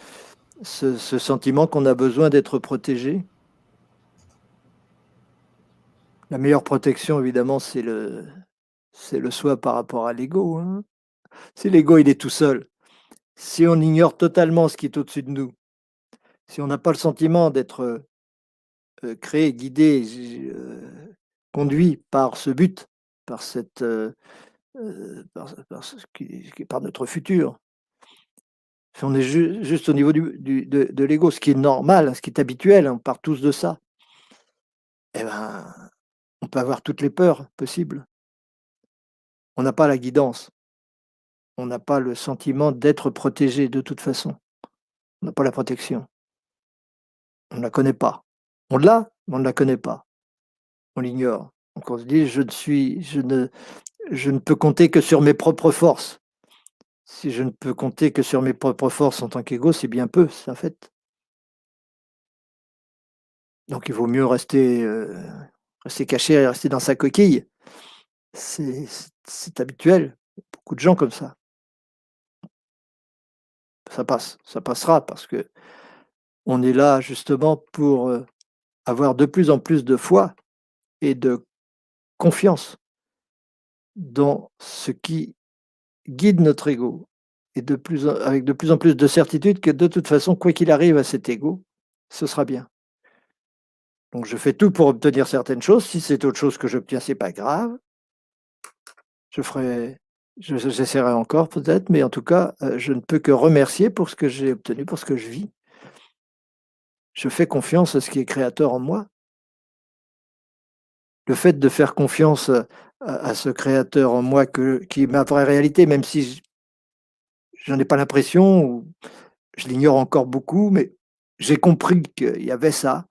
sentiment qu'on a besoin d'être protégé. La meilleure protection, évidemment, c'est le soi par rapport à l'ego, hein. Si l'ego, il est tout seul, si on ignore totalement ce qui est au-dessus de nous, si on n'a pas le sentiment d'être créé, guidé, conduit par ce but, par cette, par notre futur. Si on est juste au niveau de l'ego, ce qui est normal, hein, ce qui est habituel, hein, on part tous de ça. Eh ben, on peut avoir toutes les peurs possibles. On n'a pas la guidance, on n'a pas le sentiment d'être protégé de toute façon. On n'a pas la protection, on ne la connaît pas. On l'a, mais on ne la connaît pas, on l'ignore. Donc on se dit: Je ne peux compter que sur mes propres forces». Si je ne peux compter que sur mes propres forces en tant qu'ego, c'est bien peu, c'est un fait. Donc il vaut mieux rester caché et rester dans sa coquille. C'est habituel. Beaucoup de gens comme ça. Ça passe, ça passera parce que on est là justement pour, avoir de plus en plus de foi et de confiance dans ce qui guide notre ego et avec de plus en plus de certitude que de toute façon, quoi qu'il arrive à cet ego, ce sera bien. Donc je fais tout pour obtenir certaines choses. Si c'est autre chose que j'obtiens, c'est pas grave. Je ferai j'essaierai encore peut-être, mais en tout cas, je ne peux que remercier pour ce que j'ai obtenu, pour ce que je vis. Je fais confiance à ce qui est créateur en moi. Le fait de faire confiance, à ce créateur en moi qui est ma vraie réalité, même si j'en ai pas l'impression ou je l'ignore encore beaucoup, mais j'ai compris qu'il y avait ça,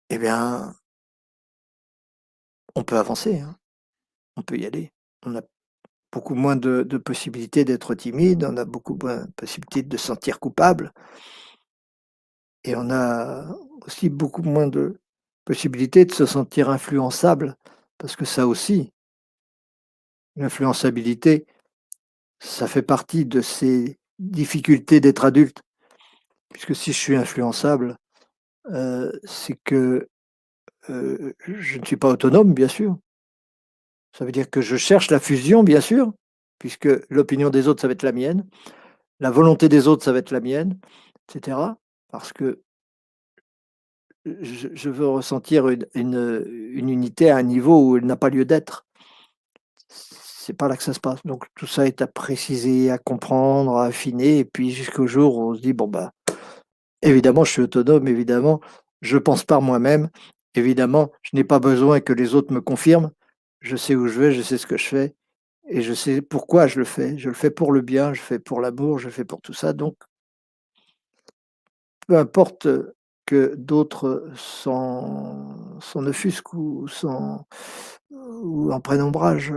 eh bien, on peut avancer, hein, on peut y aller. On a beaucoup moins de possibilités d'être timide, on a beaucoup moins de possibilités de se sentir coupable et on a aussi beaucoup moins de possibilités de se sentir influençable parce que ça aussi, l'influençabilité, ça fait partie de ces difficultés d'être adulte. Puisque si je suis influençable, c'est que, je ne suis pas autonome, bien sûr. Ça veut dire que je cherche la fusion, bien sûr, puisque l'opinion des autres, ça va être la mienne, la volonté des autres, ça va être la mienne, et cetera. Parce que je veux ressentir une unité à un niveau où elle n'a pas lieu d'être. C'est pas là que ça se passe. Donc tout ça est à préciser, à comprendre, à affiner et puis jusqu'au jour où on se dit: «Bon, bah, évidemment, je suis autonome, évidemment, je pense par moi-même, évidemment, je n'ai pas besoin que les autres me confirment. Je sais où je vais, je sais ce que je fais et je sais pourquoi je le fais. Je le fais pour le bien, je fais pour l'amour, je fais pour tout ça, donc peu importe, que d'autres s'en offusquent ou en prennent ombrage,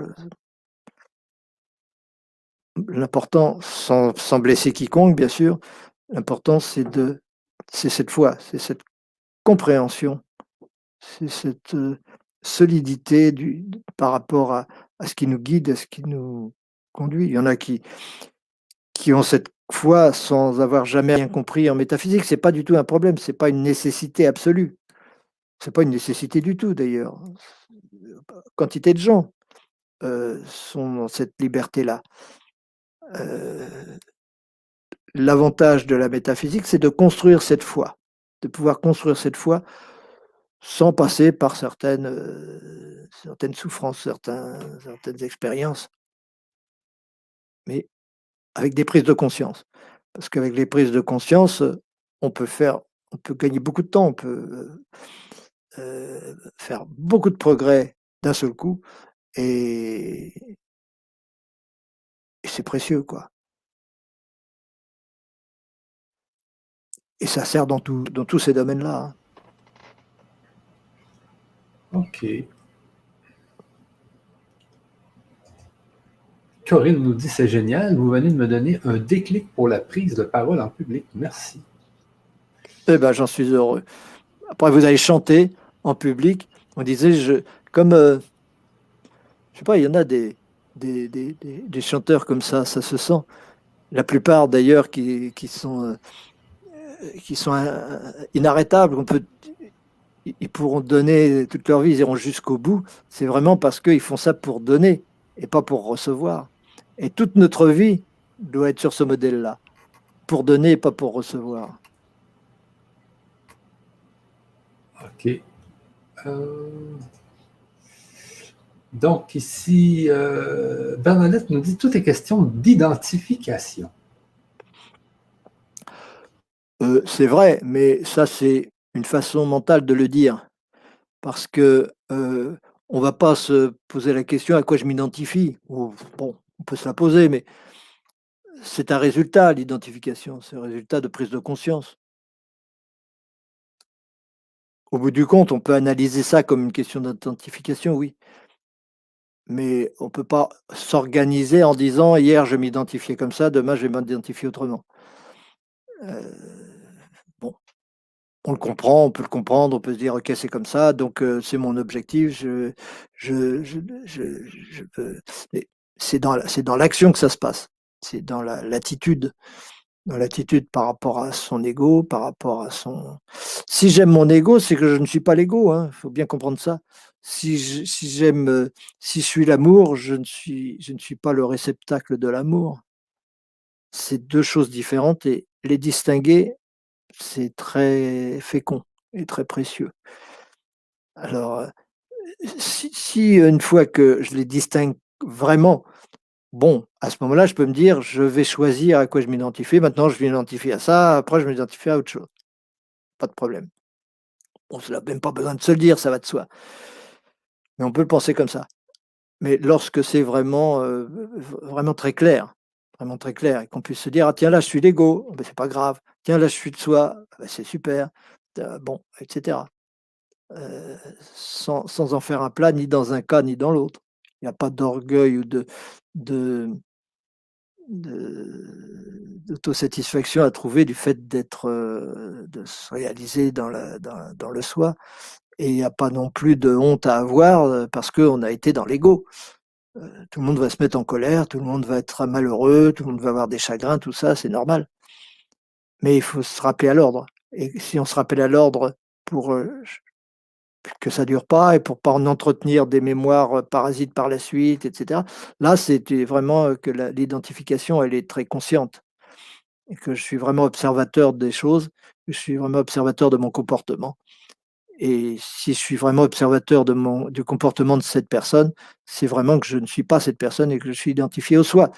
l'important sans blesser quiconque bien sûr, l'important c'est cette foi, c'est cette compréhension. C'est cette, solidité par rapport à ce qui nous guide, à ce qui nous conduit. Il y en a qui ont cette foi sans avoir jamais rien compris en métaphysique. C'est pas du tout un problème, c'est pas une nécessité absolue. C'est pas une nécessité du tout d'ailleurs. Quantité de gens, sont dans cette liberté-là. Heu, L'avantage de la métaphysique, c'est de construire cette foi, de pouvoir construire cette foi sans passer par certaines souffrances, certaines expériences, mais avec des prises de conscience. Parce qu'avec les prises de conscience, on peut faire on peut gagner beaucoup de temps, on peut, faire beaucoup de progrès d'un seul coup et et c'est précieux, quoi. Et ça sert dans tous ces domaines-là, hein. OK. Corinne nous dit: «C'est génial, vous venez de me donner un déclic pour la prise de parole en public. Merci». Eh ben, j'en suis heureux. Après vous allez chanter en public. On disait comme, je sais pas, il y en a des chanteurs comme ça se sent. La plupart d'ailleurs qui sont inarrêtables. Ils pourront donner toute leur vie, ils iront jusqu'au bout. C'est vraiment parce qu'ils font ça pour donner et pas pour recevoir. Et toute notre vie doit être sur ce modèle-là, pour donner et pas pour recevoir. OK. Donc ici, Bernadette nous dit: «Tout est question d'identification». C'est vrai, mais ça, c'est une façon mentale de le dire. Parce que, on va pas se poser la question: «À quoi je m'identifie?» ou bon, on peut se la poser, mais c'est un résultat, l'identification, c'est un résultat de prise de conscience. Au bout du compte, on peut analyser ça comme une question d'identification, oui, mais on peut pas s'organiser en disant: «Hier, je m'identifiais comme ça, demain, je vais m'identifier autrement». Bon, on le comprend, on peut le comprendre, on peut se dire: «OK, c'est comme ça, donc c'est mon objectif, je veux» mais c'est dans l'action que ça se passe. C'est dans l'attitude par rapport à son ego, par rapport à son si j'aime mon ego, c'est que je ne suis pas l'ego, hein, il faut bien comprendre ça. Si j'aime, si je suis l'amour, je ne suis pas le réceptacle de l'amour. C'est 2 choses différentes et les distinguer, c'est très fécond et très précieux. Alors, si une fois que je les distingue vraiment, bon, à ce moment-là, je peux me dire: «Je vais choisir à quoi je m'identifie. Maintenant, je m'identifie à ça, après je m'identifie à autre chose». Pas de problème. On n'a même pas besoin de se le dire, ça va de soi. Mais on peut le penser comme ça. Mais lorsque c'est vraiment, vraiment très clair et qu'on puisse se dire: «Ah tiens, là, je suis l'ego, ben c'est pas grave. Tiens, là, je suis de soi, ah bah, c'est super». Bon, et cetera. Sans en faire un plat ni dans un cas ni dans l'autre. Il y a pas d'orgueil ou de d'autosatisfaction à trouver du fait de se réaliser dans le soi et il y a pas non plus de honte à avoir, parce qu'on a été dans l'ego. Tout le monde va se mettre en colère, tout le monde va être malheureux, tout le monde va avoir des chagrins, tout ça, c'est normal. Mais il faut se rappeler à l'ordre et si on se rappelle à l'ordre pour, que ça dure pas et pour pas en entretenir des mémoires parasites par la suite, etc. Là, c'était vraiment que l'identification, elle est très consciente et que je suis vraiment observateur des choses, je suis vraiment observateur de mon comportement. Et si je suis vraiment observateur du comportement de cette personne, c'est vraiment que je ne suis pas cette personne et que je suis identifié au soi.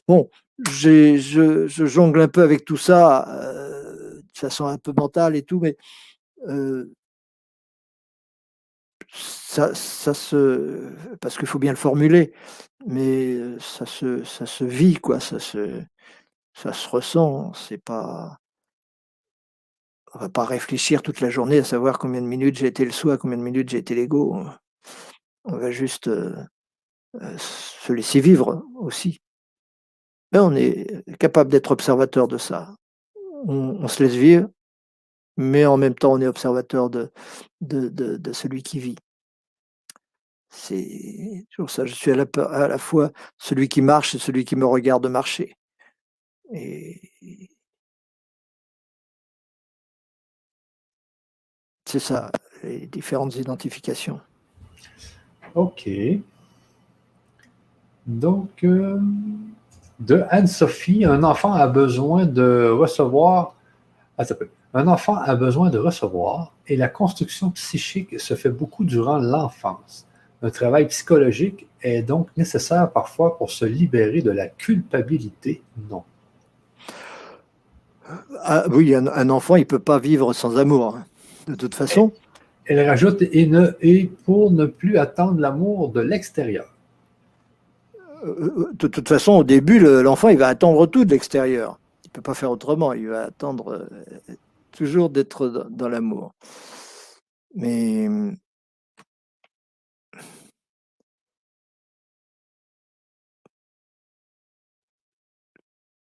Bon, je jongle un peu avec tout ça, de façon un peu mentale et tout, mais heu, ça se parce qu'il faut bien le formuler, mais ça se vit quoi, ça se ressent. C'est pas On va pas réfléchir toute la journée à savoir combien de minutes j'ai été le soi, combien de minutes j'ai été l'ego. On va juste, se laisser vivre aussi. Mais on est capable d'être observateur de ça. On se laisse vivre, mais en même temps, on est observateur de celui qui vit. C'est toujours ça, je suis à la fois celui qui marche et celui qui me regarde marcher et c'est ça, les différentes identifications. OK. Donc, de Anne-Sophie, un enfant a besoin de recevoir. Attends un peu. Un enfant a besoin de recevoir et la construction psychique se fait beaucoup durant l'enfance. Un travail psychologique est donc nécessaire parfois pour se libérer de la culpabilité. Non. Ah oui, un enfant, il peut pas vivre sans amour, hein, de toute façon. Elle rajoute et pour ne plus attendre l'amour de l'extérieur. De toute façon, au début, l'enfant, il va attendre tout de l'extérieur. Il peut pas faire autrement. Il va attendre toujours d'être dans l'amour. Mais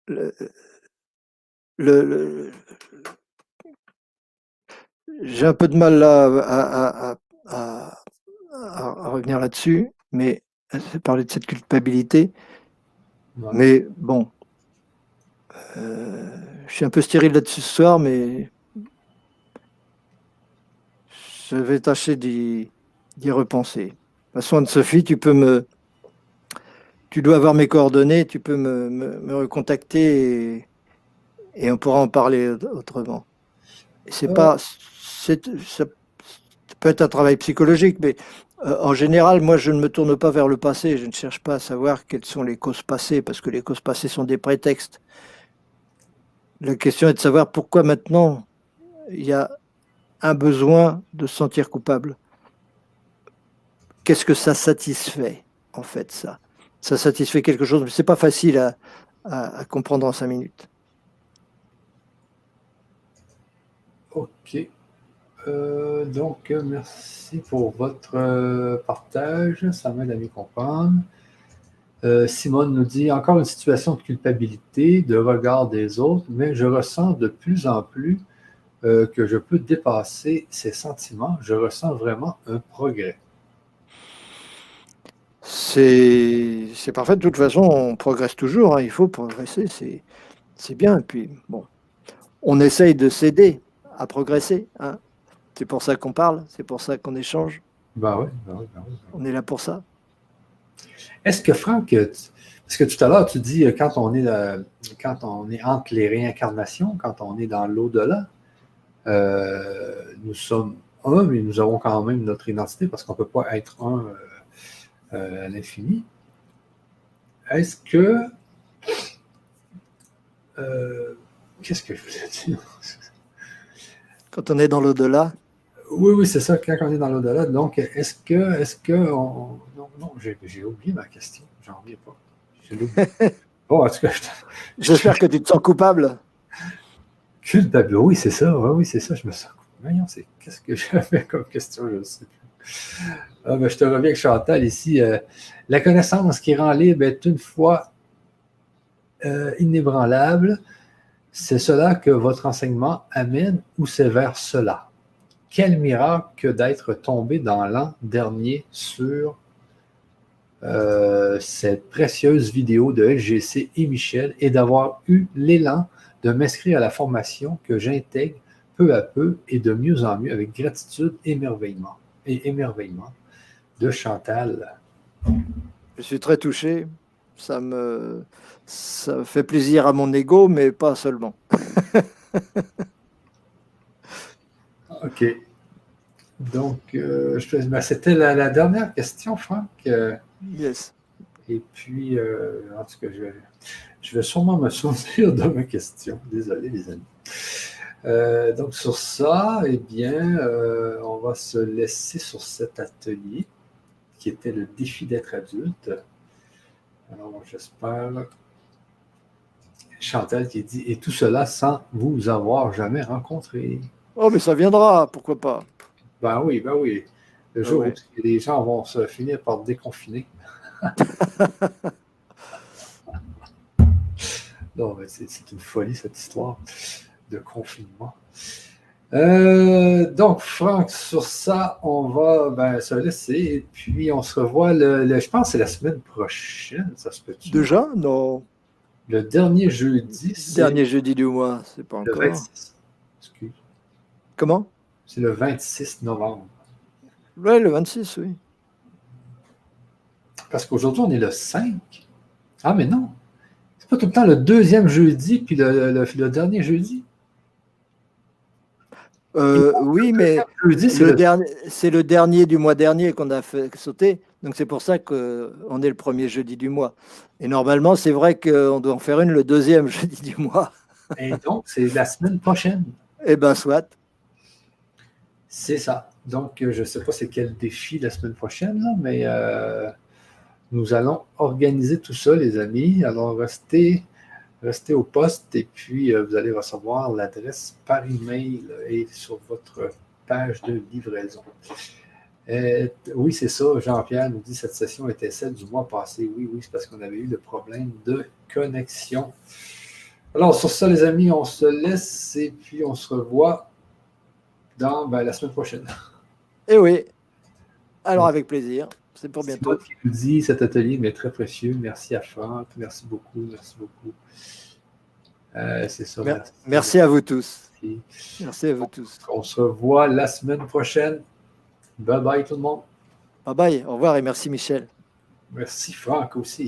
le, le- j'ai un peu de mal là à- à revenir là-dessus, mais parler de cette culpabilité. Ouais. Mais bon, je suis un peu stérile là-dessus ce soir, mais je vais tâcher d'y repenser. De toute façon, Anne-Sophie, tu dois avoir mes coordonnées, tu peux me recontacter et on pourra en parler autrement. Et Euh, ça peut être un travail psychologique, mais en général, moi, je ne me tourne pas vers le passé. Je ne cherche pas à savoir quelles sont les causes passées, parce que les causes passées sont des prétextes. La question est de savoir pourquoi maintenant il y a un besoin de se sentir coupable. Qu'est-ce que ça satisfait, en fait, ça? Ça satisfait quelque chose, mais c'est pas facile à comprendre en 5 minutes. OK. Donc, merci pour votre partage. Ça m'aide à mieux comprendre. Simone nous dit encore une situation de culpabilité, de regard des autres, mais je ressens de plus en plus que je peux dépasser ces sentiments. Je ressens vraiment un progrès. C'est parfait. De toute façon, on progresse toujours, hein. Il faut progresser, c'est bien. Et puis, bon, on essaye de s'aider à progresser, hein. C'est pour ça qu'on parle, c'est pour ça qu'on échange. Ben oui, ben oui, ben oui. On est là pour ça. Est-ce que Franck, parce que tout à l'heure, tu dis quand on est entre les réincarnations, quand on est dans l'au-delà, nous sommes un, mais nous avons quand même notre identité parce qu'on ne peut pas être un à l'infini. Est-ce que. Qu'est-ce que je voulais dire? Quand on est dans l'au-delà, Oui, oui, c'est ça, quand on est dans l'au-delà. Donc, non, non, j'ai oublié ma question. J'en reviens pas. Je l'ai oublié. Bon, en tout cas, j'espère que tu te sens coupable. culpable. Oui, c'est ça. Oui, oui, c'est ça. Je me sens coupable. Voyons, qu'est-ce que j'avais comme question? Je ne sais plus. Ah, ben, je te reviens avec Chantal ici. La connaissance qui rend libre est une foi inébranlable. C'est cela que votre enseignement amène ou c'est vers cela? Quel miracle que d'être tombé dans l'an dernier sur cette précieuse vidéo de LGC et Michel et d'avoir eu l'élan de m'inscrire à la formation que j'intègre peu à peu et de mieux en mieux avec gratitude et émerveillement. et émerveillement de Chantal. Je suis très touché. Ça fait plaisir à mon ego, mais pas seulement. OK. Donc, c'était la dernière question, Franck. Yes. Et puis, en tout cas, je vais sûrement me souvenir de ma question. Désolé, les amis. Donc, sur ça, eh bien, on va se laisser sur cet atelier qui était le défi d'être adulte. Alors, j'espère. Chantal qui dit « Et tout cela sans vous avoir jamais rencontré. » Oh, mais ça viendra, pourquoi pas. Ben oui, ben oui. Le jour oui. où les gens vont se finir par déconfiner. Non, c'est une folie, cette histoire de confinement. Donc, Franck, sur ça, on va se laisser et puis on se revoit, je pense que c'est la semaine prochaine, ça se peut-tu? Déjà? Non. Le dernier jeudi, c'est Dernier jeudi du mois, c'est pas le encore. 26. Excuse. Comment? C'est le 26 novembre. Oui, le 26, oui. Parce qu'aujourd'hui, on est le 5. Ah, mais non. C'est pas tout le temps le deuxième jeudi puis le dernier jeudi. Oui, mais jeudi, c'est le dernier du mois dernier qu'on a fait sauter. Donc c'est pour ça qu'on est le premier jeudi du mois. Et normalement, c'est vrai qu'on doit en faire une le deuxième jeudi du mois. Et donc, c'est la semaine prochaine. Eh bien, soit. C'est ça. Donc, je ne sais pas c'est quel défi la semaine prochaine, là, mais nous allons organiser tout ça, les amis. Alors, restez au poste et puis vous allez recevoir l'adresse par email et sur votre page de livraison. Oui, c'est ça. Jean-Pierre nous dit cette session était celle du mois passé. Oui, c'est parce qu'on avait eu le problème de connexion. Alors, sur ça, les amis, on se laisse et puis on se revoit dans la semaine prochaine. Eh oui. Alors, avec plaisir. C'est pour bientôt. Qui nous dit cet atelier m'est très précieux. Merci à Franck. Merci beaucoup. Merci beaucoup. C'est ça. Merci à vous tous. Merci à vous tous. On se revoit la semaine prochaine. Bye bye tout le monde. Bye bye. Au revoir et merci Michel. Merci Franck aussi.